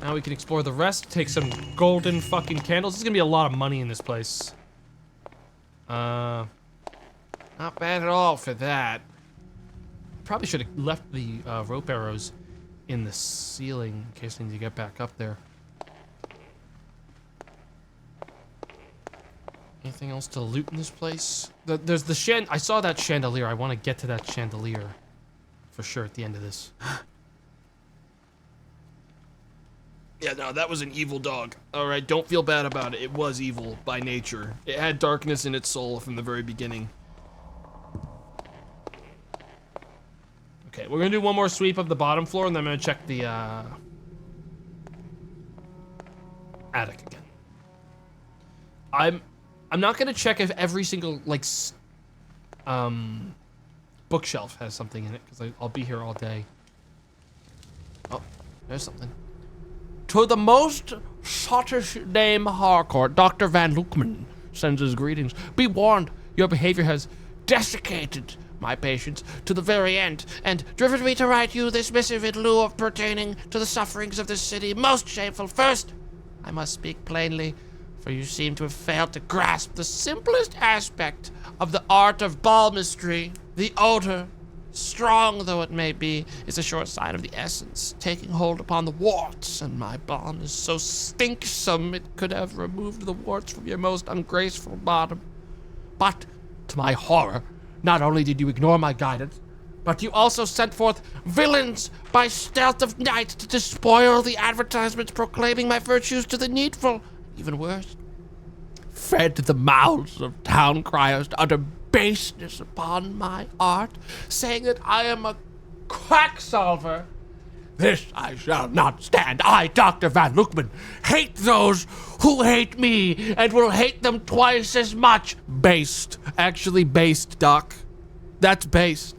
Now we can explore the rest, take some golden fucking candles. This is gonna be a lot of money in this place. Not bad at all for that. Probably should have left the rope arrows in the ceiling in case I need to get back up there. anything else to loot in this place? There's the I saw that chandelier. I want to get to that chandelier for sure at the end of this. Yeah, no, that was an evil dog. All right, don't feel bad about it. It was evil by nature. It had darkness in its soul from the very beginning. Okay, we're gonna do one more sweep of the bottom floor, and then I'm gonna check the attic again. I'm not gonna check if every single like bookshelf has something in it, because I'll be here all day. Oh, there's something. To the most sottish name Harcourt, Dr. Van Lookman sends his greetings. Be warned, your behavior has desiccated my patience to the very end, and driven me to write you this missive in lieu of pertaining to the sufferings of this city. Most shameful. First, I must speak plainly, for you seem to have failed to grasp the simplest aspect of the art of palmistry. The odor, strong though it may be, is a short sign of the essence, taking hold upon the warts, and my balm is so stinksome it could have removed the warts from your most ungraceful bottom. But, to my horror, not only did you ignore my guidance, but you also sent forth villains by stealth of night to despoil the advertisements proclaiming my virtues to the needful. Even worse, fed the mouths of town criers to utter baseness upon my art, saying that I am a quacksalver. This I shall not stand. I, Dr. Van Lookman, hate those who hate me, and will hate them twice as much. Based. Actually based, Doc. That's based.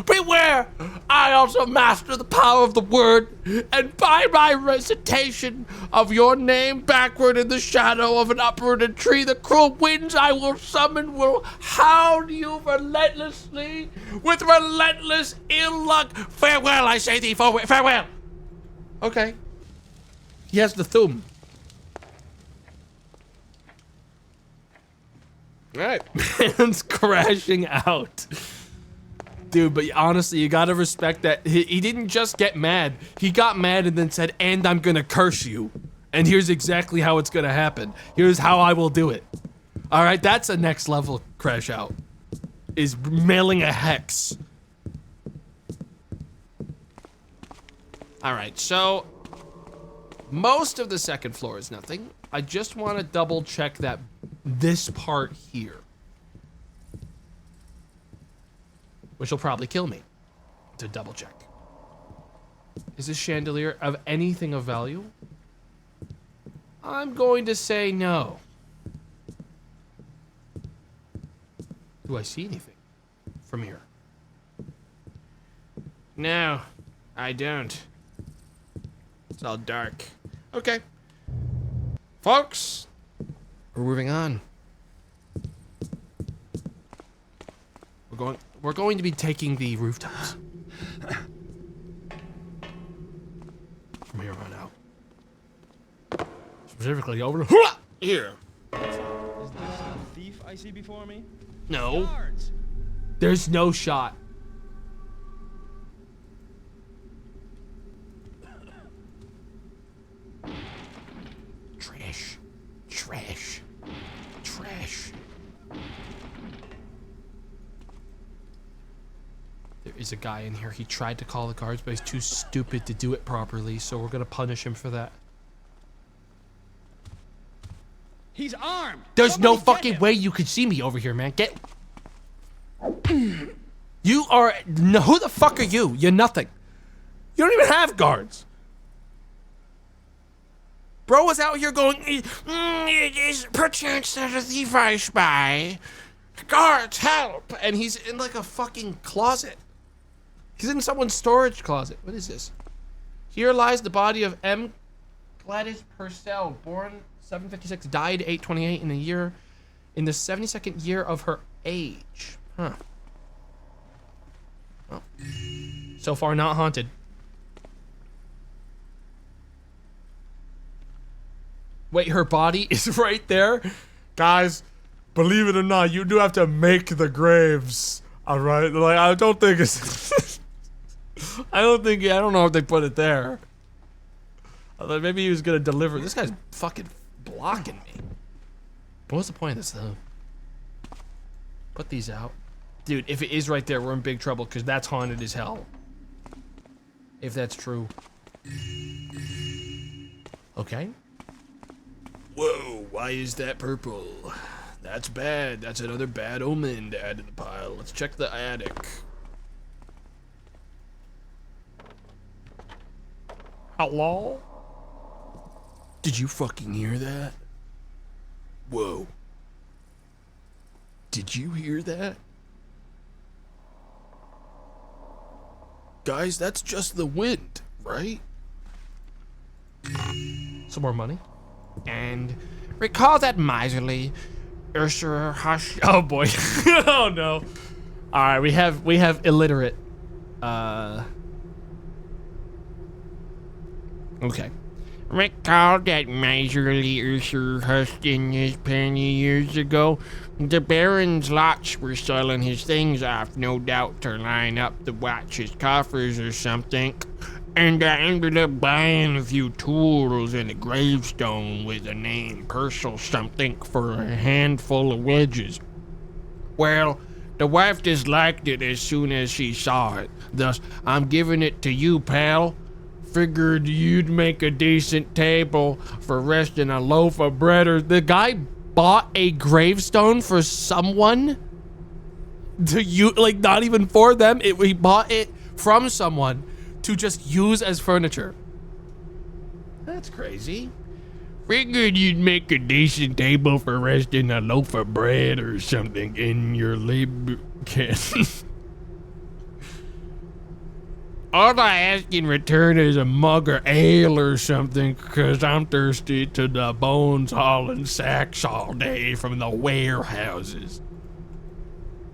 Beware! I also master the power of the word, and by my recitation of your name backward in the shadow of an uprooted tree, the cruel winds I will summon will hound you relentlessly with relentless ill luck. Farewell, I say thee, farewell! Okay. He has the thumb. Alright. Man's crashing out. Dude, but honestly, you gotta respect that. He didn't just get mad. He got mad and then said, and I'm gonna curse you. And here's exactly how it's gonna happen. Here's how I will do it. Alright, that's a next level crash out. Is mailing a hex. Alright, so most of the second floor is nothing. I just want to double check that this part here, which will probably kill me to double check. Is this chandelier of anything of value? I'm going to say no. Do I see anything from here? No, I don't. It's all dark. Okay. Folks, we're moving on. We're going to be taking the rooftops. From here on out. Specifically over here. Is this the thief I see before me? No. Guards! There's no shot. Trash. Trash. Trash. There is a guy in here. He tried to call the guards, but he's too stupid to do it properly, so we're gonna punish him for that. He's armed! There's no Somebody get fucking him. way you could see me over here, man. Get... You are... No, who the fuck are you? You're nothing. You don't even have guards. Bro was out here going, it is perchance that a thief I spy. Guards, help! And he's in like a fucking closet. He's in someone's storage closet. What is this? Here lies the body of M. Gladys Purcell, born 756, died 828 in the 72nd year of her age. Huh. Well, so far not haunted. Wait, her body is right there? Guys, believe it or not, you do have to make the graves. Alright? Like, I don't think it's... I don't know if they put it there. I thought maybe he was gonna deliver. This guy's fucking blocking me. But what's the point of this, though? Put these out. Dude, if it is right there, we're in big trouble because that's haunted as hell. If that's true. Okay. Whoa, why is that purple? That's bad. That's another bad omen to add to the pile. Let's check the attic. Hello? Did you fucking hear that? Whoa. Did you hear that? Guys, that's just the wind, right? Some more money. And recall that miserly Ursula Hush. Oh boy. Oh no. Alright, we have illiterate. Okay. Recall that miserly Ursula Hush in his penny years ago. The Baron's lots were selling his things off, no doubt to line up to watch his coffers or something. And I ended up buying a few tools and a gravestone with a name, Purcell something, for a handful of wedges. Well, the wife disliked it as soon as she saw it. Thus, I'm giving it to you, pal. Figured you'd make a decent table for resting a loaf of bread or... The guy bought a gravestone for someone? To you, like, not even for them. He bought it from someone to just use as furniture. That's crazy. Figured you'd make a decent table for resting a loaf of bread or something in your labor camp. All I ask in return is a mug of ale or something, 'cause I'm thirsty to the bones hauling sacks all day from the warehouses.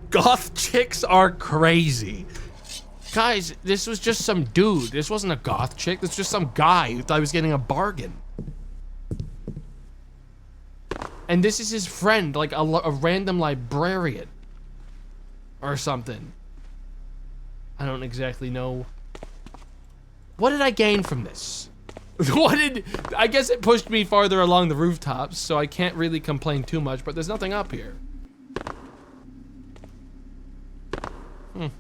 Goth chicks are crazy. Guys, this was just some dude. This wasn't a goth chick. This was just some guy who thought he was getting a bargain. And this is his friend, like a random librarian. Or something. I don't exactly know. What did I gain from this? I guess it pushed me farther along the rooftops, so I can't really complain too much, but there's nothing up here. Wait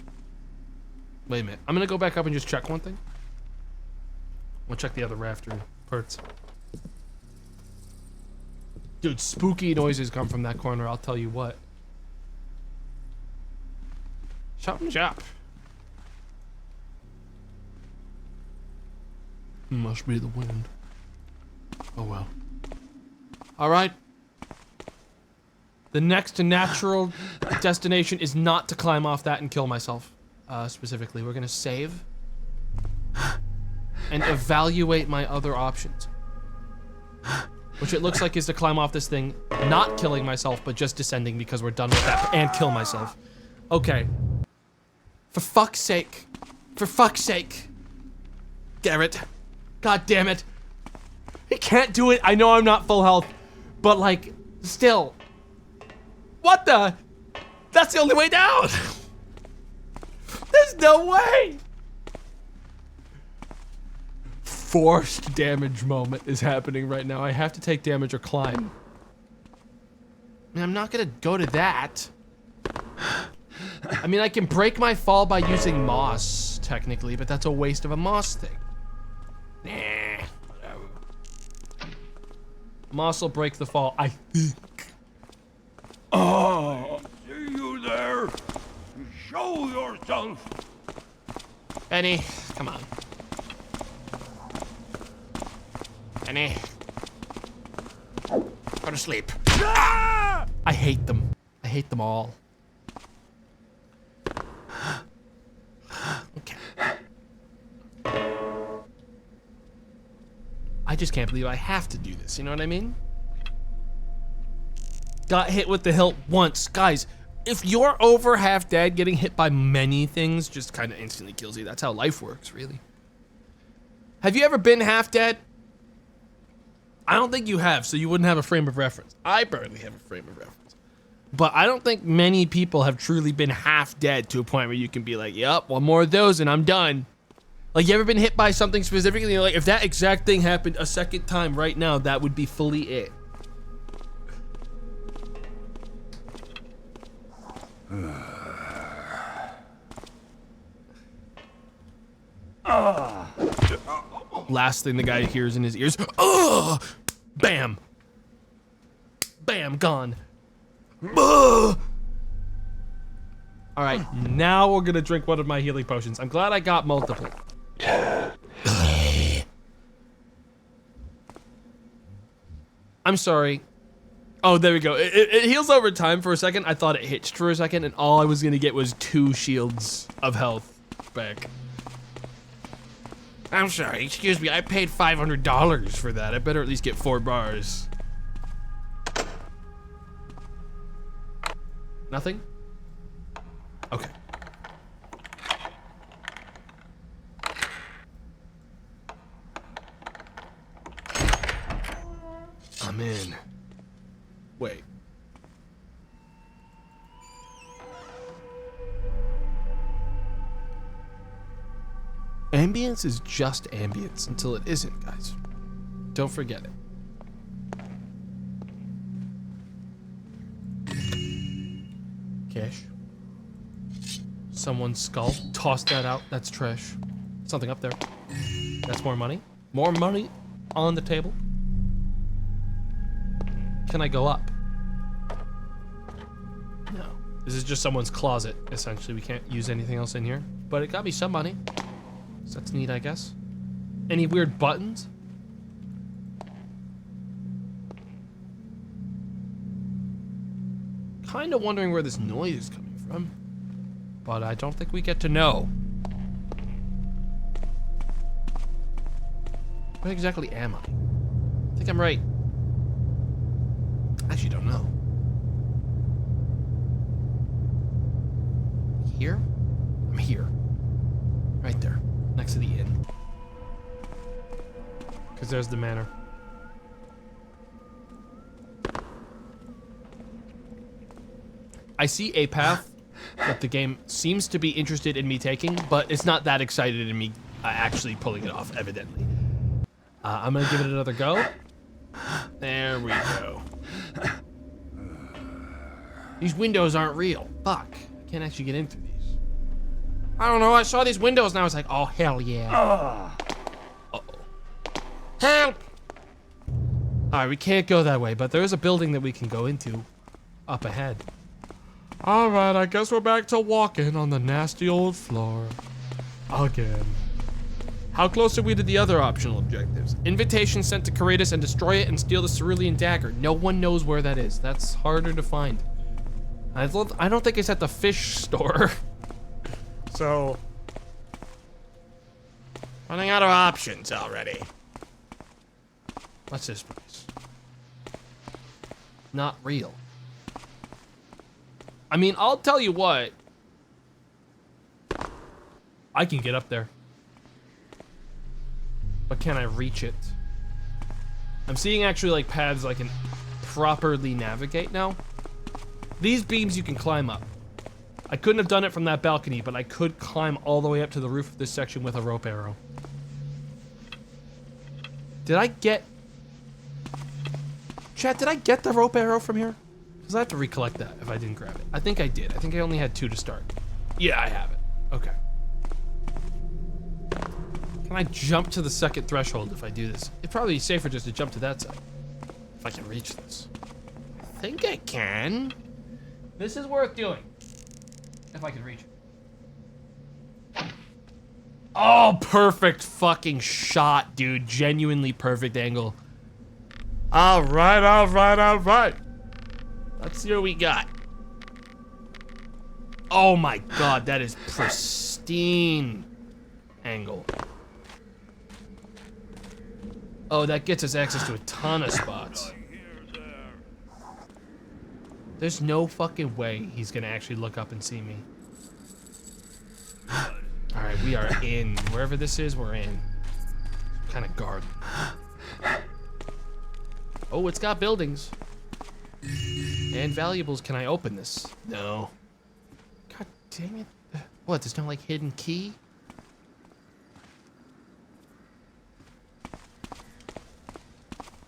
a minute. I'm gonna go back up and just check one thing. We'll check the other rafter parts. Dude, spooky noises come from that corner, I'll tell you what. Something's up. Must be the wind. Oh well. Alright. The next natural destination is not to climb off that and kill myself. Specifically, we're gonna save and evaluate my other options. Which it looks like is to climb off this thing, not killing myself, but just descending because we're done with that, and kill myself. Okay. For fuck's sake. For fuck's sake. Garrett. God damn it. He can't do it. I know I'm not full health, but like, still. What the? That's the only way down. There's no way. Forced damage moment is happening right now. I have to take damage or climb. I mean, I'm not gonna go to that. I mean, I can break my fall by using moss, technically, but that's a waste of a moss thing. Nah, whatever. Moss will break the fall, I think. Oh, see you there. Show yourself. Benny, come on. Benny. Go to sleep. I hate them. I hate them all. Okay. I just can't believe I have to do this, you know what I mean? Got hit with the hilt once. Guys, if you're over half dead, getting hit by many things just kind of instantly kills you. That's how life works, really. Have you ever been half dead? I don't think you have, so you wouldn't have a frame of reference. I barely have a frame of reference. But I don't think many people have truly been half dead to a point where you can be like, yep, one more of those and I'm done. Like, you ever been hit by something specifically? You're like, if that exact thing happened a second time right now, that would be fully it. Last thing the guy hears in his ears, ugh! Bam! Bam, gone. Ugh! All right, now we're gonna drink one of my healing potions. I'm glad I got multiple. I'm sorry. Oh, there we go. It heals over time for a second. I thought it hitched for a second, and all I was gonna get was 2 shields of health back. I'm sorry, excuse me, I paid $500 For that, I better at least get 4 bars. Nothing? Okay. I'm in. Wait. Ambience is just ambience until it isn't, guys. Don't forget it. Cash. Someone's skull. Toss that out. That's trash. Something up there. That's more money. More money on the table. Can I go up? No. This is just someone's closet, essentially. We can't use anything else in here. But it got me some money. So that's neat, I guess. Any weird buttons? Kind of wondering where this noise is coming from. But I don't think we get to know. Where exactly am I? I think I'm right. I actually don't know. Here? I'm here. Right there. Next to the inn. Because there's the manor. I see a path that the game seems to be interested in me taking, but it's not that excited in me actually pulling it off, evidently. I'm gonna give it another go. There we go. These windows aren't real. Fuck. I can't actually get in through these. I don't know, I saw these windows and I was like, oh, hell yeah. Uh-oh. Help! Alright, we can't go that way, but there is a building that we can go into up ahead. Alright, I guess we're back to walking on the nasty old floor. Again. How close are we to the other optional objectives? Invitation sent to Kratos and destroy it and steal the cerulean dagger. No one knows where that is. That's harder to find. I don't think it's at the fish store. So, Running out of options already. what's this place? Not real. I mean, I'll tell you what. I can get up there. But can I reach it? I'm seeing actually like paths I can properly navigate now. These beams you can climb up. I couldn't have done it from that balcony, but I could climb all the way up to the roof of this section with a rope arrow. Did I get... Chat, did I get the rope arrow from here? Because I have to recollect that if I didn't grab it. I think I did. I think I only had 2 to start. Yeah, I have it. Okay. Can I jump to the second threshold if I do this? It'd probably be safer just to jump to that side. If I can reach this. I think I can. This is worth doing. If I can reach it. Oh, perfect fucking shot, dude. Genuinely perfect angle. All right, all right, all right. Let's see what we got. Oh my god, that is pristine angle. Oh, that gets us access to a ton of spots. There's no fucking way he's gonna actually look up and see me. Alright, we are in. Wherever this is, we're in. Some kind of garden. Oh, it's got buildings. And valuables. Can I open this? No. God dang it. What, there's no like hidden key?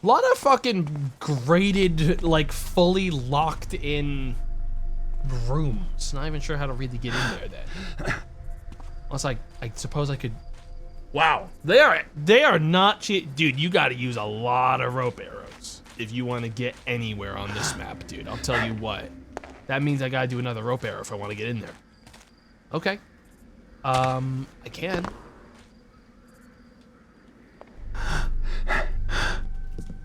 A lot of fucking graded, like fully locked in room. It's not even sure how to really get in there then. Unless I suppose I could. Wow, they are not cheap, dude. You got to use a lot of rope arrows if you want to get anywhere on this map, dude. I'll tell you what. That means I gotta do another rope arrow if I want to get in there. Okay. I can.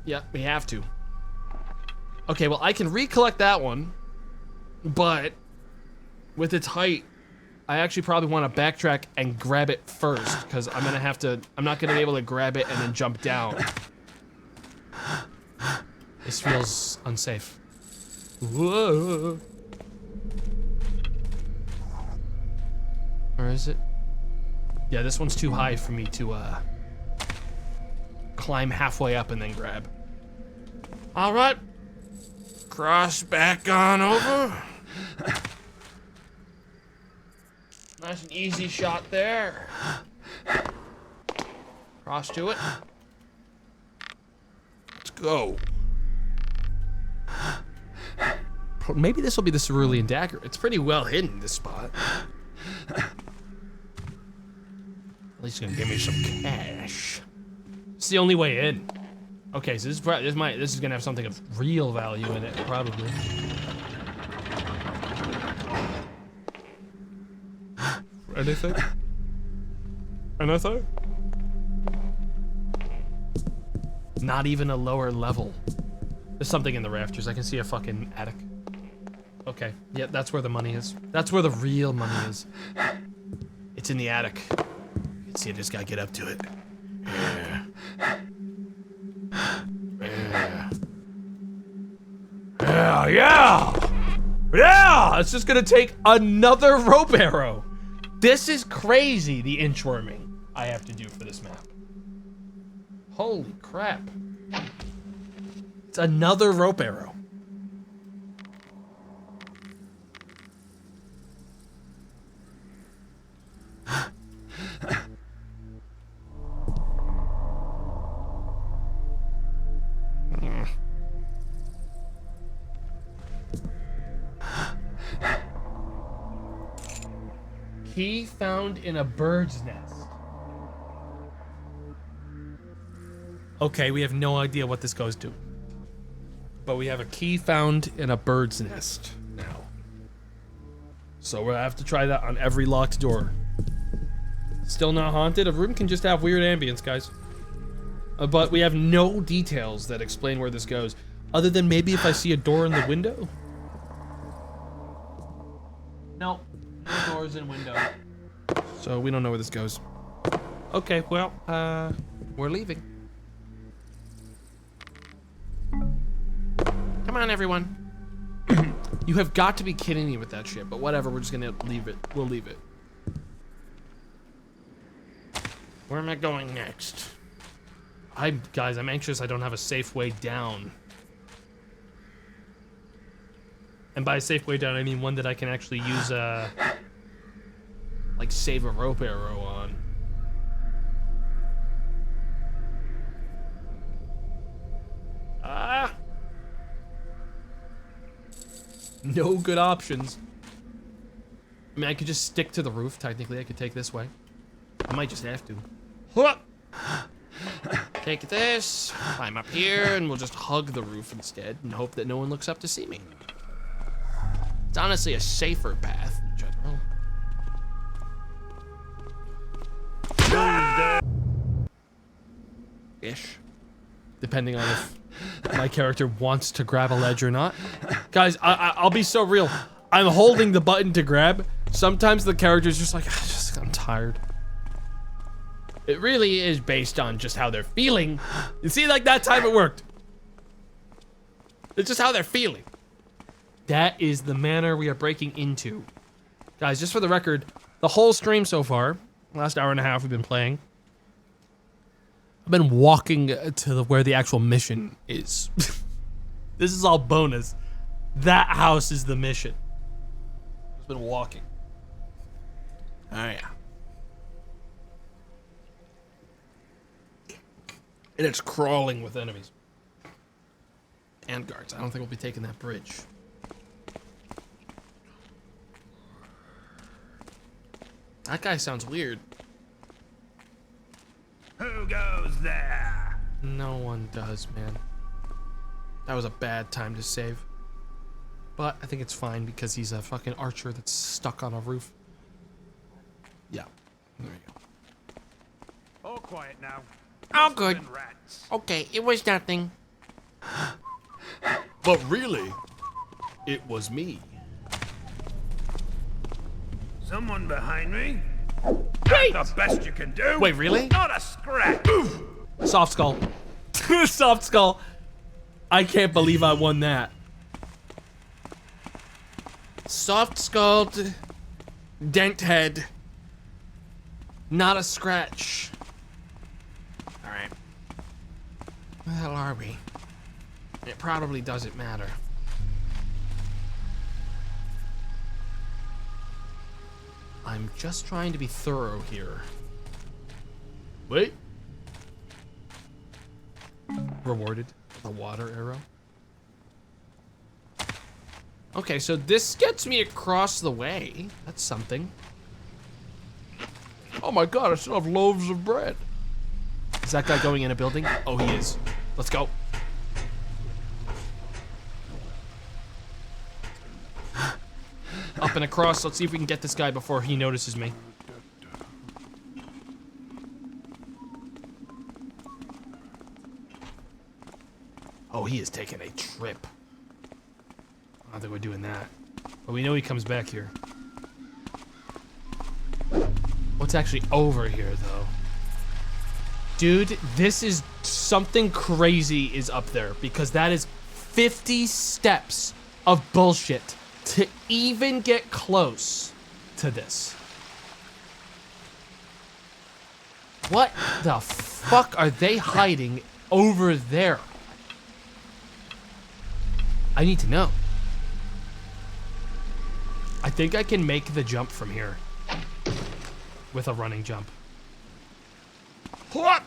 Yeah, we have to. Okay, well, I can recollect that one, but with its height, I actually probably want to backtrack and grab it first, because I'm not gonna be able to grab it and then jump down. This feels unsafe. Whoa. Or is it? Yeah, this one's too high for me to climb halfway up and then grab. All right. Cross back on over. Nice and easy shot there. Cross to it. Let's go. Maybe this will be the cerulean dagger. It's pretty well hidden, this spot. At least it's gonna give me some cash. It's the only way in. Okay, so this is gonna have something of real value in it, probably. Anything? Anything? Not even a lower level. There's something in the rafters. I can see a fucking attic. Okay, yeah, that's where the money is. That's where the real money is. It's in the attic. You can see this guy get up to it. Yeah. Yeah. Yeah, yeah! Yeah! It's just gonna take another rope arrow. This is crazy, the inchworming I have to do for this map. Holy crap. It's another rope arrow. Key found in a bird's nest. Okay, we have no idea what this goes to. But we have a key found in a bird's nest now. So we'll have to try that on every locked door. Still not haunted? A room can just have weird ambience, guys. But we have no details that explain where this goes. Other than maybe if I see a door in the window? No. No doors and window. So we don't know where this goes. Okay, well, we're leaving. Come on, everyone. You have got to be kidding me with that shit, but whatever, we're just gonna leave it. We'll leave it. Where am I going next? Guys, I'm anxious I don't have a safe way down. And by a safe way down, I mean one that I can actually use, like save a rope arrow on. Ah! No good options. I mean, I could just stick to the roof, technically. I could take this way. I might just have to. Take this, climb up here, and we'll just hug the roof instead and hope that no one looks up to see me. It's honestly a safer path in general. Ish. Depending on if my character wants to grab a ledge or not. Guys, I'll be so real. I'm holding the button to grab. Sometimes the character's just like, I'm tired. It really is based on just how they're feeling. You see, like that time it worked. It's just how they're feeling. That is the manner we are breaking into. Guys, just for the record, the whole stream so far, last hour and a half we've been playing, I've been walking to where the actual mission is. This is all bonus. That house is the mission. I've been walking. Oh yeah. And it's crawling with enemies. And guards. I don't think we'll be taking that bridge. That guy sounds weird. Who goes there? No one does, man. That was a bad time to save. But I think it's fine because he's a fucking archer that's stuck on a roof. Yeah. There you go. All quiet now. All Must have good. been rats. Okay, it was nothing. But really, it was me. Someone behind me? Wait! The best you can do? Wait, really? Not a scratch! Soft skull. Soft skull. I can't believe I won that. Soft skulled, dent head. Not a scratch. Alright. Where the hell are we? It probably doesn't matter. I'm just trying to be thorough here. Wait. Rewarded with a water arrow. Okay, so this gets me across the way. That's something. Oh my god, I still have loaves of bread. Is that guy going in a building? Oh, he is. Let's go. Up and across. Let's see if we can get this guy before he notices me. Oh, he is taking a trip. I don't think we're doing that. But we know he comes back here. What's actually over here, though? Dude, this is something crazy is up there because that is 50 steps of bullshit to even get close to this. What the fuck are they hiding over there? I need to know. I think I can make the jump from here with a running jump. What?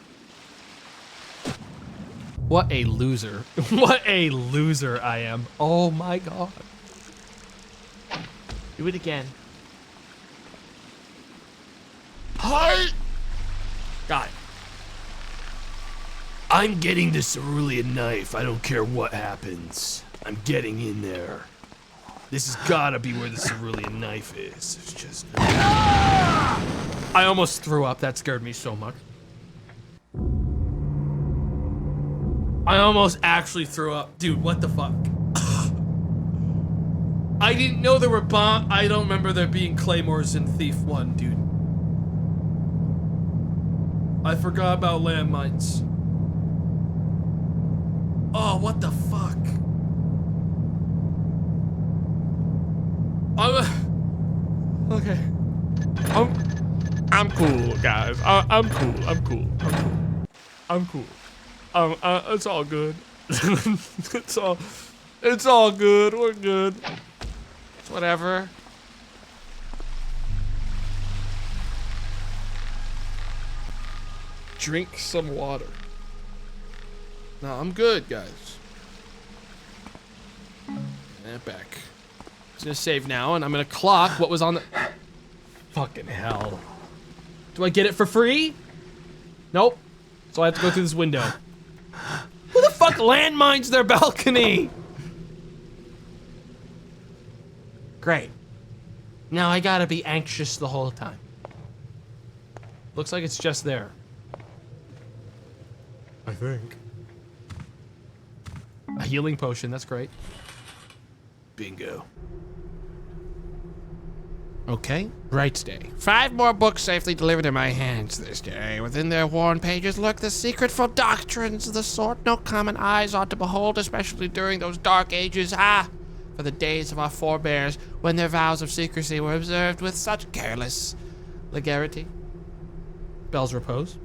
What a loser. What a loser I am. Oh my god. Do it again. Hi! Got it. I'm getting the cerulean knife. I don't care what happens. I'm getting in there. This has gotta be where the cerulean knife is. It's just... I almost threw up. That scared me so much. I almost actually threw up. Dude, what the fuck? I didn't know there were I don't remember there being claymores in Thief 1, dude. I forgot about landmines. Oh, what the fuck? Okay. I'm cool, guys. I'm cool. I'm cool. I'm cool. I'm cool. It's all good. It's all good. We're good. It's whatever. Drink some water. No, I'm good, guys. And back. I'm gonna save now, and I'm gonna clock what was on the... Fucking hell. Do I get it for free? Nope. So I have to go through this window. Who the fuck landmines their balcony? Great. Now I gotta be anxious the whole time. Looks like it's just there. I think. A healing potion, that's great. Bingo. Okay, Bright's Day. 5 more books safely delivered in my hands this day. Within their worn pages lurk the secretful doctrines of the sort no common eyes ought to behold, especially during those dark ages. For the days of our forebears, when their vows of secrecy were observed with such careless legality. Bell's Repose.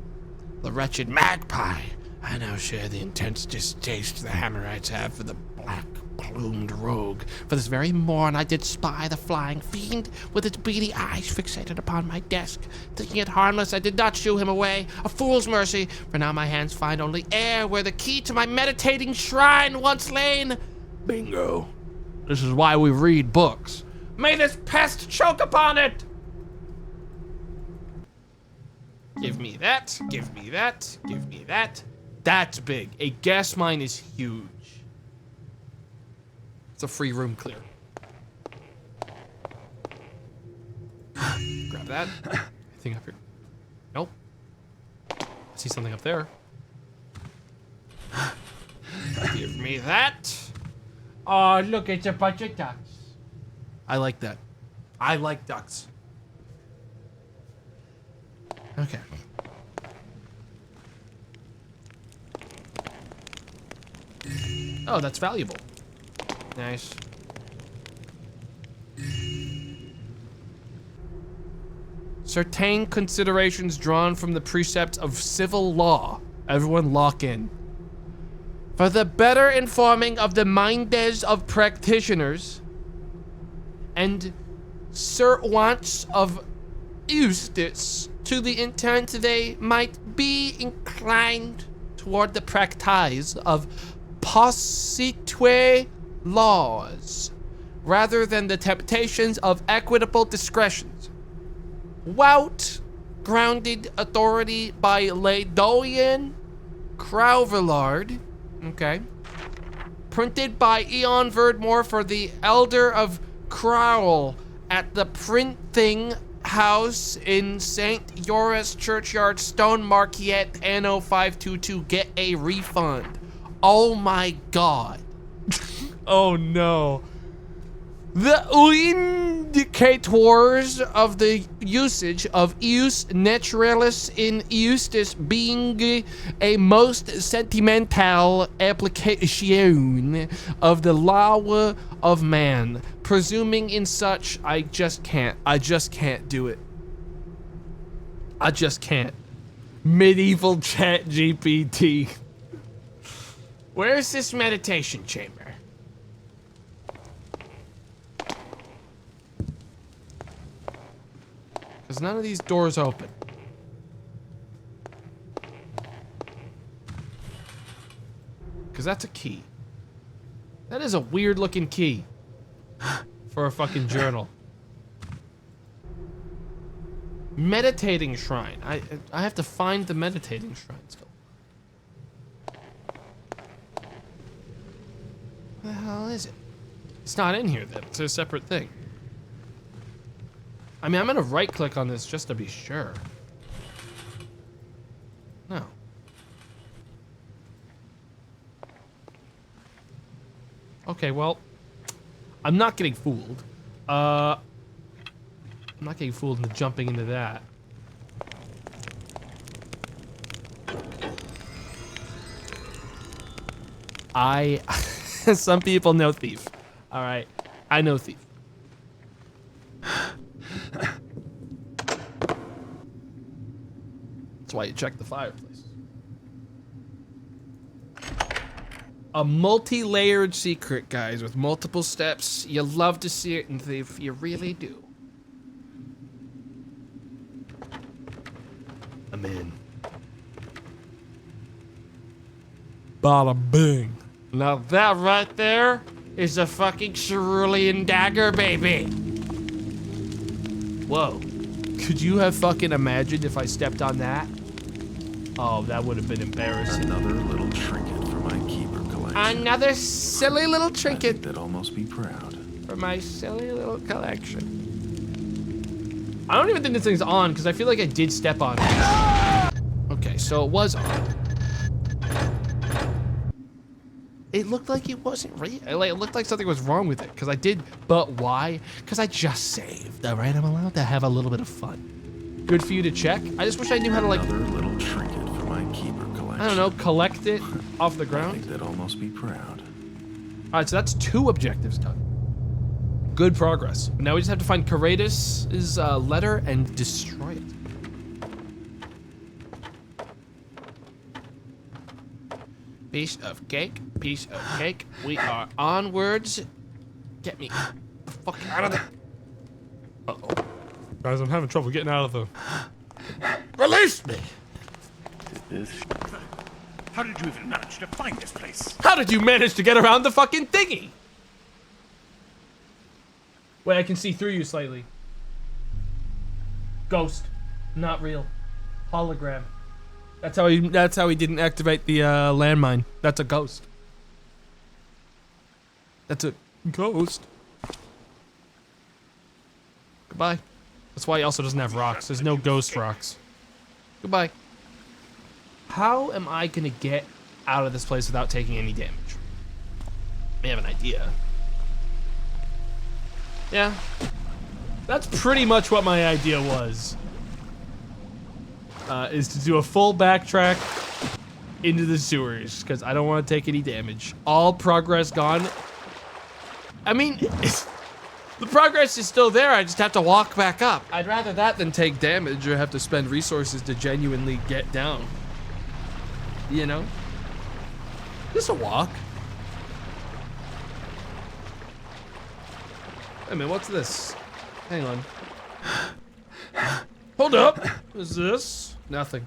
The wretched magpie. I now share the intense distaste the Hammerites have for the black-plumed rogue. For this very morn I did spy the flying fiend with its beady eyes fixated upon my desk. Thinking it harmless, I did not shoo him away. A fool's mercy, for now my hands find only air where the key to my meditating shrine once lain. Bingo. This is why we read books. May this pest choke upon it! Give me that. Give me that. Give me that. That's big. A gas mine is huge. It's a free room clear. Grab that. Anything up here? Nope. I see something up there. Give me that. Oh, look, it's a bunch of ducks. I like that. I like ducks. Okay. Oh, that's valuable. Nice. Certain considerations drawn from the precepts of civil law. Everyone lock in. For the better informing of the minds of practitioners and servants of justice to the intent they might be inclined toward the practice of positive laws rather than the temptations of equitable discretions. Wout grounded authority by Ladoyan Crowvillard. Okay. Printed by Eon Verdmore for the Elder of Crowell at the printing house in St. Joris Churchyard, Stone Marquette, Anno 522. Get a refund. Oh my god. Oh no. The indicators of the usage of ius naturalis in justis being a most sentimental application of the law of man. Presuming in such, I just can't do it. I just can't. Medieval chat GPT. Where's this meditation chamber? Because none of these doors open. Because that's a key. That is a weird looking key. For a fucking journal. Meditating shrine. I have to find the meditating shrine still. Where the hell is it? It's not in here then. It's a separate thing. I mean, I'm gonna right click on this just to be sure. No. Okay, well, I'm not getting fooled. I'm not getting fooled into jumping into that. Some people know thief. All right, I know thief. That's why you check the fireplace. A multi-layered secret, guys, with multiple steps. You love to see it in Thief. You really do. I'm in. Bada bing. Now that right there is a fucking cerulean dagger, baby. Whoa. Could you have fucking imagined if I stepped on that? Oh, that would have been embarrassing. Another little trinket for my keeper collection. Another silly little I think trinket they'd almost be proud. for my silly little collection. I don't even think this thing's on because I feel like I did step on it. Okay, so it was on. It looked like it wasn't real. It looked like something was wrong with it because I did. But why? Because I just saved. All right, I'm allowed to have a little bit of fun. Good for you to check. I just wish I knew how to like. Another little trinket for my keeper collection. I don't know, collect it off the I ground. think they'd almost be proud. All right, so that's 2 objectives done. Good progress. Now we just have to find Caratus' letter and destroy it. Piece of cake, piece of cake. We are onwards. Get me the fuck out of there. Uh-oh. Guys, I'm having trouble getting out of the... Release me! How did you even manage to find this place? How did you manage to get around the fucking thingy? Wait, I can see through you slightly. Ghost. Not real. hologram. That's how he didn't activate the landmine. That's a ghost. That's a ghost. Goodbye. That's why he also doesn't have rocks. There's no ghost rocks. Goodbye. How am I gonna get out of this place without taking any damage? I have an idea. Yeah. That's pretty much what my idea was. Is to do a full backtrack into the sewers, because I don't want to take any damage. All progress gone. I mean, the progress is still there, I just have to walk back up. I'd rather that than take damage or have to spend resources to genuinely get down. You know? Just a walk. Wait a minute, what's this? Hang on. Hold up. What is this? Nothing.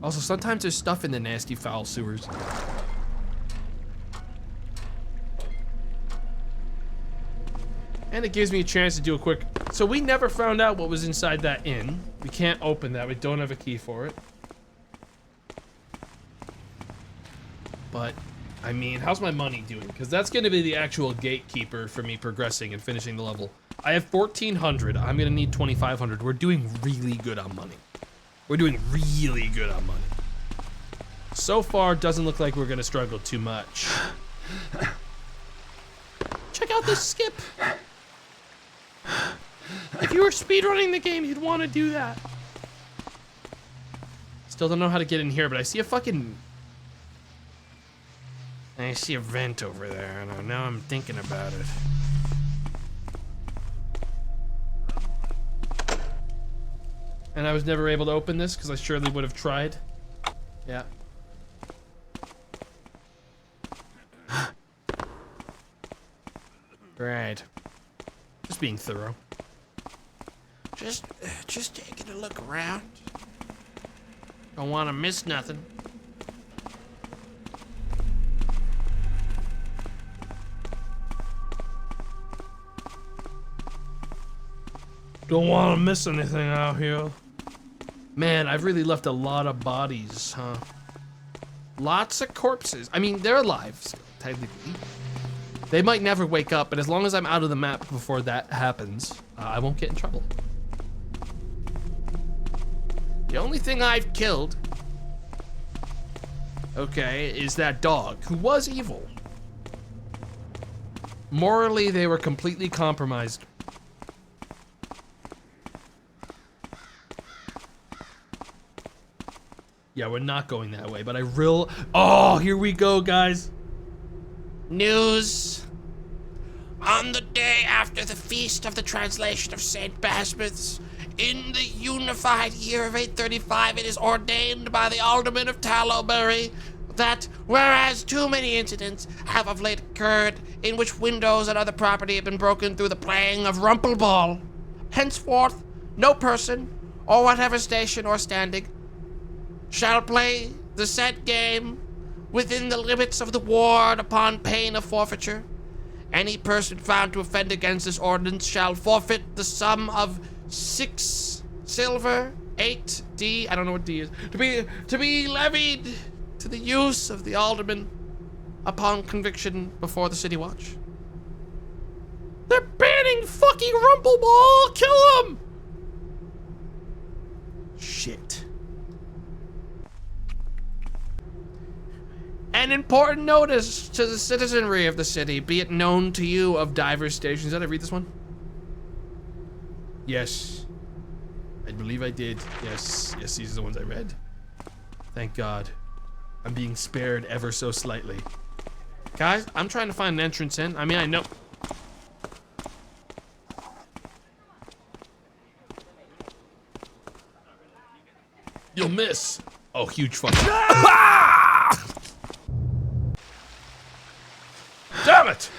Also, sometimes there's stuff in the nasty foul sewers. And it gives me a chance to do a quick... So we never found out what was inside that inn. We can't open that. We don't have a key for it. But, I mean, how's my money doing? Because that's going to be the actual gatekeeper for me progressing and finishing the level. I have 1,400. I'm going to need 2,500. We're doing really good on money. We're doing really good on money. So far, doesn't look like we're going to struggle too much. Check out this skip. If you were speedrunning the game, you'd want to do that. Still don't know how to get in here, but I see a fucking... I see a vent over there, and now I'm thinking about it. And I was never able to open this, because I surely would have tried. Yeah. Right. Just being thorough. Just taking a look around. Don't want to miss nothing. Don't want to miss anything out here. Man, I've really left a lot of bodies, huh? Lots of corpses. I mean, they're alive, so technically. They might never wake up, but as long as I'm out of the map before that happens, I won't get in trouble. The only thing I've killed, okay, is that dog, who was evil. Morally, they were completely compromised. Yeah, we're not going that way, but I will. Oh, here we go, guys. News. On the day after the feast of the translation of St. Basmith's, in the unified year of 835, it is ordained by the aldermen of Tallowbury that whereas too many incidents have of late occurred in which windows and other property have been broken through the playing of Rumpleball, henceforth no person, or whatever station or standing, shall play the said game within the limits of the ward upon pain of forfeiture. Any person found to offend against this ordinance shall forfeit the sum of 6 silver, 8 D, I don't know what D is, to be levied to the use of the alderman upon conviction before the city watch. They're banning fucking Rumpleball! Kill him! Shit. An important notice to the citizenry of the city, be it known to you of divers stations. Did I read this one? Yes. I believe I did. Yes, these are the ones I read. Thank God. I'm being spared ever so slightly. Guys, I'm trying to find an entrance in. I mean, I know. You'll miss. Oh, huge fucking. Damn it!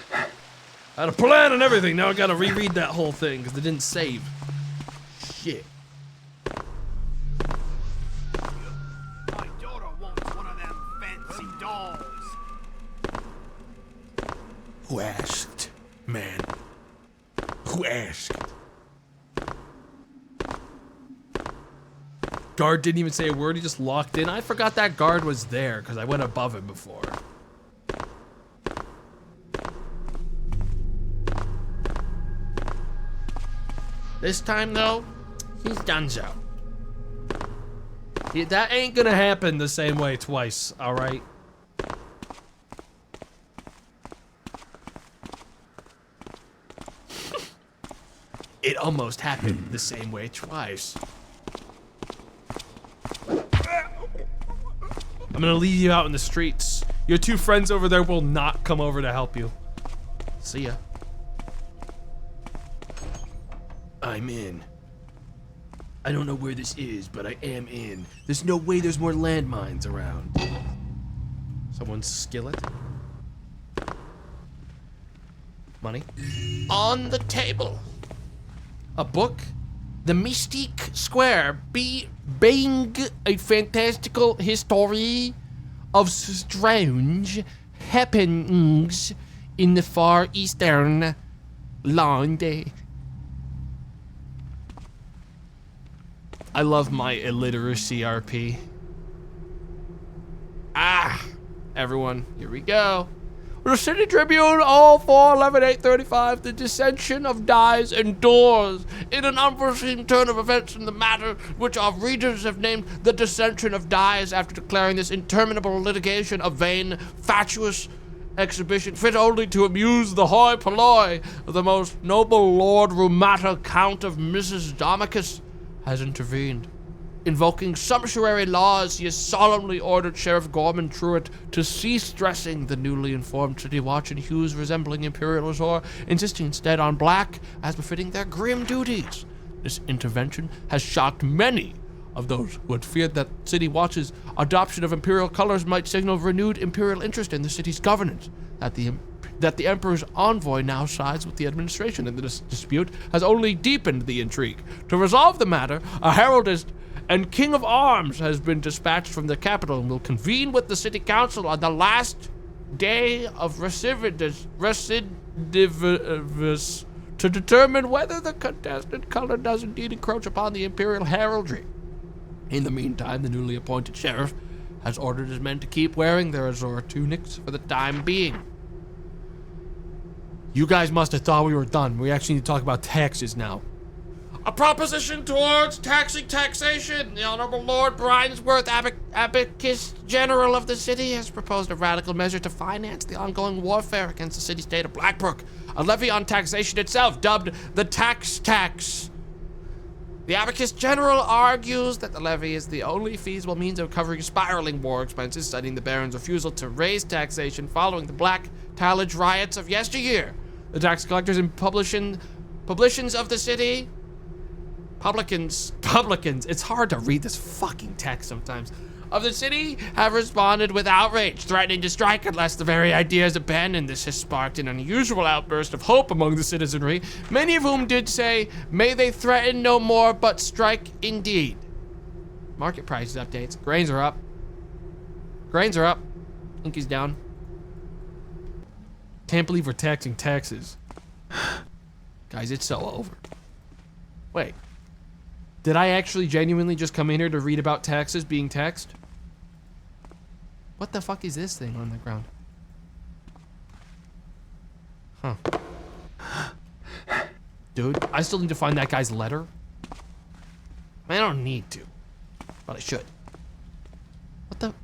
I had a plan and everything. Now I gotta reread that whole thing because they didn't save. Shit. My daughter wants one of them fancy dolls. Who asked, man? Who asked? Guard didn't even say a word, he just locked in. I forgot that guard was there because I went above him before. This time, though, he's done so. Yeah, that ain't gonna happen the same way twice, alright? It almost happened the same way twice. I'm gonna leave you out in the streets. Your two friends over there will not come over to help you. See ya. I'm in. I don't know where this is, but I am in. There's no way there's more landmines around. Someone's skillet? Money? On the table. A book? The Mystique Square being a fantastical history of strange happenings in the far eastern land. I love my illiteracy RP. Everyone, here we go. The City Tribune, all 4/11/835, the dissension of dies endures. In an unforeseen turn of events in the matter, which our readers have named the dissension of dies, after declaring this interminable litigation a vain, fatuous exhibition fit only to amuse the hoi polloi, the most noble Lord Rheumata, Count of Mrs. Domicus, has intervened. Invoking sumptuary laws, he has solemnly ordered Sheriff Gorman Truitt to cease dressing the newly informed City Watch in hues resembling Imperial Azure, insisting instead on black as befitting their grim duties. This intervention has shocked many of those who had feared that City Watch's adoption of Imperial colors might signal renewed Imperial interest in the city's governance. That the Emperor's envoy now sides with the administration in this dispute has only deepened the intrigue. To resolve the matter, a heraldist and King of Arms has been dispatched from the capital and will convene with the City Council on the last day of recidivis to determine whether the contested color does indeed encroach upon the Imperial heraldry. In the meantime, the newly appointed sheriff has ordered his men to keep wearing their azure tunics for the time being. You guys must have thought we were done. We actually need to talk about taxes now. A proposition towards taxing taxation. The Honorable Lord Brinesworth, Abacus General of the city, has proposed a radical measure to finance the ongoing warfare against the city-state of Blackbrook. A levy on taxation itself, dubbed the tax. The Abacus General argues that the levy is the only feasible means of covering spiraling war expenses, citing the Baron's refusal to raise taxation following the Black Tallage riots of yesteryear. The tax collectors and publications of the city... Publicans, it's hard to read this fucking text sometimes, of the city have responded with outrage, threatening to strike unless the very idea is abandoned. This has sparked an unusual outburst of hope among the citizenry, many of whom did say, may they threaten no more, but strike indeed. Market prices updates. Grains are up. Inky's down. Can't believe we're taxing taxes. Guys, it's so over. Wait. Did I actually genuinely just come in here to read about taxes being taxed? What the fuck is this thing on the ground? Huh. Dude, I still need to find that guy's letter. I don't need to, but I should. What the?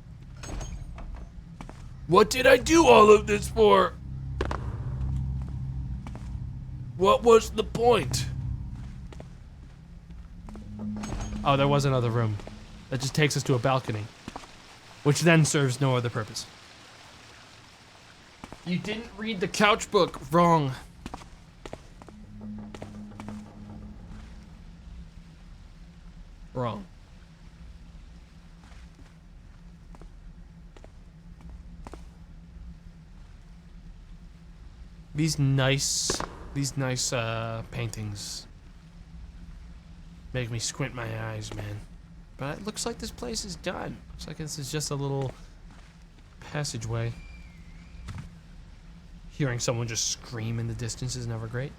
What did I do all of this for? What was the point? Oh, there was another room. That just takes us to a balcony. Which then serves no other purpose. You didn't read the couch book. Wrong. Wrong. These nice paintings make me squint my eyes, man. But it looks like this place is done. Looks like this is just a little passageway. Hearing someone just scream in the distance is never great.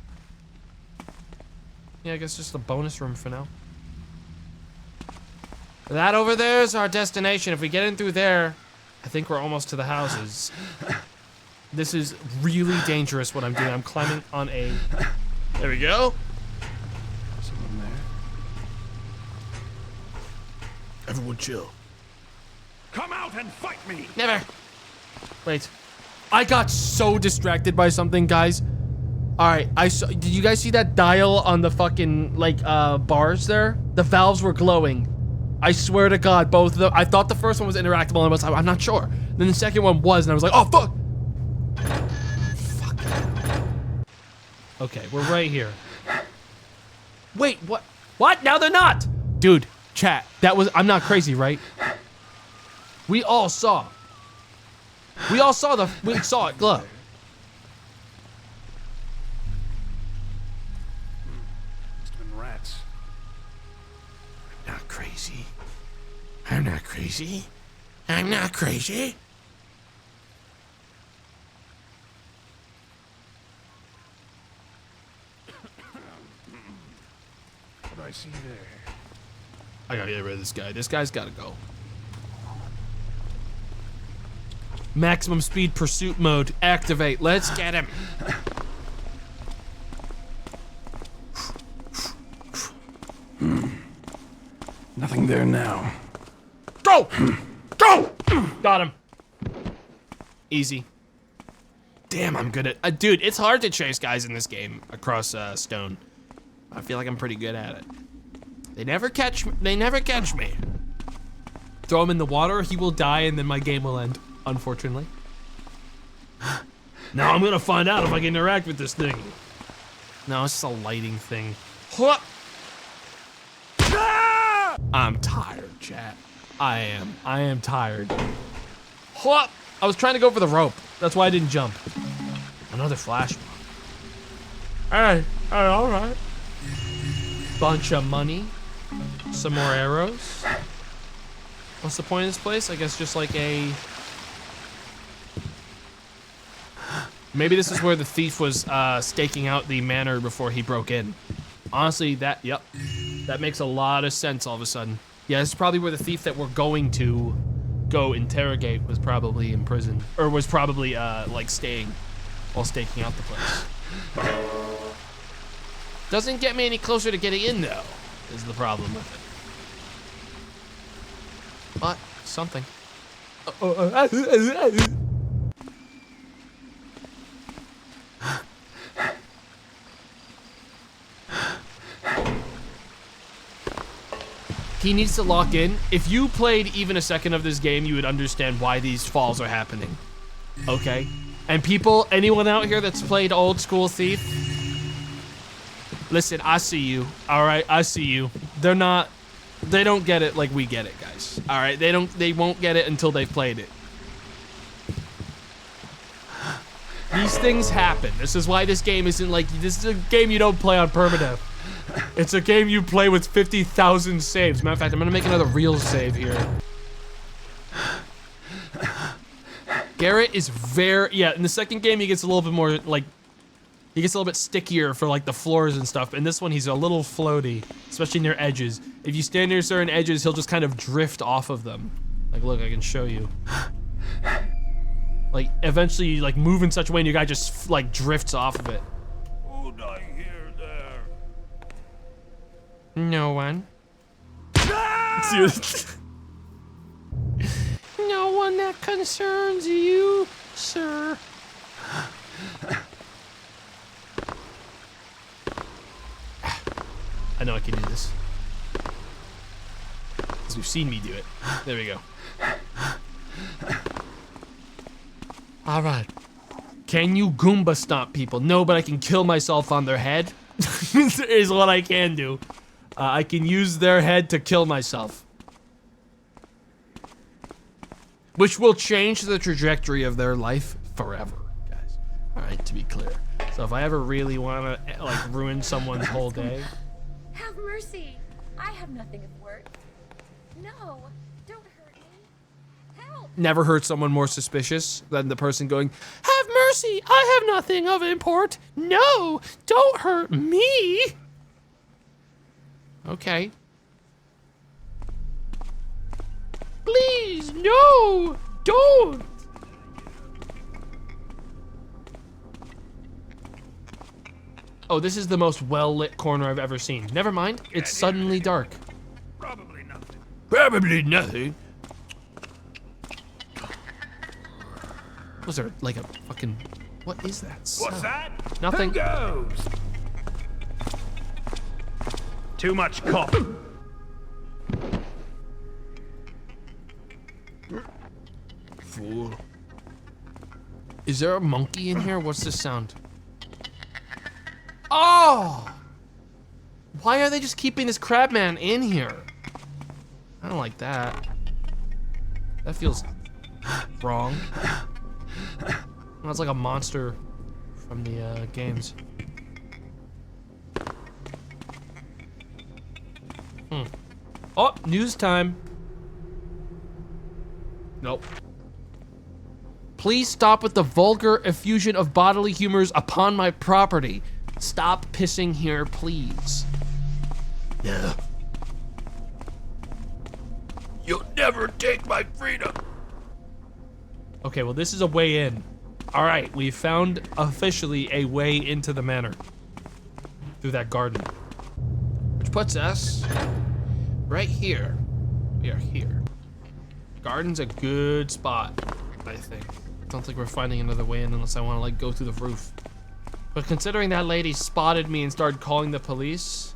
Yeah, I guess just a bonus room for now. That over there is our destination. If we get in through there, I think we're almost to the houses. This is really dangerous what I'm doing. I'm climbing on a... There we go. Someone there? Everyone chill. Come out and fight me! Never. Wait. I got so distracted by something, guys. All right, I saw. Did you guys see that dial on the fucking like bars there? The valves were glowing. I swear to God, both of them. I thought the first one was interactable, and I was like, I'm not sure. Then the second one was, and I was like, oh fuck. Fuck. Okay, we're right here. Wait, what? What? Now they're not. Dude, chat. That was. I'm not crazy, right? We all saw. We all saw the. We saw it glow. Must have been rats. I'm not crazy. I'm not crazy. I'm not crazy. What do I see there? I gotta get rid of this guy. This guy's gotta go. Maximum speed pursuit mode. Activate. Let's get him. Nothing there now. Go! Go! Got him. Easy. Damn, I'm good at... dude, it's hard to chase guys in this game across stone. I feel like I'm pretty good at it. They never catch me. They never catch me. Throw him in the water, he will die, and then my game will end. Unfortunately. Now I'm gonna find out if I can interact with this thing. No, it's just a lighting thing. I'm tired, chat. I am tired. I was trying to go for the rope. That's why I didn't jump. Another flash. All right. Bunch of money. Some more arrows. What's the point of this place? I guess just like a... Maybe this is where the thief was staking out the manor before he broke in. Honestly, that makes a lot of sense all of a sudden. Yeah, this is probably where the thief that we're going to go interrogate was probably in prison. Or was probably, like, staying while staking out the place. Doesn't get me any closer to getting in, though, is the problem with it. But, something. He needs to lock in. If you played even a second of this game, you would understand why these falls are happening. Okay? And people, anyone out here that's played old school Thief, listen, I see you. All right, I see you. They don't get it like we get it, guys. All right, they won't get it until they've played it. These things happen. This is why this game isn't like, this is a game you don't play on permadeath. It's a game you play with 50,000 saves. Matter of fact, I'm gonna make another real save here. Garrett is yeah, in the second game he gets a little bit more, like, he gets a little bit stickier for like the floors and stuff. In this one, he's a little floaty, especially near edges. If you stand near certain edges, he'll just kind of drift off of them. Like, look, I can show you. Like, eventually you like move in such a way and your guy just like drifts off of it. Who'd I hear there? No one. No one that concerns you, sir. I know I can do this. Because we've seen me do it. There we go. Alright. Can you Goomba stomp people? No, but I can kill myself on their head. Is what I can do. I can use their head to kill myself. Which will change the trajectory of their life forever, guys. Alright, to be clear. So if I ever really want to, like, ruin someone's whole day... Have mercy. I have nothing of worth. No, don't hurt me. Help. Never heard someone more suspicious than the person going, "Have mercy, I have nothing of import. No, don't hurt me." Okay. Please, no! Don't! Oh, this is the most well-lit corner I've ever seen. Never mind, it's suddenly dark. Probably nothing. Probably nothing. Was there like a fucking... What is that sound? What's that? Nothing. Who goes? Too much coffee. Fool. Is there a monkey in here? What's this sound? Oh! Why are they just keeping this crabman in here? I don't like that. That feels wrong. That's like a monster from the games. Oh, news time. Nope. Please stop with the vulgar effusion of bodily humors upon my property. Stop pissing here, please. Yeah. You'll never take my freedom. Okay, well, this is a way in. All right, we found officially a way into the manor through that garden, which puts us right here. We are here. Garden's a good spot, I think. Don't think we're finding another way in unless I want to like go through the roof. But considering that lady spotted me and started calling the police,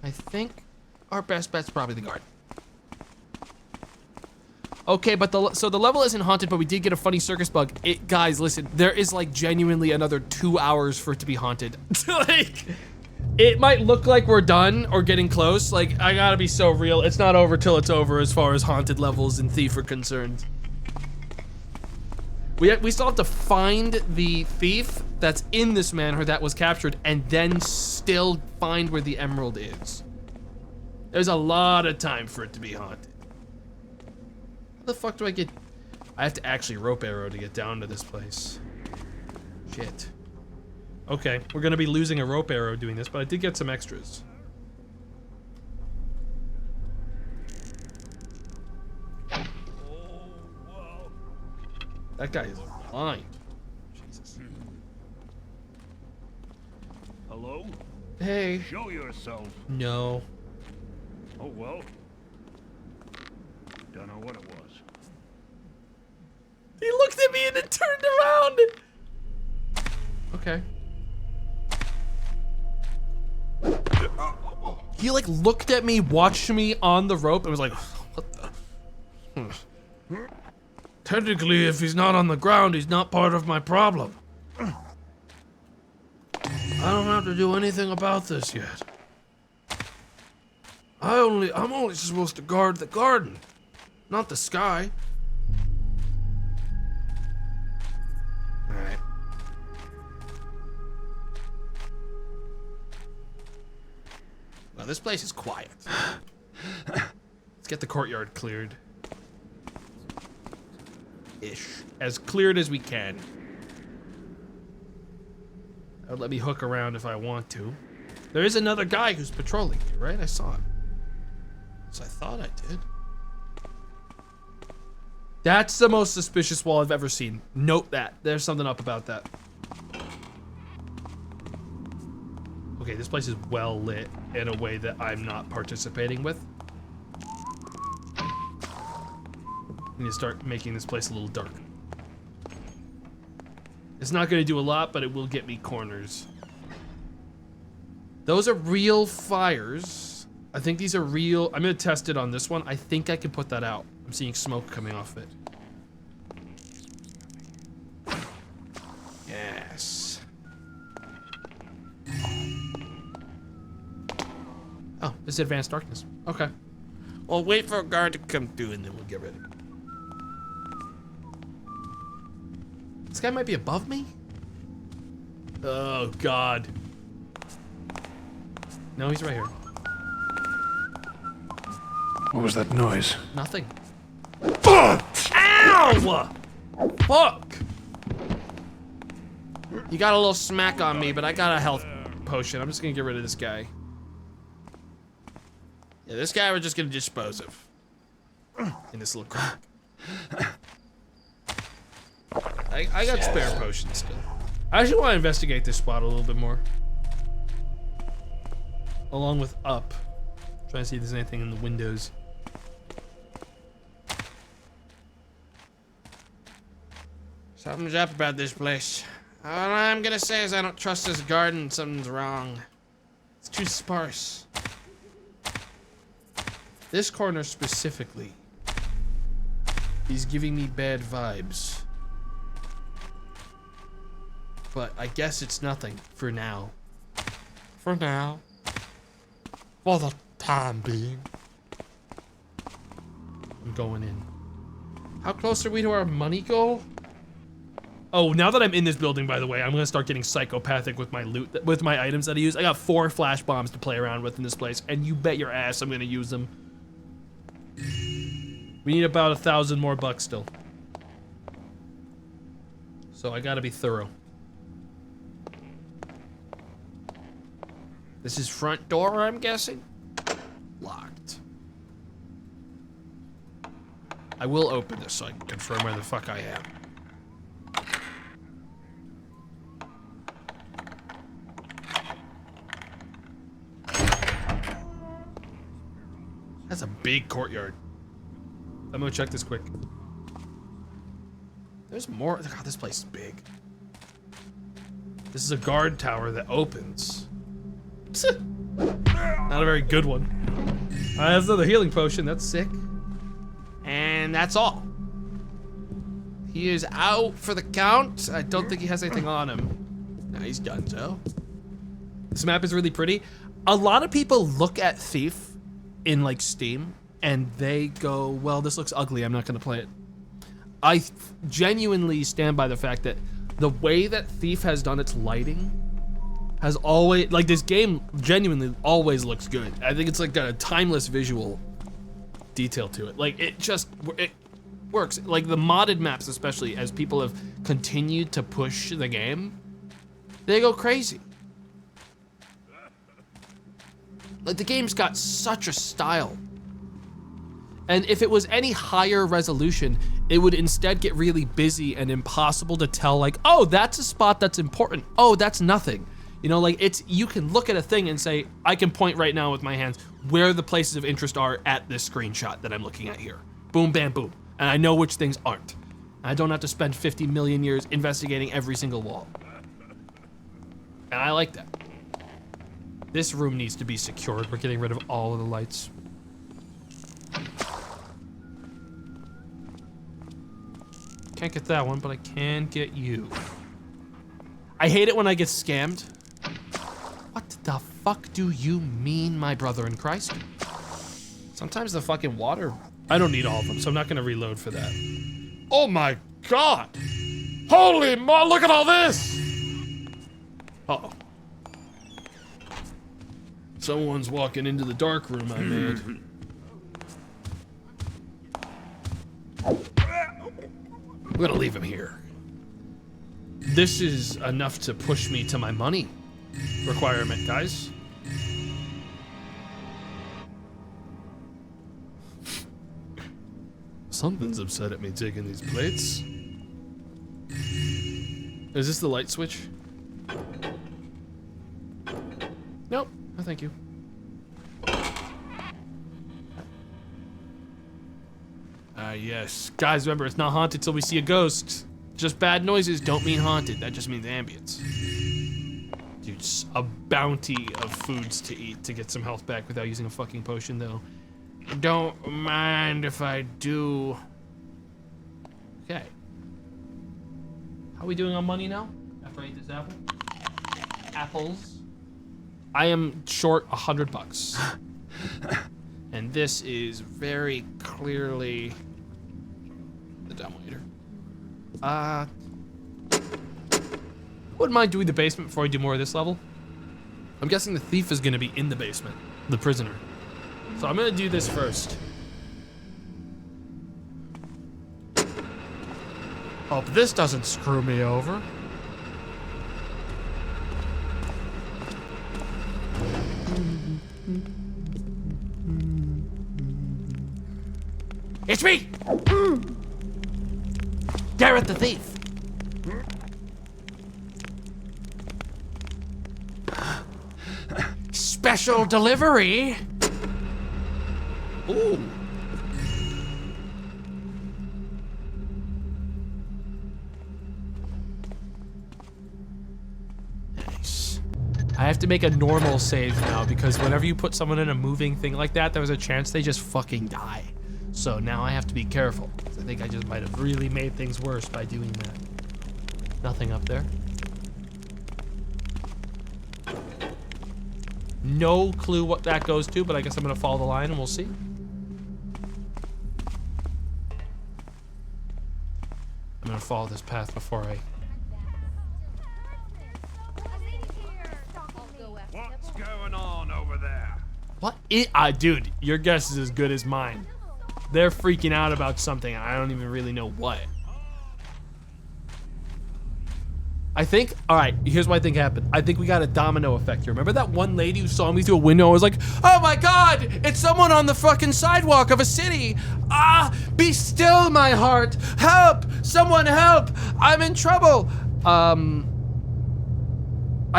I think our best bet's probably the garden. Okay, but so the level isn't haunted, but we did get a funny circus bug. Guys, listen, there is like genuinely another 2 hours for it to be haunted. Like, it might look like we're done or getting close. Like, I gotta be so real. It's not over till it's over as far as haunted levels in Thief are concerned. We still have to find the thief that's in this manor that was captured and then still find where the emerald is. There's a lot of time for it to be haunted. How the fuck do I get... I have to actually rope arrow to get down to this place. Shit. Okay, we're gonna be losing a rope arrow doing this, but I did get some extras. That guy is blind. Jesus. Hello? Hey. Show yourself. No. Oh, well. Don't know what it was. He looked at me and then turned around. Okay. He like looked at me, watched me on the rope, and was like, what the? Technically, if he's not on the ground, he's not part of my problem. I don't have to do anything about this yet. I'm only supposed to guard the garden, not the sky. All right. Well, this place is quiet. Let's get the courtyard cleared. Ish. As cleared as we can. That would let me hook around if I want to. There is another guy who's patrolling here, right? I saw him. So I thought I did. That's the most suspicious wall I've ever seen. Note that. There's something up about that. Okay, this place is well lit in a way that I'm not participating with. I need to start making this place a little dark. It's not gonna do a lot, but it will get me corners. Those are real fires. I think these are real. I'm gonna test it on this one. I think I can put that out. I'm seeing smoke coming off it. Yes. Oh, this is advanced darkness. Okay. Well, wait for a guard to come through and then we'll get ready. This guy might be above me? Oh, God. No, he's right here. What was that noise? Nothing. Ow! Fuck! You got a little smack on me, but I got a health potion. I'm just gonna get rid of this guy. Yeah, this guy we're just gonna dispose of. in this little crack. I got spare potions still. I actually want to investigate this spot a little bit more. Along with up. Trying to see if there's anything in the windows. Something's up about this place. All I'm gonna say is I don't trust this garden. Something's wrong. It's too sparse. This corner specifically is giving me bad vibes. But I guess it's nothing for now. For now. For the time being. I'm going in. How close are we to our money goal? Oh, now that I'm in this building, by the way, I'm gonna start getting psychopathic with my loot, with my items that I use. I got 4 flash bombs to play around with in this place, and you bet your ass I'm gonna use them. We need about 1,000 more bucks still. So I gotta be thorough. This is front door, I'm guessing? Locked. I will open this so I can confirm where the fuck I am. That's a big courtyard. I'm gonna check this quick. There's more. God, this place is big. This is a guard tower that opens. Not a very good one. That's another healing potion. That's sick. And that's all. He is out for the count. I don't think he has anything on him. Now he's done so. This map is really pretty. A lot of people look at Thief in like Steam and they go, well, this looks ugly, I'm not gonna play it. I genuinely stand by the fact that the way that Thief has done its lighting has always, like, this game genuinely always looks good. I think it's like got a timeless visual detail to it. Like, it works. Like the modded maps, especially as people have continued to push the game, they go crazy. Like, the game's got such a style. And if it was any higher resolution, it would instead get really busy and impossible to tell, like, oh, that's a spot that's important. Oh, that's nothing. You know, like, you can look at a thing and say, I can point right now with my hands where the places of interest are at this screenshot that I'm looking at here. Boom, bam, boom. And I know which things aren't. I don't have to spend 50 million years investigating every single wall. And I like that. This room needs to be secured. We're getting rid of all of the lights. Can't get that one, but I can get you. I hate it when I get scammed. What the fuck do you mean, my brother in Christ? Sometimes the fucking water... I don't need all of them, so I'm not gonna reload for that. Oh my god! Holy mo! Look at all this! Uh-oh. Someone's walking into the dark room I made. I'm gonna leave him here. This is enough to push me to my money requirement, guys. Something's upset at me taking these plates. Is this the light switch? Nope. No, thank you. Yes. Guys, remember, it's not haunted till we see a ghost. Just bad noises don't mean haunted. That just means ambience. Dude, a bounty of foods to eat to get some health back without using a fucking potion, though. Don't mind if I do. Okay. How are we doing on money now? After I eat this apple? Apples. I am short 100 bucks. And this is very clearly the dumbwaiter. Wouldn't mind doing the basement before I do more of this level. I'm guessing the thief is gonna be in the basement, the prisoner. So I'm gonna do this first. Hope this doesn't screw me over. It's me! Garrett the thief. Special delivery. Ooh. Nice. I have to make a normal save now because whenever you put someone in a moving thing like that, there's a chance they just fucking die. So now I have to be careful. I think I just might have really made things worse by doing that. Nothing up there. No clue what that goes to, but I guess I'm gonna follow the line and we'll see. I'm gonna follow this path before I... What's going on over there? What? Dude, your guess is as good as mine. They're freaking out about something. I don't even really know what. I think, all right, here's what I think happened. I think we got a domino effect here. Remember that one lady who saw me through a window and was like, oh my God, it's someone on the fucking sidewalk of a city. Ah, be still, my heart. Help, someone help. I'm in trouble. I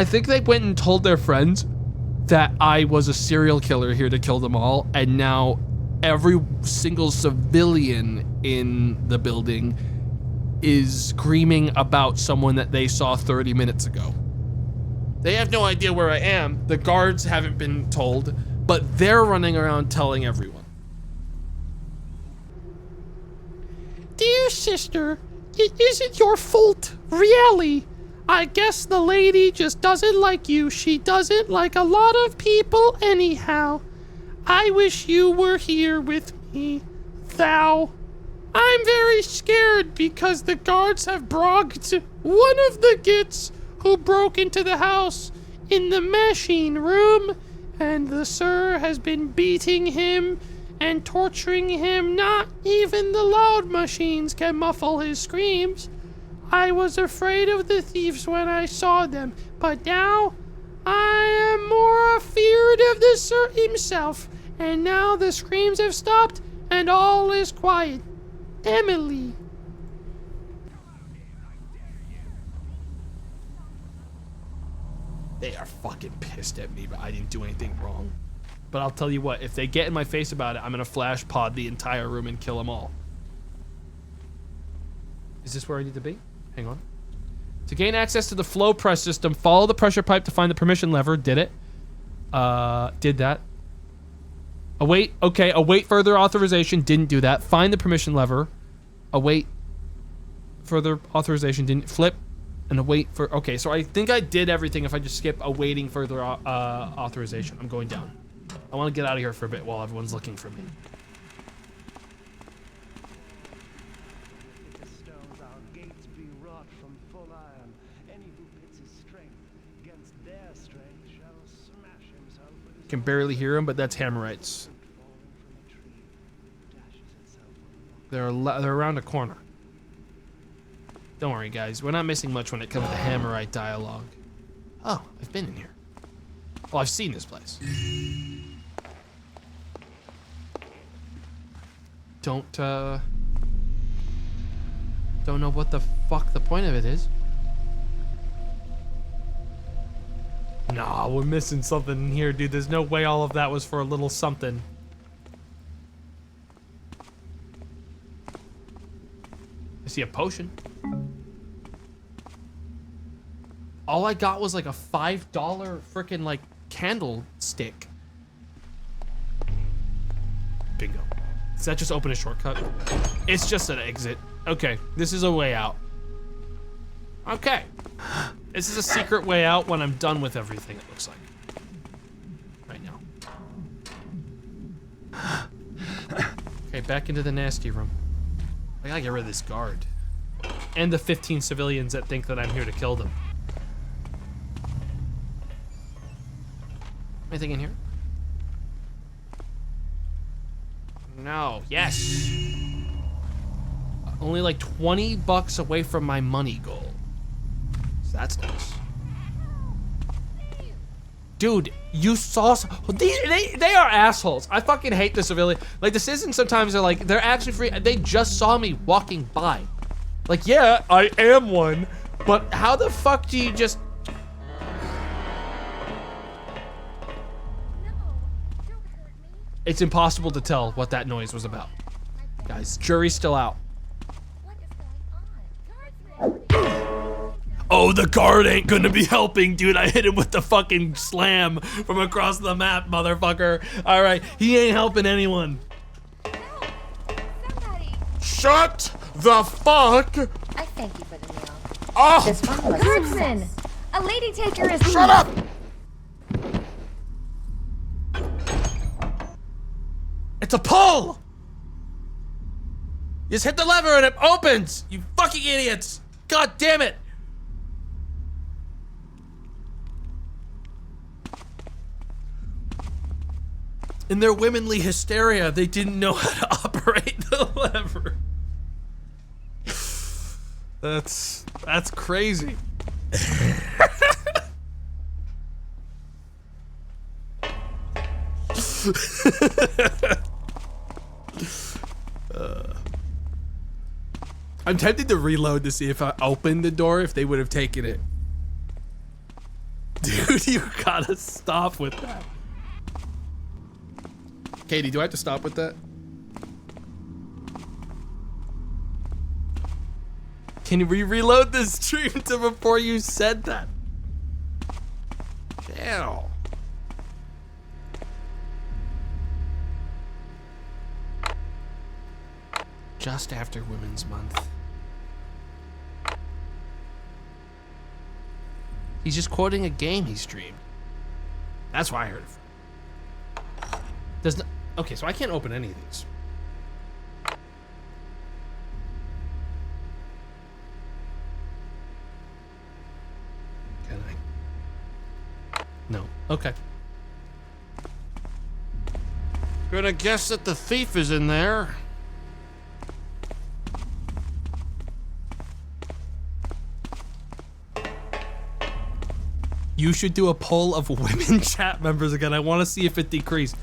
think they went and told their friends that I was a serial killer here to kill them all. And now every single civilian in the building is screaming about someone that they saw 30 minutes ago. They have no idea where I am. The guards haven't been told, but they're running around telling everyone. Dear sister, it isn't your fault, really. I guess the lady just doesn't like you. She doesn't like a lot of people anyhow. I wish you were here with me, thou. I'm very scared because the guards have brought one of the gits who broke into the house in the machine room, and the sir has been beating him and torturing him. Not even the loud machines can muffle his screams. I was afraid of the thieves when I saw them, but now I am more afeared of the sir himself, and now the screams have stopped and all is quiet. Emily. They are fucking pissed at me, but I didn't do anything wrong. But I'll tell you what, if they get in my face about it, I'm gonna flash pod the entire room and kill them all. Is this where I need to be? Hang on. To gain access to the flow press system, follow the pressure pipe to find the permission lever. Did it. Did that. Await, okay, await further authorization. Didn't do that. Find the permission lever. Await further authorization. Didn't flip. And await for, okay, so I think I did everything if I just skip awaiting further authorization. I'm going down. I want to get out of here for a bit while everyone's looking for me. Can barely hear him, but that's Hammerites. They're around a corner. Don't worry, guys. We're not missing much when it comes to Hammerite dialogue. Oh, I've been in here. Well, I've seen this place. Don't know what the fuck the point of it is. Nah, we're missing something in here, dude. There's no way all of that was for a little something. I see a potion. All I got was like a $5 freaking like candlestick. Bingo. Does that just open a shortcut? It's just an exit. Okay, this is a way out. Okay. This is a secret way out when I'm done with everything, it looks like. Right now. Okay, back into the nasty room. I gotta get rid of this guard. And the 15 civilians that think that I'm here to kill them. Anything in here? No. Yes. Only like 20 bucks away from my money goal. So that's nice. Dude, you saw they are assholes. I fucking hate the civilian. Like the citizens sometimes are like, they're actually free. They just saw me walking by. Like, yeah, I am one, but how the fuck do you just... No, don't hurt me. It's impossible to tell what that noise was about. Guys, jury's still out. What is going on? Guardsmen! Oh, the guard ain't gonna be helping, dude. I hit him with the fucking slam from across the map, motherfucker. All right, he ain't helping anyone. Help! Somebody! Shut the fuck I thank you for the meal. up! This one was Guardsman! A lady taker is— Shut up! It's a pull. Just hit the lever and it opens. You fucking idiots. God damn it. In their womanly hysteria, they didn't know how to operate the lever. That's crazy. I'm tempted to reload to see if I opened the door, if they would have taken it. Dude, you gotta stop with that. Katie, do I have to stop with that? Can we reload this stream to before you said that? Ew. Just after Women's Month. He's just quoting a game he streamed. That's why I heard it from. Does not, okay, so I can't open any of these. Can I? No. Okay. Gonna guess that the thief is in there. You should do a poll of women chat members again. I want to see if it decreased.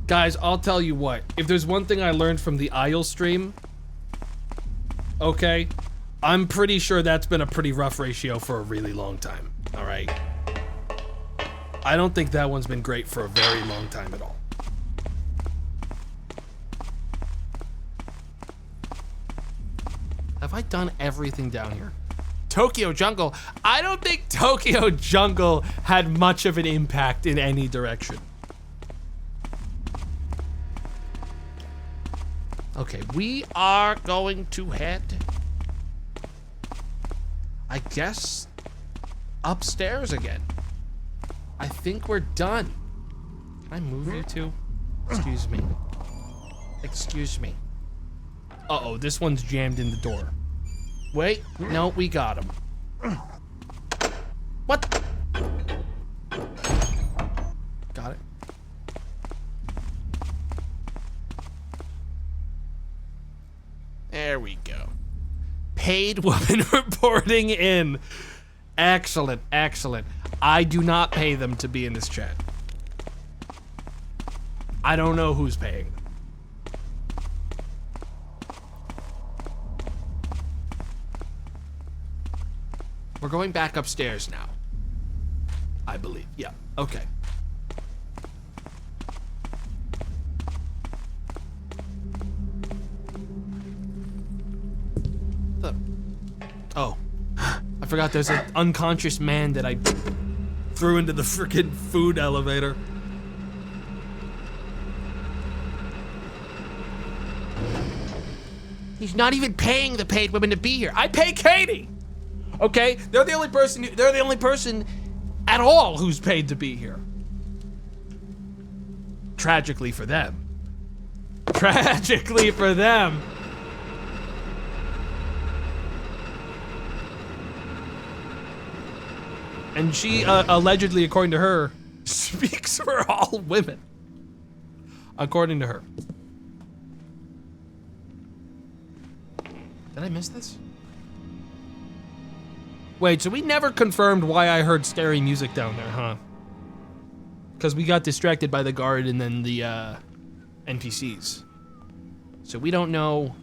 Guys, I'll tell you what. If there's one thing I learned from the Isle stream, okay, I'm pretty sure that's been a pretty rough ratio for a really long time. All right. I don't think that one's been great for a very long time at all. Have I done everything down here? Tokyo Jungle. I don't think Tokyo Jungle had much of an impact in any direction. Okay, we are going to head, I guess, upstairs again. I think we're done. Can I move you two? Excuse me. Excuse me. Uh-oh, this one's jammed in the door. Wait, no, we got him. What? Got it. There we go. Paid woman reporting in. Excellent, excellent. I do not pay them to be in this chat. I don't know who's paying them. We're going back upstairs now. I believe. Yeah. Okay. Oh. I forgot there's an unconscious man that I threw into the freaking food elevator. He's not even paying the paid women to be here. I pay Katie. Okay, they're the only person at all who's paid to be here. Tragically for them. Tragically for them. And she, allegedly, according to her, speaks for all women. According to her. Did I miss this? Wait, so we never confirmed why I heard scary music down there, huh? because we got distracted by the guard and then the NPCs. So we don't know.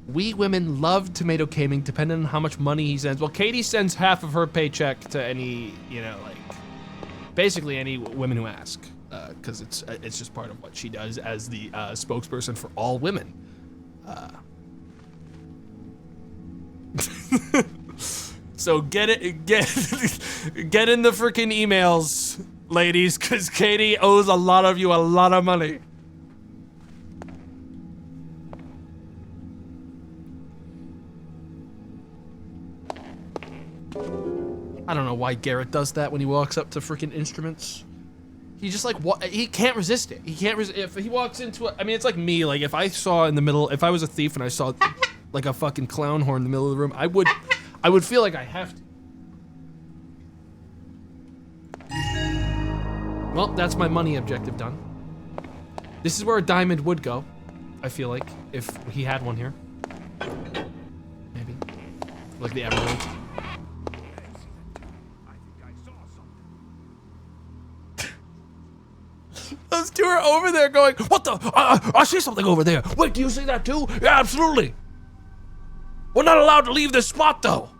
We women love tomato caming, depending on how much money he sends. Well, Katie sends half of her paycheck to any, you know, like, basically any women who ask, because it's just part of what she does as the spokesperson for all women. So get in the freaking emails, ladies, because Katie owes a lot of you a lot of money. I don't know why Garrett does that when he walks up to freaking instruments. He just like he can't resist it. He can't resist if he walks into I mean, it's like me. Like if I saw in the middle, if I was a thief and I saw like a fucking clown horn in the middle of the room, I would feel like I have to. Well, that's my money objective done. This is where a diamond would go, I feel like, if he had one here. Maybe. Like the emerald. Those two are over there going, what the? I see something over there. Wait, do you see that too? Yeah, absolutely. We're not allowed to leave this spot though.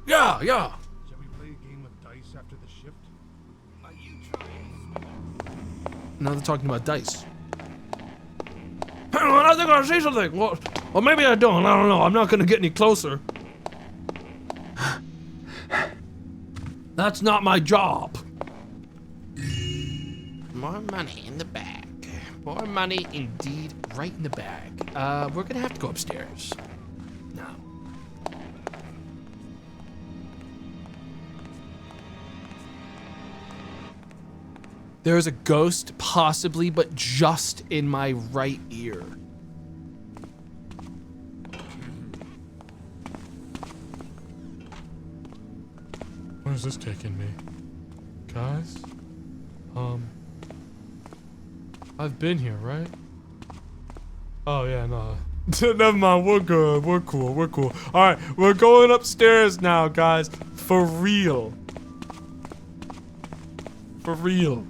Yeah. Shall we play a game of dice after the shift? Are you trying? Now they're talking about dice. Hang on, I think I see something. Well, maybe I don't. I don't know. I'm not gonna get any closer. That's not my job. More money in the bag. More money indeed, right in the bag. We're gonna have to go upstairs. Now. There's a ghost, possibly, but just in my right ear. Where's this taking me? Guys? I've been here, right? Oh, yeah, no. Never mind, we're good. We're cool. Alright, we're going upstairs now, guys. For real. For real.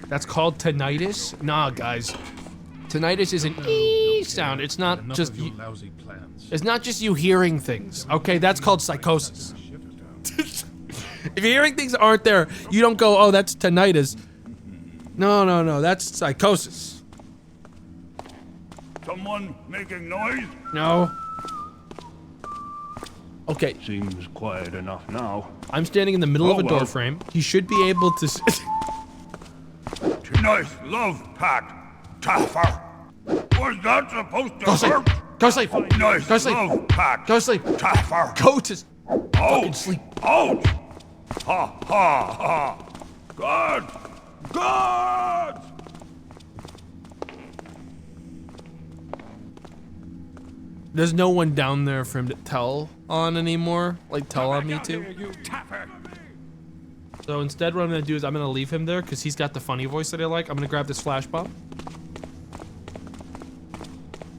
That's called tinnitus? Nah, guys. Tinnitus is an E sound. It's not just you. It's not just you hearing things. Okay, that's called psychosis. If you're hearing things that aren't there, you don't go, oh, that's tinnitus. No, that's psychosis. Someone making noise? No. Okay. Seems quiet enough now. I'm standing in the middle of a door frame. He should be able to. Nice love pat, Taffer. Was that supposed to Go sleep. hurt? Go sleep. Nice Go sleep. love pat, Go sleep. Taffer. Go to fucking sleep. Out! Ha ha ha! God! There's no one down there for him to tell on anymore. Like, tell on me to. So instead, what I'm gonna do is I'm gonna leave him there because he's got the funny voice that I like. I'm gonna grab this flash bomb.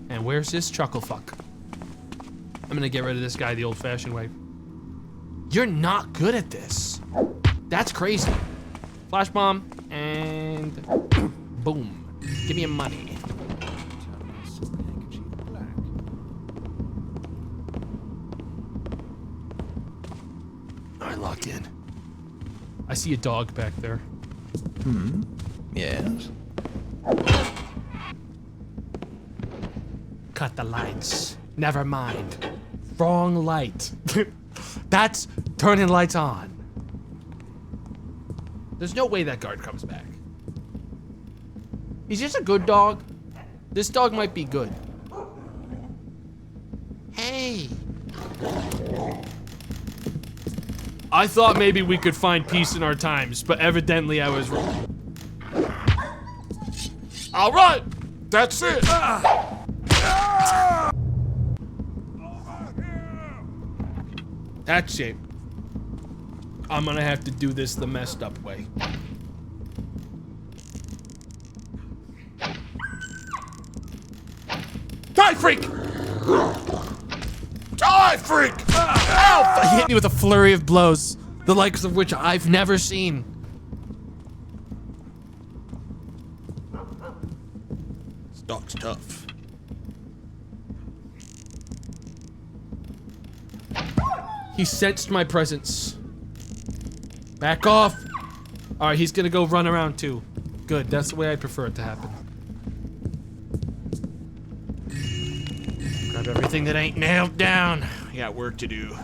And where's this chuckle fuck? I'm gonna get rid of this guy the old-fashioned way. You're not good at this. That's crazy. Flash bomb and boom. Give me your money. All right, lock in. I see a dog back there. Yes. Cut the lights. Never mind. Wrong light. That's turning lights on. There's no way that guard comes back. He's just a good dog. This dog might be good. Hey. I thought maybe we could find peace in our times, but evidently I was wrong. All right, that's it. That's it. I'm gonna have to do this the messed up way. freak! Die, freak! Ow! He hit me with a flurry of blows, the likes of which I've never seen. Stalk's tough. He sensed my presence. Back off. All right, he's gonna go run around too. Good, that's the way I prefer it to happen. Grab everything that ain't nailed down. I got work to do.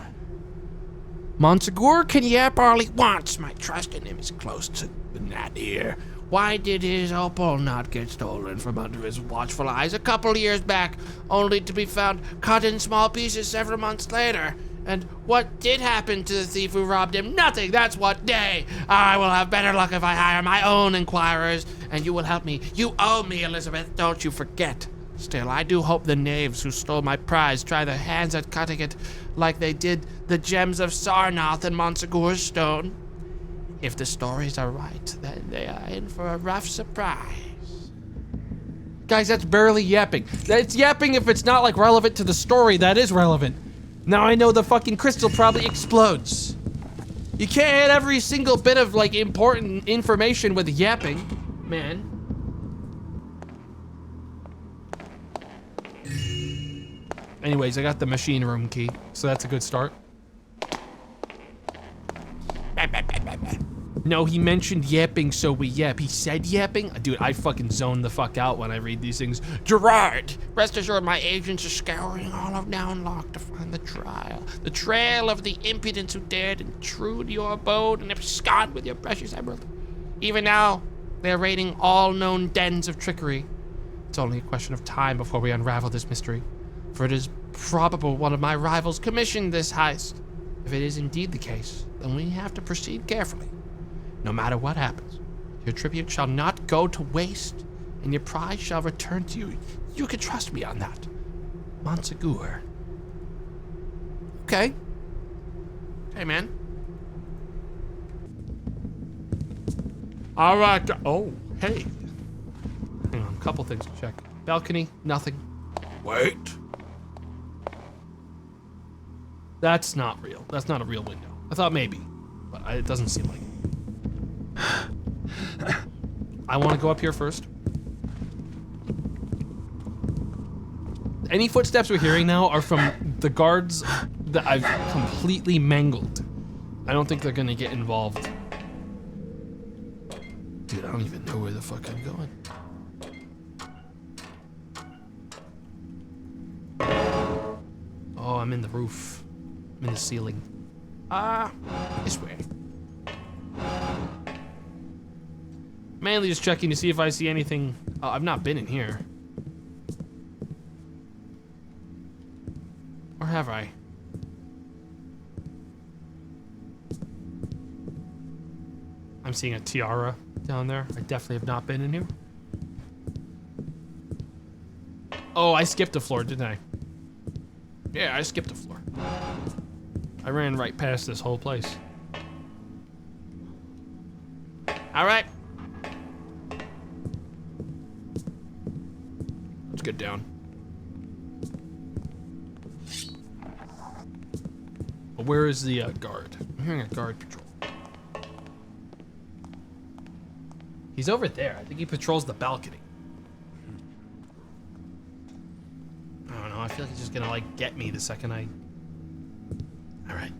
Monsegur can yap all he wants. My trust in him is close to that here. Why did his opal not get stolen from under his watchful eyes a couple years back, only to be found cut in small pieces several months later? And what did happen to the thief who robbed him? Nothing, that's what day. I will have better luck if I hire my own inquirers, and you will help me. You owe me, Elizabeth, don't you forget. Still, I do hope the knaves who stole my prize try their hands at cutting it like they did the gems of Sarnath and Monsegur's stone. If the stories are right, then they are in for a rough surprise. Guys, that's barely yapping. It's yapping if it's not like relevant to the story. That is relevant. Now I know the fucking crystal probably explodes. You can't hit every single bit of like important information with yapping, man. Anyways, I got the machine room key, so that's a good start. No, he mentioned yapping, so we yap. He said yapping? Dude, I fucking zone the fuck out when I read these things. Gerard, rest assured my agents are scouring all of Downlock to find the trail of the impudents who dared intrude your abode and abscond with your precious emerald. Even now, they're raiding all known dens of trickery. It's only a question of time before we unravel this mystery, for it is probable one of my rivals commissioned this heist. If it is indeed the case, then we have to proceed carefully. No matter what happens, your tribute shall not go to waste, and your prize shall return to you. You can trust me on that. Monsegur. Okay. Hey, man. All right. Oh, hey. Hang on, a couple things to check. Balcony, nothing. Wait. That's not real. That's not a real window. I thought maybe, but it doesn't seem like it. I want to go up here first. Any footsteps we're hearing now are from the guards that I've completely mangled. I don't think they're gonna get involved. Dude, I don't even know where the fuck I'm going. Oh, I'm in the roof. I'm in the ceiling. This way. Mainly just checking to see if I see anything. Oh, I've not been in here. Or have I? I'm seeing a tiara down there. I definitely have not been in here. Oh, I skipped a floor, didn't I? Yeah, I skipped a floor. I ran right past this whole place. All right. Let's get down. But where is the guard? I'm hearing a guard patrol. He's over there. I think he patrols the balcony. I don't know. I feel like he's just gonna like get me the second I. All right.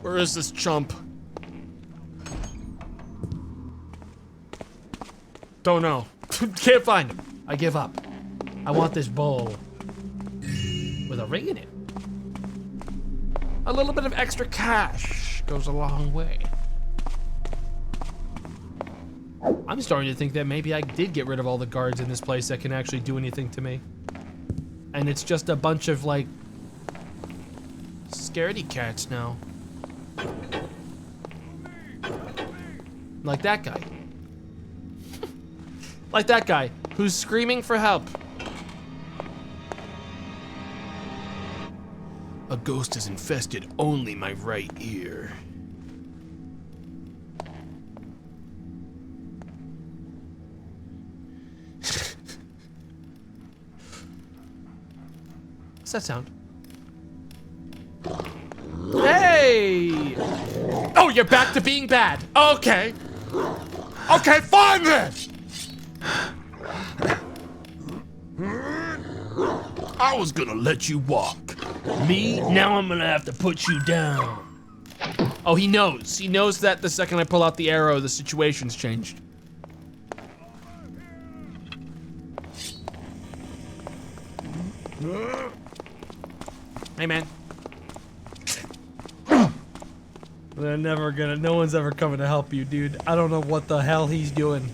Where is this chump? Don't know. Can't find him. I give up. I want this bowl with a ring in it. A little bit of extra cash goes a long way. I'm starting to think that maybe I did get rid of all the guards in this place that can actually do anything to me. And it's just a bunch of like scaredy cats now. Like that guy. Like that guy who's screaming for help. A ghost has infested only my right ear. that sound? Hey! Oh, you're back to being bad. Okay. Okay, fine then. I was gonna let you walk. Me? Now I'm gonna have to put you down. Oh, he knows. He knows that the second I pull out the arrow, the situation's changed. Hey, man. They're never gonna, no one's ever coming to help you, dude. I don't know what the hell he's doing.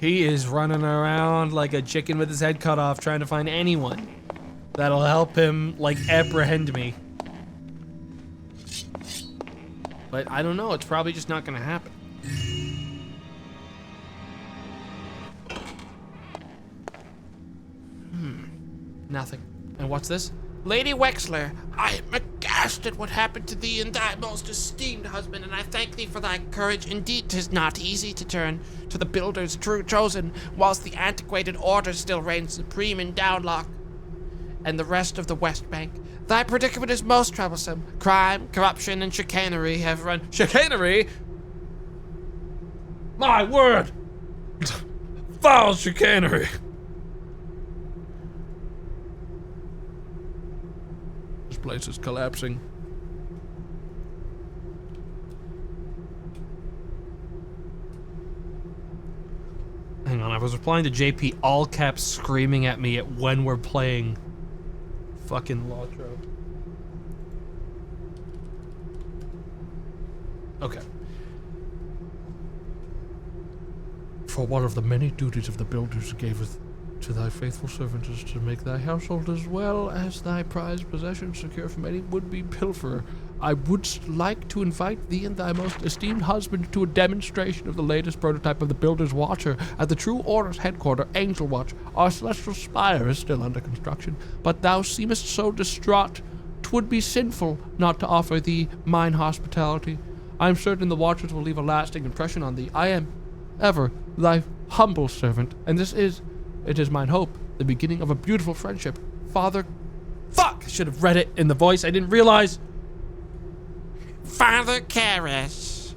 He is running around like a chicken with his head cut off, trying to find anyone that'll help him, like, apprehend me. But I don't know, it's probably just not gonna happen. Nothing. And what's this? Lady Wexler, I am aghast at what happened to thee and thy most esteemed husband, and I thank thee for thy courage. Indeed, 'tis not easy to turn to the builder's true chosen, whilst the antiquated order still reigns supreme in Downlock and the rest of the West Bank. Thy predicament is most troublesome. Crime, corruption, and chicanery have run— Chicanery? My word! Foul chicanery! This place is collapsing. Hang on, I was replying to JP all caps screaming at me when we're playing fucking Lotro. Okay. For one of the many duties of the builders gaveth to thy faithful servant is to make thy household as well as thy prized possessions secure from any would-be pilferer. I would like to invite thee and thy most esteemed husband to a demonstration of the latest prototype of the Builder's Watcher at the True Order's headquarter, Angel Watch. Our celestial spire is still under construction, but thou seemest so distraught, 'twould be sinful not to offer thee mine hospitality. I am certain the Watchers will leave a lasting impression on thee. I am ever thy humble servant, and it is mine hope, the beginning of a beautiful friendship. Father... Fuck! I should have read it in the voice, I didn't realize. Father Karras,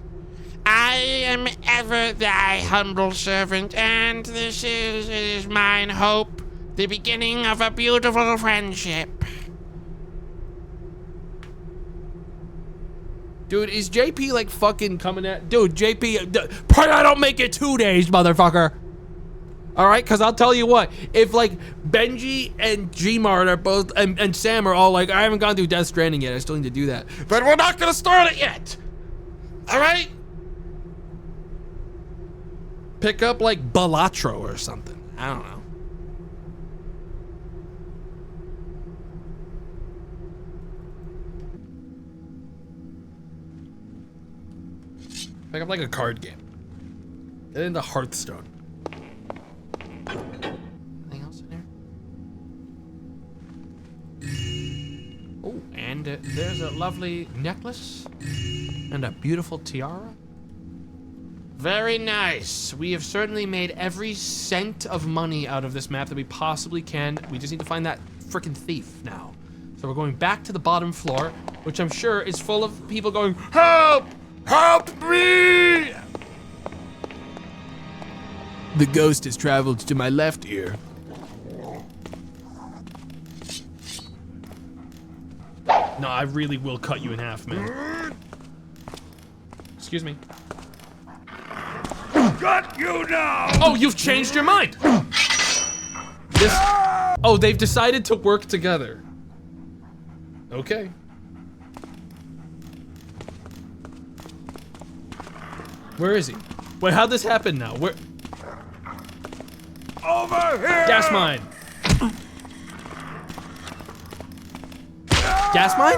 I am ever thy humble servant, and this is mine hope, the beginning of a beautiful friendship. Dude, is JP like fucking coming at... Dude, JP... Pray I don't make it 2 days, motherfucker! Alright, because I'll tell you what, if like Benji and Gmart are both, and Sam are all like, I haven't gone through Death Stranding yet, I still need to do that. But we're not gonna start it yet! Alright? Pick up like Balatro or something. I don't know. Pick up like a card game. Get into Hearthstone. Anything else in here? Oh, and there's a lovely necklace and a beautiful tiara. Very nice. We have certainly made every cent of money out of this map that we possibly can. We just need to find that freaking thief now. So we're going back to the bottom floor, which I'm sure is full of people going, help! Help me! The ghost has traveled to my left ear. No, I really will cut you in half, man. Excuse me. Got you now! Oh, you've changed your mind! This... Oh, they've decided to work together. Okay. Where is he? Wait, how'd this happen now? Where? Over here! Gas mine. Gas mine?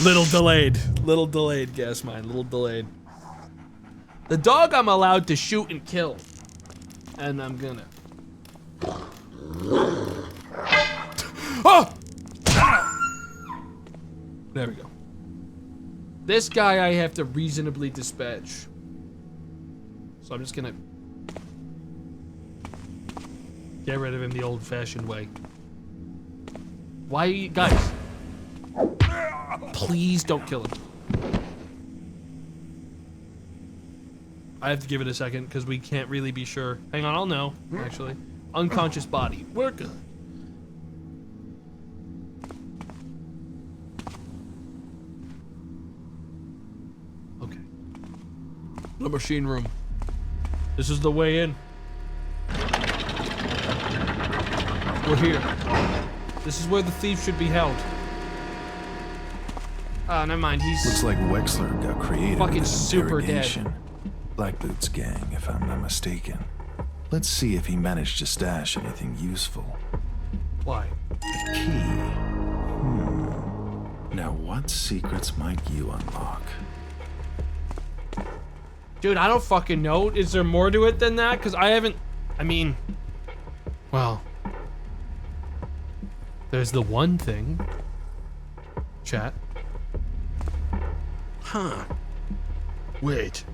Little delayed gas mine, little delayed. The dog I'm allowed to shoot and kill. And I'm gonna. Oh! There we go. This guy I have to reasonably dispatch. So I'm just gonna get rid of him the old-fashioned way. Why are you guys? Please don't kill him. I have to give it a second because we can't really be sure. Hang on, I'll know, actually. Unconscious body. We're good. Okay. The machine room. This is the way in. We're here. This is where the thief should be held. Oh, never mind. He's Looks like Wexler got creative fucking with his super dead. interrogation. Black Boots gang, if I'm not mistaken. Let's see if he managed to stash anything useful. Why? A key. Now what secrets might you unlock? Dude, I don't fucking know. Is there more to it than that? Because I haven't... I mean... Well... There's the one thing. Chat. Huh. Wait.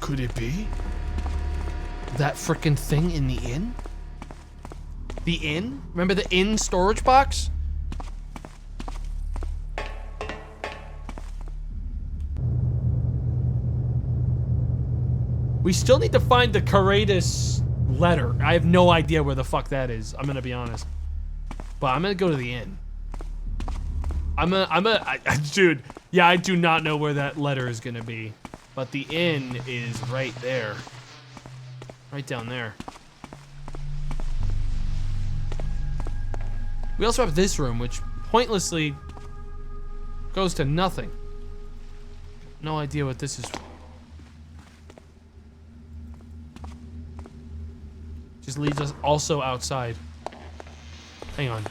Could it be? That frickin' thing in the inn? The inn? Remember the inn storage box? We still need to find the Caratus letter. I have no idea where the fuck that is. I'm gonna be honest. But I'm gonna go to the inn. Dude, yeah, I do not know where that letter is gonna be. But the inn is right there. Right down there. We also have this room, which pointlessly goes to nothing. No idea what this is for. Just leads us also outside. Hang on.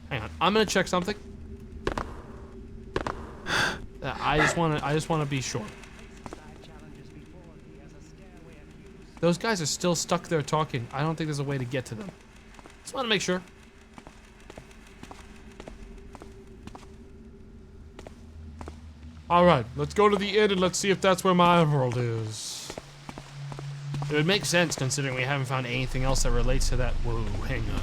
Hang on. I'm gonna check something. I just wanna be sure. Those guys are still stuck there talking. I don't think there's a way to get to them. Just wanna make sure. Alright, let's go to the inn and let's see if that's where my emerald is. It would make sense considering we haven't found anything else that relates to that. Whoa, hang on.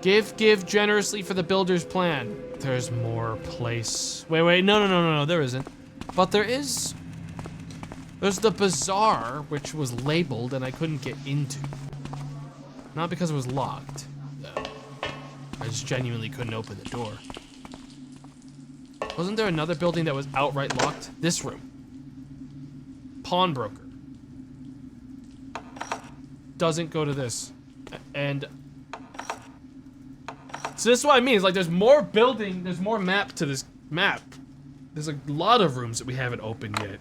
Give generously for the builder's plan. There's more place. Wait, no, there isn't. But there is. There's the bazaar, which was labeled and I couldn't get into. Not because it was locked. I just genuinely couldn't open the door. Wasn't there another building that was outright locked? This room. Pawnbroker. Doesn't go to this. And... So this is what I mean. It's like there's more building, there's more map to this map. There's a lot of rooms that we haven't opened yet.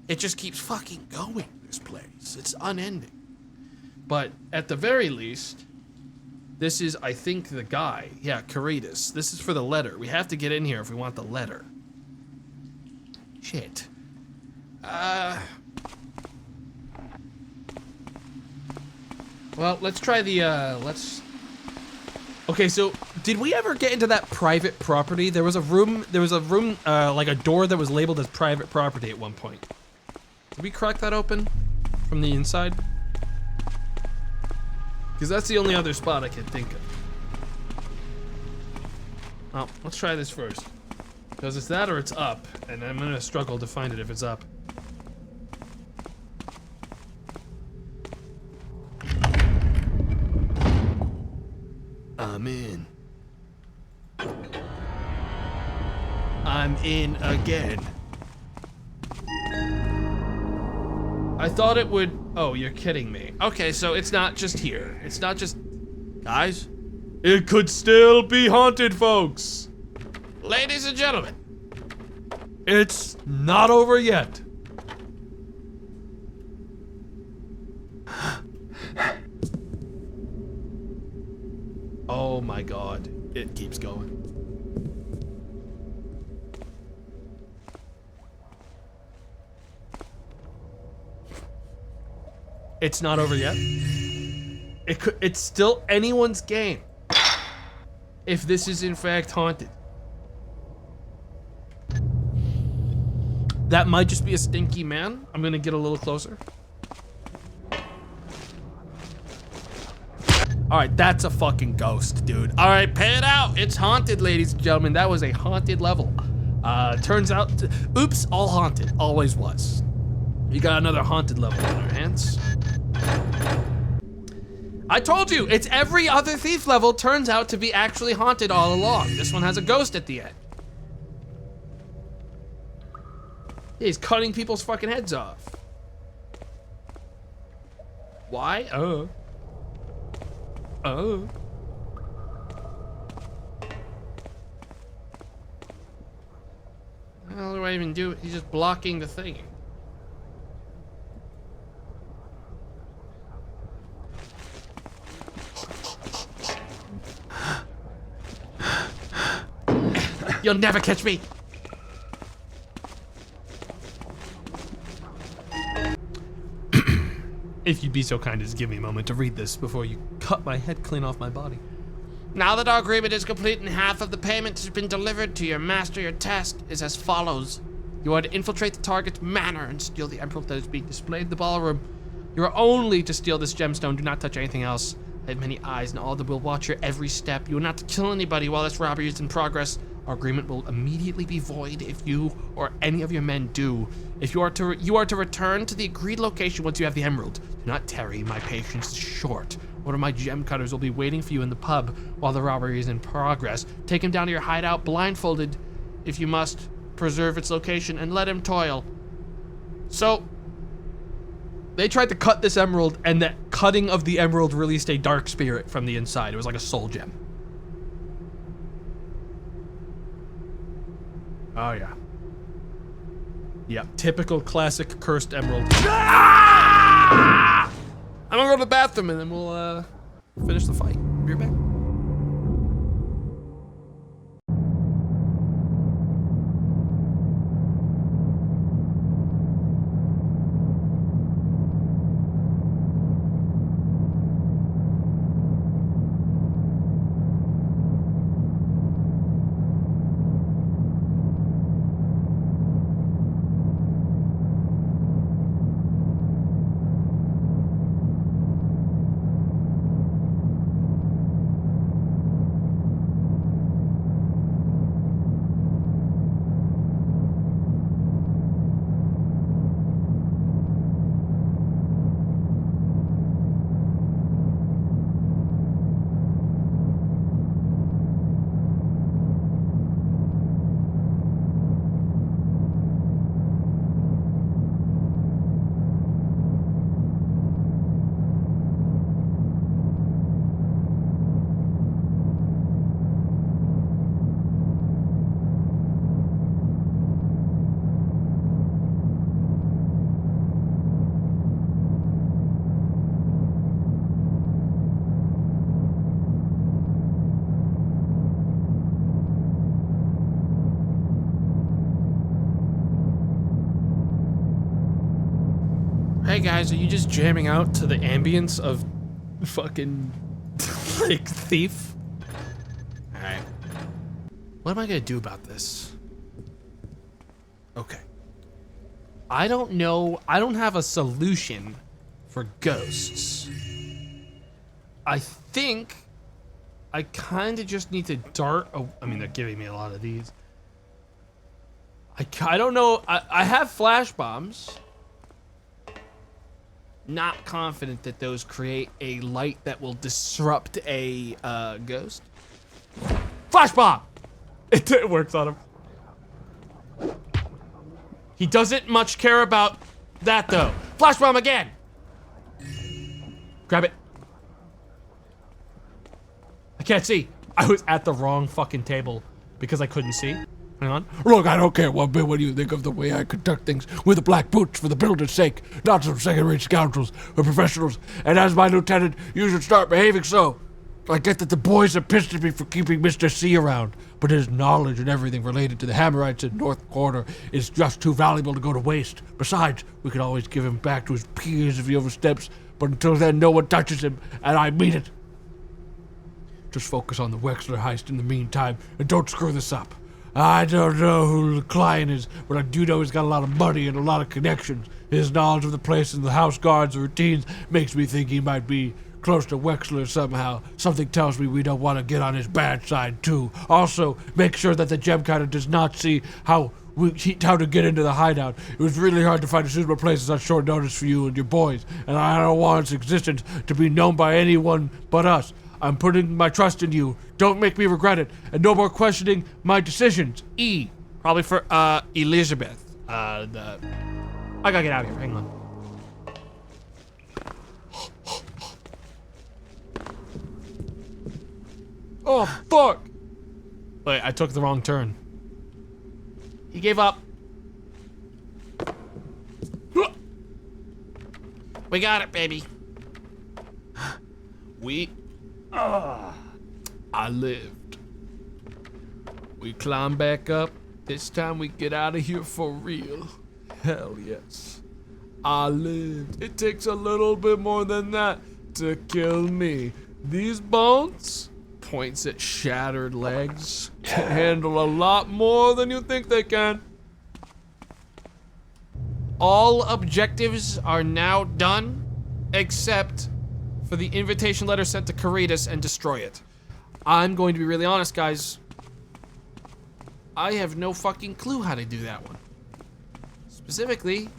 It just keeps fucking going, this place. It's unending. But at the very least... This is, I think, the guy. Yeah, Caratus. This is for the letter. We have to get in here if we want the letter. Shit. Well, let's try the, Okay, so, did we ever get into that private property? There was a room, like a door that was labeled as private property at one point. Did we crack that open from the inside? Because that's the only other spot I can think of. Well, let's try this first. Because it's that or it's up, and I'm gonna struggle to find it if it's up. I'm in. I'm in again. I thought it would... Oh, you're kidding me. Okay, so it's not just here. It's not just... Guys? It could still be haunted, folks. Ladies and gentlemen. It's not over yet. Oh my god. It keeps going. It's not over yet. It's still anyone's game. If this is in fact haunted. That might just be a stinky man. I'm gonna get a little closer. All right, that's a fucking ghost, dude. All right, pay it out. It's haunted, ladies and gentlemen. That was a haunted level. Turns out, oops, all haunted. Always was. We got another haunted level on our hands. I told you, it's every other thief level turns out to be actually haunted all along. This one has a ghost at the end. Yeah, he's cutting people's fucking heads off. Why? Oh. How do I even do it? He's just blocking the thing. You'll never catch me. If you'd be so kind as give me a moment to read this before you cut my head clean off my body. Now that our agreement is complete and half of the payment has been delivered to your master, your task is as follows. You are to infiltrate the target's manor and steal the emerald that is being displayed in the ballroom. You are only to steal this gemstone. Do not touch anything else. I have many eyes and all that will watch your every step. You are not to kill anybody while this robbery is in progress. Our agreement will immediately be void if you or any of your men do. If you are to return to the agreed location once you have the emerald. Do not tarry, my patience is short. One of my gem cutters will be waiting for you in the pub while the robbery is in progress. Take him down to your hideout blindfolded if you must. Preserve its location and let him toil. So, they tried to cut this emerald, and that cutting of the emerald released a dark spirit from the inside. It was like a soul gem. Oh, yeah. Yep, typical classic cursed emerald. Ah! I'm gonna go to the bathroom and then we'll finish the fight. Be right back. Hey guys, are you just jamming out to the ambience of fucking like Thief? Alright. What am I gonna do about this? Okay. I don't know. I don't have a solution for ghosts. I think I kind of just need to dart. Oh, I mean, they're giving me a lot of these. I don't know. I have flash bombs. Not confident that those create a light that will disrupt a ghost. Flash bomb! It works on him. He doesn't much care about that though. Flash bomb again! Grab it. I can't see. I was at the wrong fucking table because I couldn't see. Hang on. Look, I don't care one bit what you think of the way I conduct things with the black boots for the builder's sake, not some second-rate scoundrels or professionals. And as my lieutenant, you should start behaving so. I get that the boys are pissed at me for keeping Mr. C around, but his knowledge and everything related to the Hammerites in North Quarter is just too valuable to go to waste. Besides, we can always give him back to his peers if he oversteps, but until then, no one touches him, and I mean it. Just focus on the Wexler heist in the meantime, and don't screw this up. I don't know who the client is, but I do know he's got a lot of money and a lot of connections. His knowledge of the place and the house guards routines makes me think he might be close to Wexler somehow. Something tells me we don't want to get on his bad side too. Also, make sure that the gem counter does not see how to get into the hideout. It was really hard to find a suitable place on short notice for you and your boys, and I don't want its existence to be known by anyone but us. I'm putting my trust in you. Don't make me regret it, and no more questioning my decisions. E. Probably for Elizabeth. I gotta get out of here. Hang on. Oh, fuck! Wait, I took the wrong turn. He gave up. We got it, baby. I lived. We climb back up. This time we get out of here for real. Hell yes. I lived. It takes a little bit more than that to kill me. These bones, points at shattered legs, can handle a lot more than you think they can. All objectives are now done, except for the invitation letter sent to Caritas and destroy it. I'm going to be really honest, guys. I have no fucking clue how to do that one. Specifically,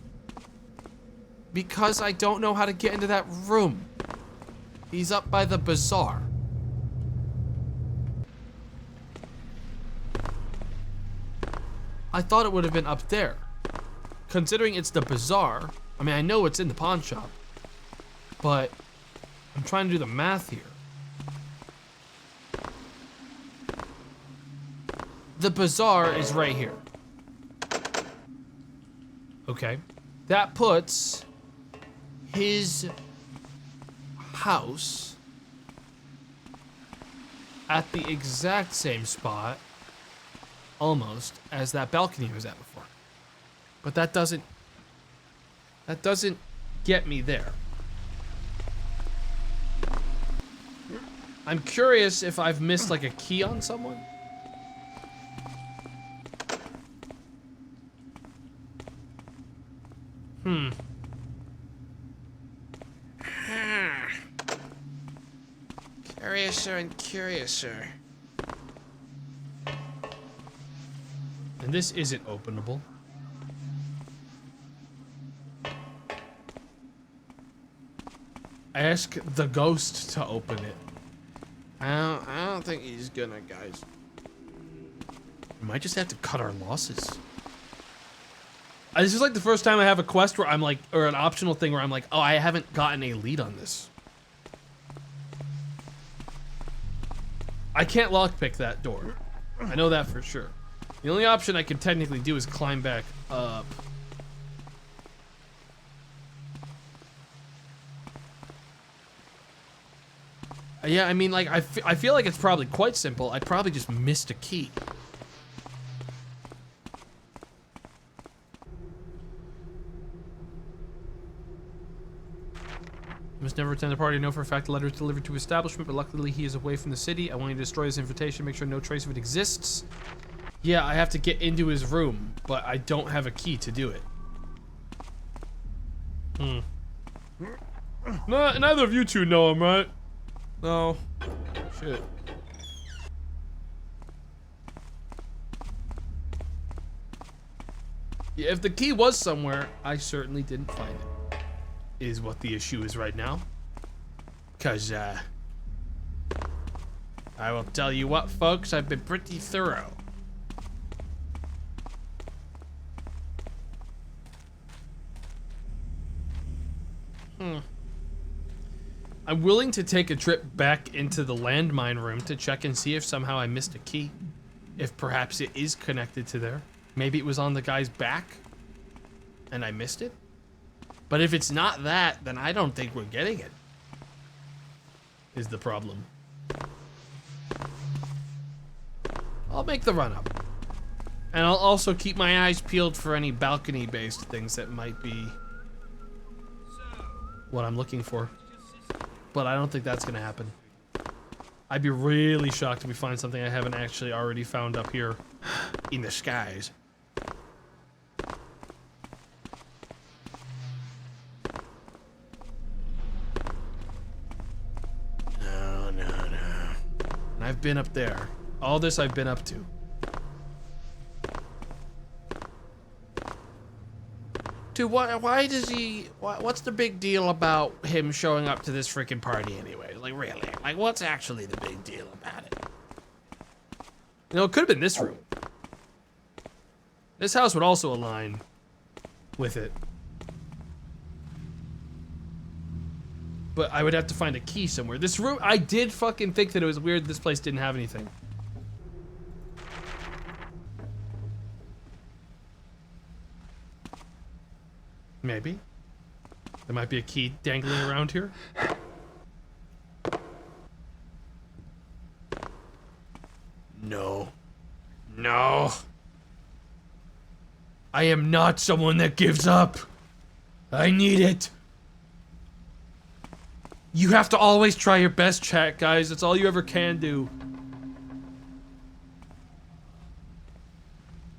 because I don't know how to get into that room. He's up by the bazaar. I thought it would have been up there. Considering it's the bazaar, I mean, I know it's in the pawn shop, but I'm trying to do the math here. The bazaar is right here. Okay. That puts his house At the exact same spot, almost, as that balcony was at before. But that doesn't get me there. I'm curious if I've missed like a key on someone. Curiouser and curiouser. And this isn't openable. Ask the ghost to open it. I don't think he's gonna, guys. We might just have to cut our losses. This is like the first time I have a quest where I'm like, or an optional thing where I'm like, oh, I haven't gotten a lead on this. I can't lockpick that door. I know that for sure. The only option I can technically do is climb back up. Yeah, I mean, like, I feel like it's probably quite simple. I probably just missed a key. You must never attend a party. I know for a fact the letter is delivered to establishment, but luckily he is away from the city. I want you to destroy his invitation, make sure no trace of it exists. Yeah, I have to get into his room, but I don't have a key to do it. No, neither of you two know him, right? No. Shit. Yeah, if the key was somewhere, I certainly didn't find it. Is what the issue is right now. 'Cause, I will tell you what, folks, I've been pretty thorough. I'm willing to take a trip back into the landmine room to check and see if somehow I missed a key. If perhaps it is connected to there. Maybe it was on the guy's back and I missed it. But if it's not that, then I don't think we're getting it. Is the problem. I'll make the run up. And I'll also keep my eyes peeled for any balcony-based things that might be what I'm looking for. But I don't think that's gonna happen. I'd be really shocked if we find something I haven't actually already found up here in the skies. No. And I've been up there. All this I've been up to. Dude, why does he... What's the big deal about him showing up to this freaking party anyway? Like, really? Like, what's actually the big deal about it? You know, it could have been this room. This house would also align with it. But I would have to find a key somewhere. This room... I did fucking think that it was weird this place didn't have anything. Maybe. There might be a key dangling around here. No. No. I am not someone that gives up. I need it. You have to always try your best, chat, guys. That's all you ever can do.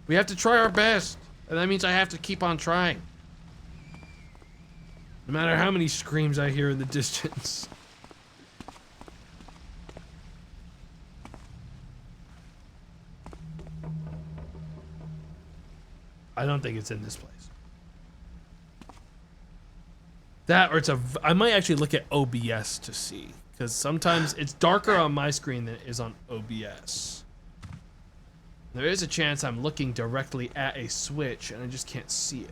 We have to try our best. And that means I have to keep on trying. No matter how many screams I hear in the distance. I don't think it's in this place. That, or it's a... I might actually look at OBS to see. Because sometimes it's darker on my screen than it is on OBS. There is a chance I'm looking directly at a switch and I just can't see it.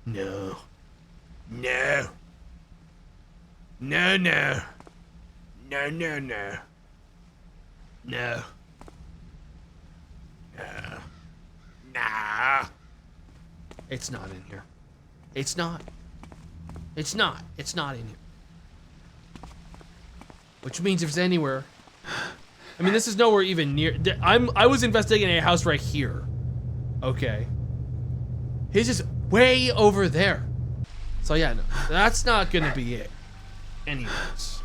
No. No. No, no. No, no, no. No. No. Nah. It's not in here. It's not. It's not. It's not in here. Which means if it's anywhere... I mean, this is nowhere even near... I was investigating a house right here. Okay. His is way over there. So yeah, no. That's not gonna be it. Anyways.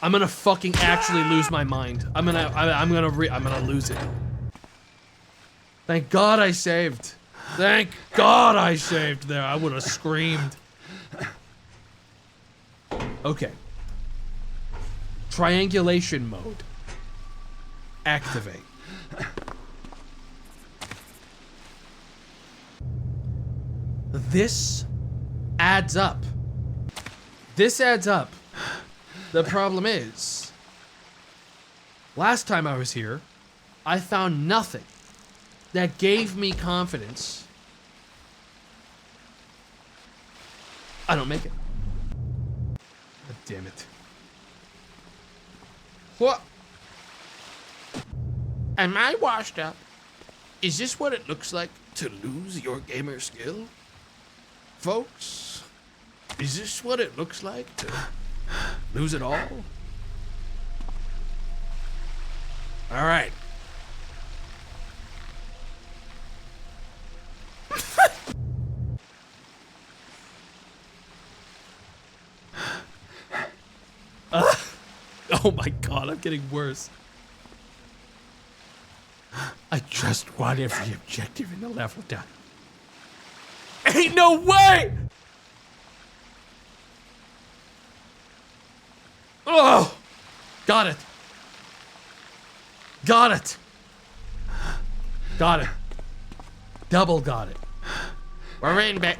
I'm gonna fucking actually lose my mind. I'm gonna lose it. Thank God I saved. Thank God I saved there. I would have screamed. Okay. Triangulation mode. Activate. This adds up. This adds up. The problem is, last time I was here, I found nothing that gave me confidence. I don't make it. God damn it. What? Am I washed up? Is this what it looks like to lose your gamer skill? Folks, is this what it looks like to lose it all? All right. Oh my God, I'm getting worse. I just want every objective in the level done. Ain't no way! Oh! Got it. Got it. Got it. Double got it. We're in back.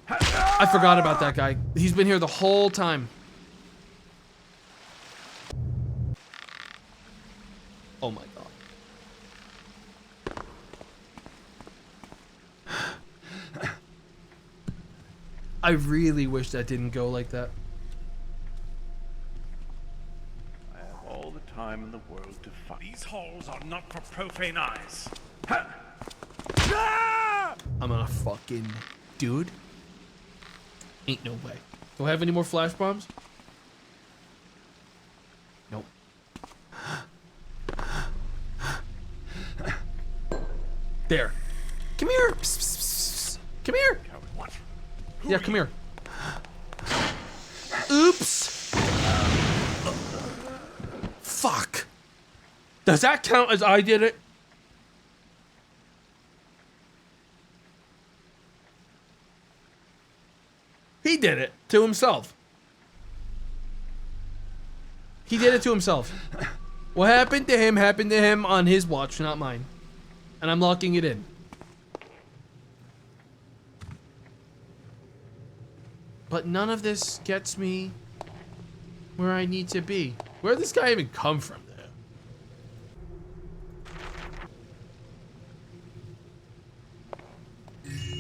I forgot about that guy. He's been here the whole time. Oh my God. I really wish that didn't go like that. I have all the time in the world to fight. These halls are not for profane eyes. I'm gonna fucking... Dude. Ain't no way. Do I have any more flash bombs? Nope. There. Come here. Psst, psst, psst. Come here. What? Yeah, come here. Oops. Fuck. Does that count as I did it? He did it to himself. He did it to himself. What happened to him on his watch, not mine. And I'm locking it in. But none of this gets me where I need to be. Where did this guy even come from there?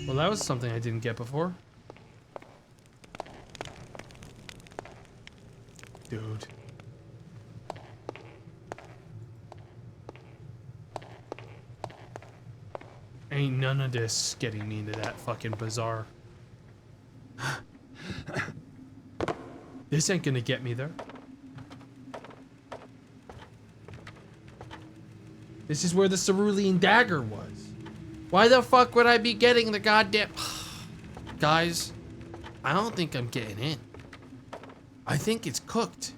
Well, that was something I didn't get before. Dude. Ain't none of this getting me into that fucking bazaar. This ain't gonna get me there. This is where the cerulean dagger was. Why the fuck would I be getting the goddamn... Guys, I don't think I'm getting in. I think it's cooked.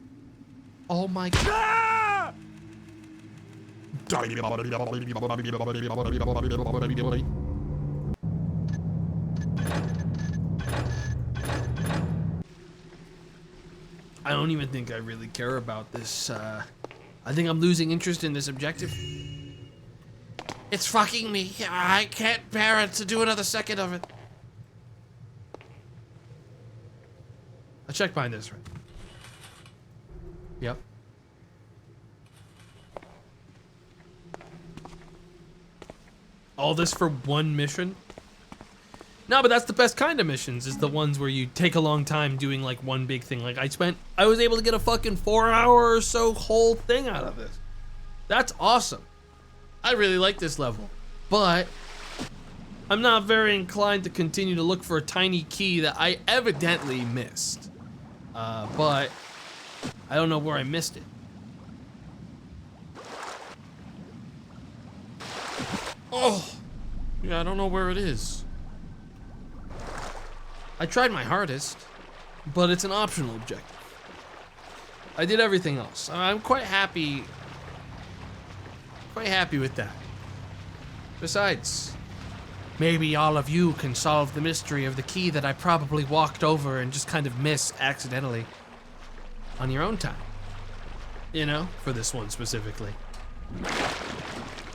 Oh my god. I don't even think I really care about this. I think I'm losing interest in this objective. It's fucking me. I can't bear it to do another second of it. I checked behind this, right? Yep. All this for one mission? No, but that's the best kind of missions, is the ones where you take a long time doing like one big thing. Like I was able to get a fucking 4-hour or so whole thing out of this. That's awesome. I really like this level, but I'm not very inclined to continue to look for a tiny key that I evidently missed. But I don't know where I missed it. Oh, yeah, I don't know where it is. I tried my hardest, but it's an optional objective. I did everything else. I'm quite happy with that. Besides, maybe all of you can solve the mystery of the key that I probably walked over and just kind of missed accidentally on your own time. You know, for this one specifically.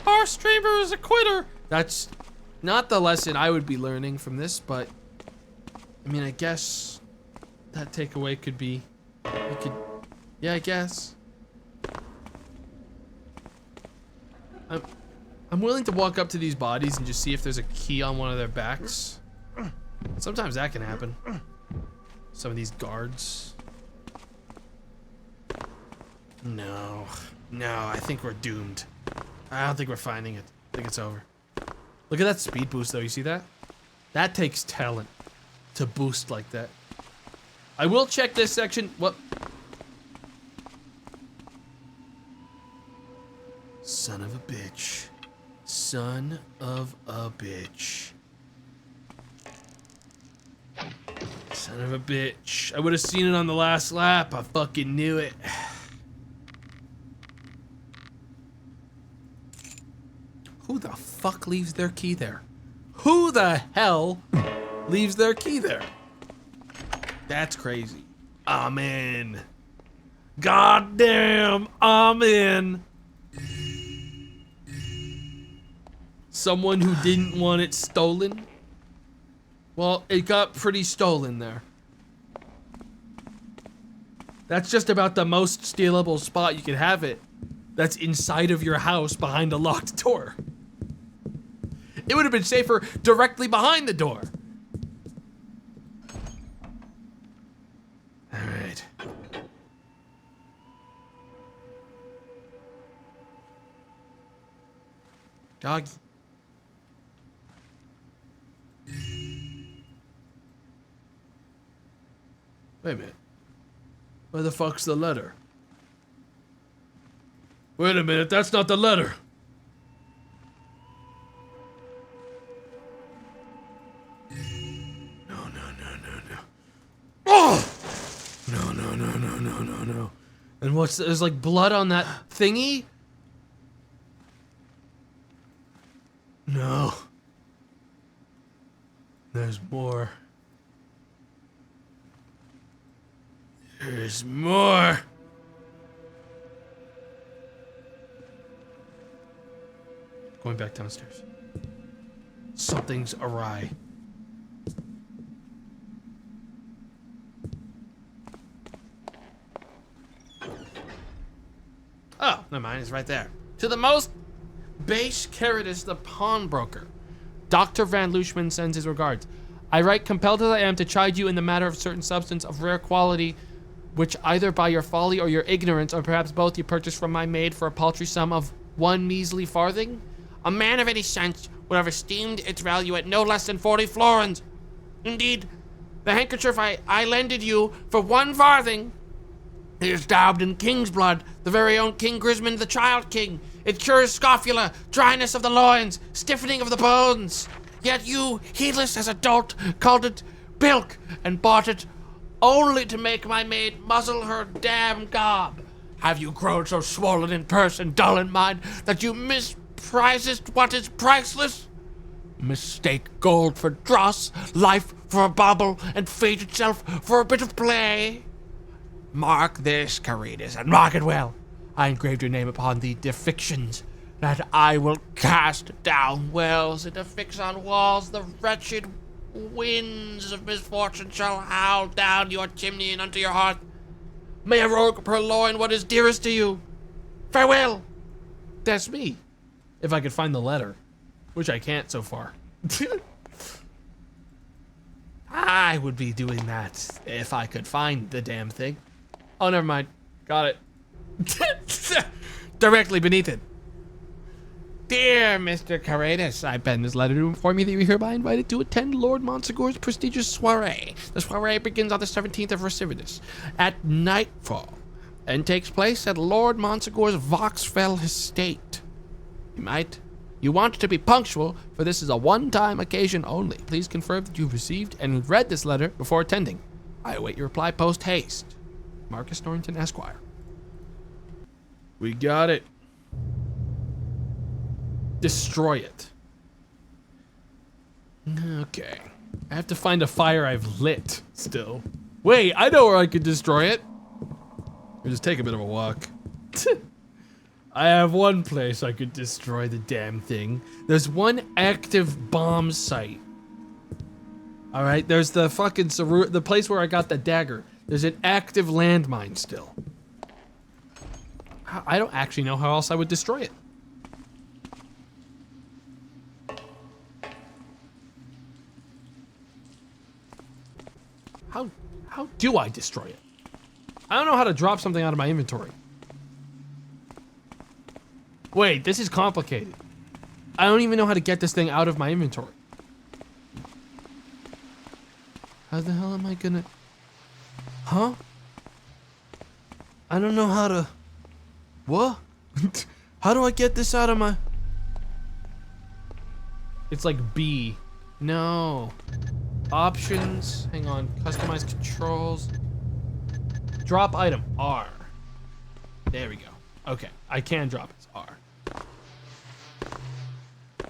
Our streamer is a quitter. That's not the lesson I would be learning from this, but I mean, I guess that takeaway could be, yeah, I guess. I'm willing to walk up to these bodies and just see if there's a key on one of their backs. Sometimes that can happen. Some of these guards. No, I think we're doomed. I don't think we're finding it. I think it's over. Look at that speed boost though, you see that? That takes talent to boost like that. I will check this section. What? Son of a bitch. Son of a bitch. Son of a bitch. I would have seen it on the last lap. I fucking knew it. Who the fuck leaves their key there? Who the hell leaves their key there? That's crazy. I'm in. Goddamn, I'm in. Someone who didn't want it stolen? Well, it got pretty stolen there. That's just about the most stealable spot you can have it. That's inside of your house behind a locked door. It would have been safer directly behind the door. All right. Doggy. Wait a minute. Where the fuck's the letter? Wait a minute, that's not the letter. Oh! No, no, no, no, no, no, no. And what's there's like blood on that thingy? No. There's more. There's more. Going back downstairs. Something's awry. Oh, never mind, it's right there. To the most base Caritas, the pawnbroker. Dr. Van Lushman sends his regards. I write, compelled as I am to chide you in the matter of certain substance of rare quality, which either by your folly or your ignorance, or perhaps both, you purchased from my maid for a paltry sum of 1 measly farthing. A man of any sense would have esteemed its value at no less than 40 florins. Indeed, the handkerchief I lended you for 1 farthing is daubed in king's blood, the very own King Grismond, the child king. It cures scrofula, dryness of the loins, stiffening of the bones. Yet you, heedless as a dolt, called it bilk and bought it only to make my maid muzzle her damn gob. Have you grown so swollen in purse and dull in mind that you misprizest what is priceless? Mistake gold for dross, life for a bauble, and fate itself for a bit of play. Mark this, Caritas, and mark it well. I engraved your name upon the defictions, that I will cast down wells and affix on walls. The wretched winds of misfortune shall howl down your chimney and unto your hearth. May a rogue purloin what is dearest to you. Farewell. That's me. If I could find the letter, which I can't so far. I would be doing that if I could find the damn thing. Oh, never mind. Got it. Directly beneath it. Dear Mr. Caritas, I pen this letter to inform you that you're hereby invited to attend Lord Montsegour's prestigious soiree. The soiree begins on the 17th of Recividus at nightfall and takes place at Lord Montsegour's Vauxfell estate. You want to be punctual, for this is a one-time occasion only. Please confirm that you've received and read this letter before attending. I await your reply post haste. Marcus Norrington, Esquire. We got it. Destroy it. Okay. I have to find a fire I've lit still. Wait, I know where I could destroy it. We'll just take a bit of a walk. I have one place I could destroy the damn thing. There's one active bomb site. Alright, there's the fucking the place where I got the dagger. There's an active landmine still. I don't actually know how else I would destroy it. How do I destroy it? I don't know how to drop something out of my inventory. Wait, this is complicated. I don't even know how to get this thing out of my inventory. How the hell am I gonna... Huh? I don't know how to... What? How do I get this out of my... It's like B. No. Options. Hang on. Customize controls. Drop item. R. There we go. Okay. I can drop it. It's R.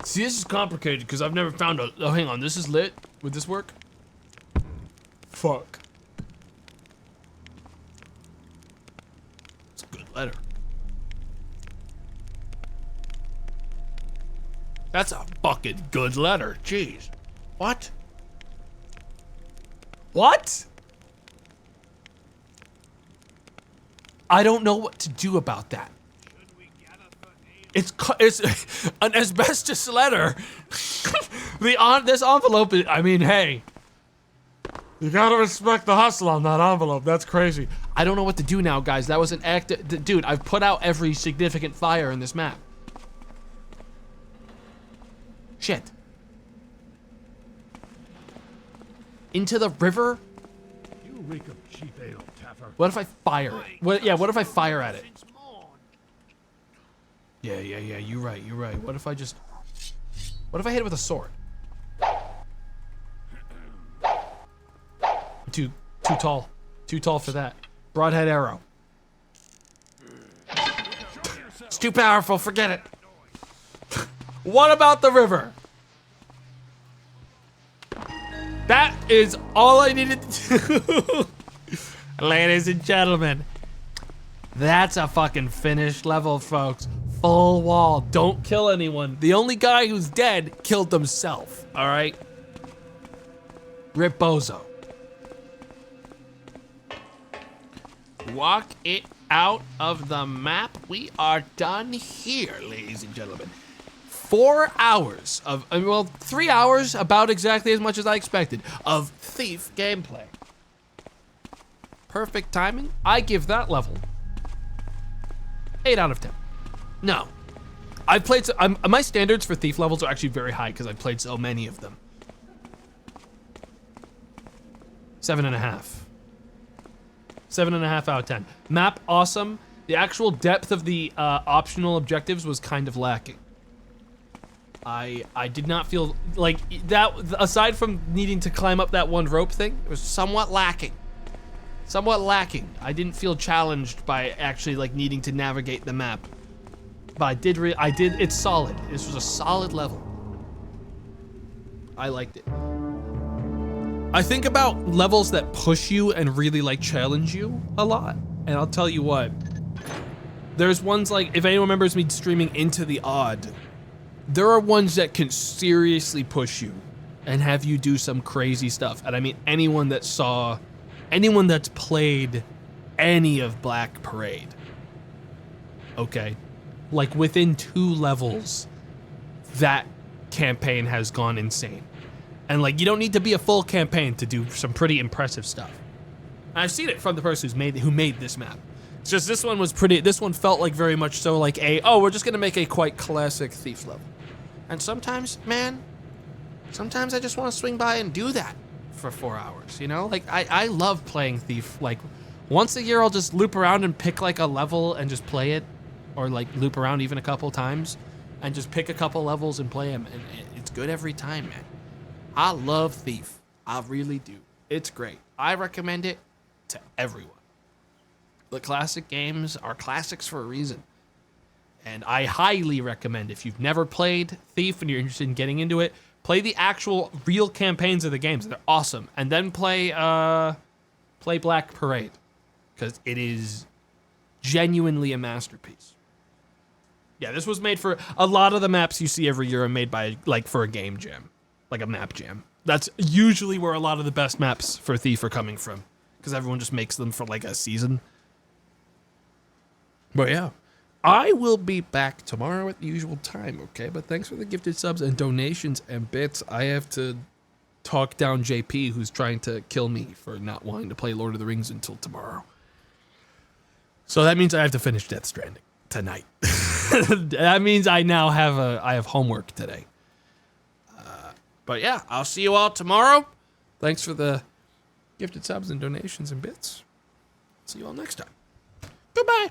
See, this is complicated because I've never found a... Oh, hang on. This is lit. Would this work? Fuck. It's a good letter. That's a fucking good letter. Jeez. What? What? I don't know what to do about that. It's an asbestos letter. This envelope is, I mean, hey. You gotta respect the hustle on that envelope. That's crazy. I don't know what to do now, guys. That was an active... Dude, I've put out every significant fire in this map. Shit. Into the river? You reek of cheap ale, Taffer. What if I fire it? What if I fire at it? Yeah, you're right. What if I hit it with a sword? Too too tall. Too tall for that. Broadhead arrow. It's too powerful. Forget it. What about the river? That is all I needed to do. Ladies and gentlemen, that's a fucking finished level, folks. Full wall. Don't kill anyone. The only guy who's dead killed himself. All right? Rip Bozo. Walk it out of the map. We are done here, ladies and gentlemen. 4 hours of, well, 3 hours, about exactly as much as I expected, of Thief gameplay. Perfect timing. I give that level 8 out of 10. No. I've played, my standards for Thief levels are actually very high because I've played so many of them. 7.5. 7.5 out of 10. Map, awesome. The actual depth of the optional objectives was kind of lacking. I did not feel like that, aside from needing to climb up that one rope thing, it was somewhat lacking. Somewhat lacking. I didn't feel challenged by actually like needing to navigate the map. But I did, it's solid. This was a solid level. I liked it. I think about levels that push you and really like challenge you a lot. And I'll tell you what, there's ones like, if anyone remembers me streaming Into the Odd, there are ones that can seriously push you and have you do some crazy stuff. And I mean, anyone that's played any of Black Parade, okay? Like within 2 levels, that campaign has gone insane. And like, you don't need to be a full campaign to do some pretty impressive stuff. And I've seen it from the person who made this map. It's just this one felt like very much so like we're just gonna make a quite classic Thief level. And sometimes, man, sometimes I just want to swing by and do that for 4 hours, you know? Like, I love playing Thief. Like, once a year I'll just loop around and pick like a level and just play it. Or like loop around even a couple times and just pick a couple levels and play them. And it's good every time, man. I love Thief. I really do. It's great. I recommend it to everyone. The classic games are classics for a reason. And I highly recommend, if you've never played Thief and you're interested in getting into it, play the actual real campaigns of the games. They're awesome. And then play Black Parade, because it is genuinely a masterpiece. Yeah, this was made for, a lot of the maps you see every year are made by, like, for a game jam, like a map jam. That's usually where a lot of the best maps for Thief are coming from, because everyone just makes them for like a season. But yeah, I will be back tomorrow at the usual time, okay? But thanks for the gifted subs and donations and bits. I have to talk down JP, who's trying to kill me for not wanting to play Lord of the Rings until tomorrow. So that means I have to finish Death Stranding tonight. That means I now have homework today. But yeah, I'll see you all tomorrow. Thanks for the gifted subs and donations and bits. See you all next time. Goodbye.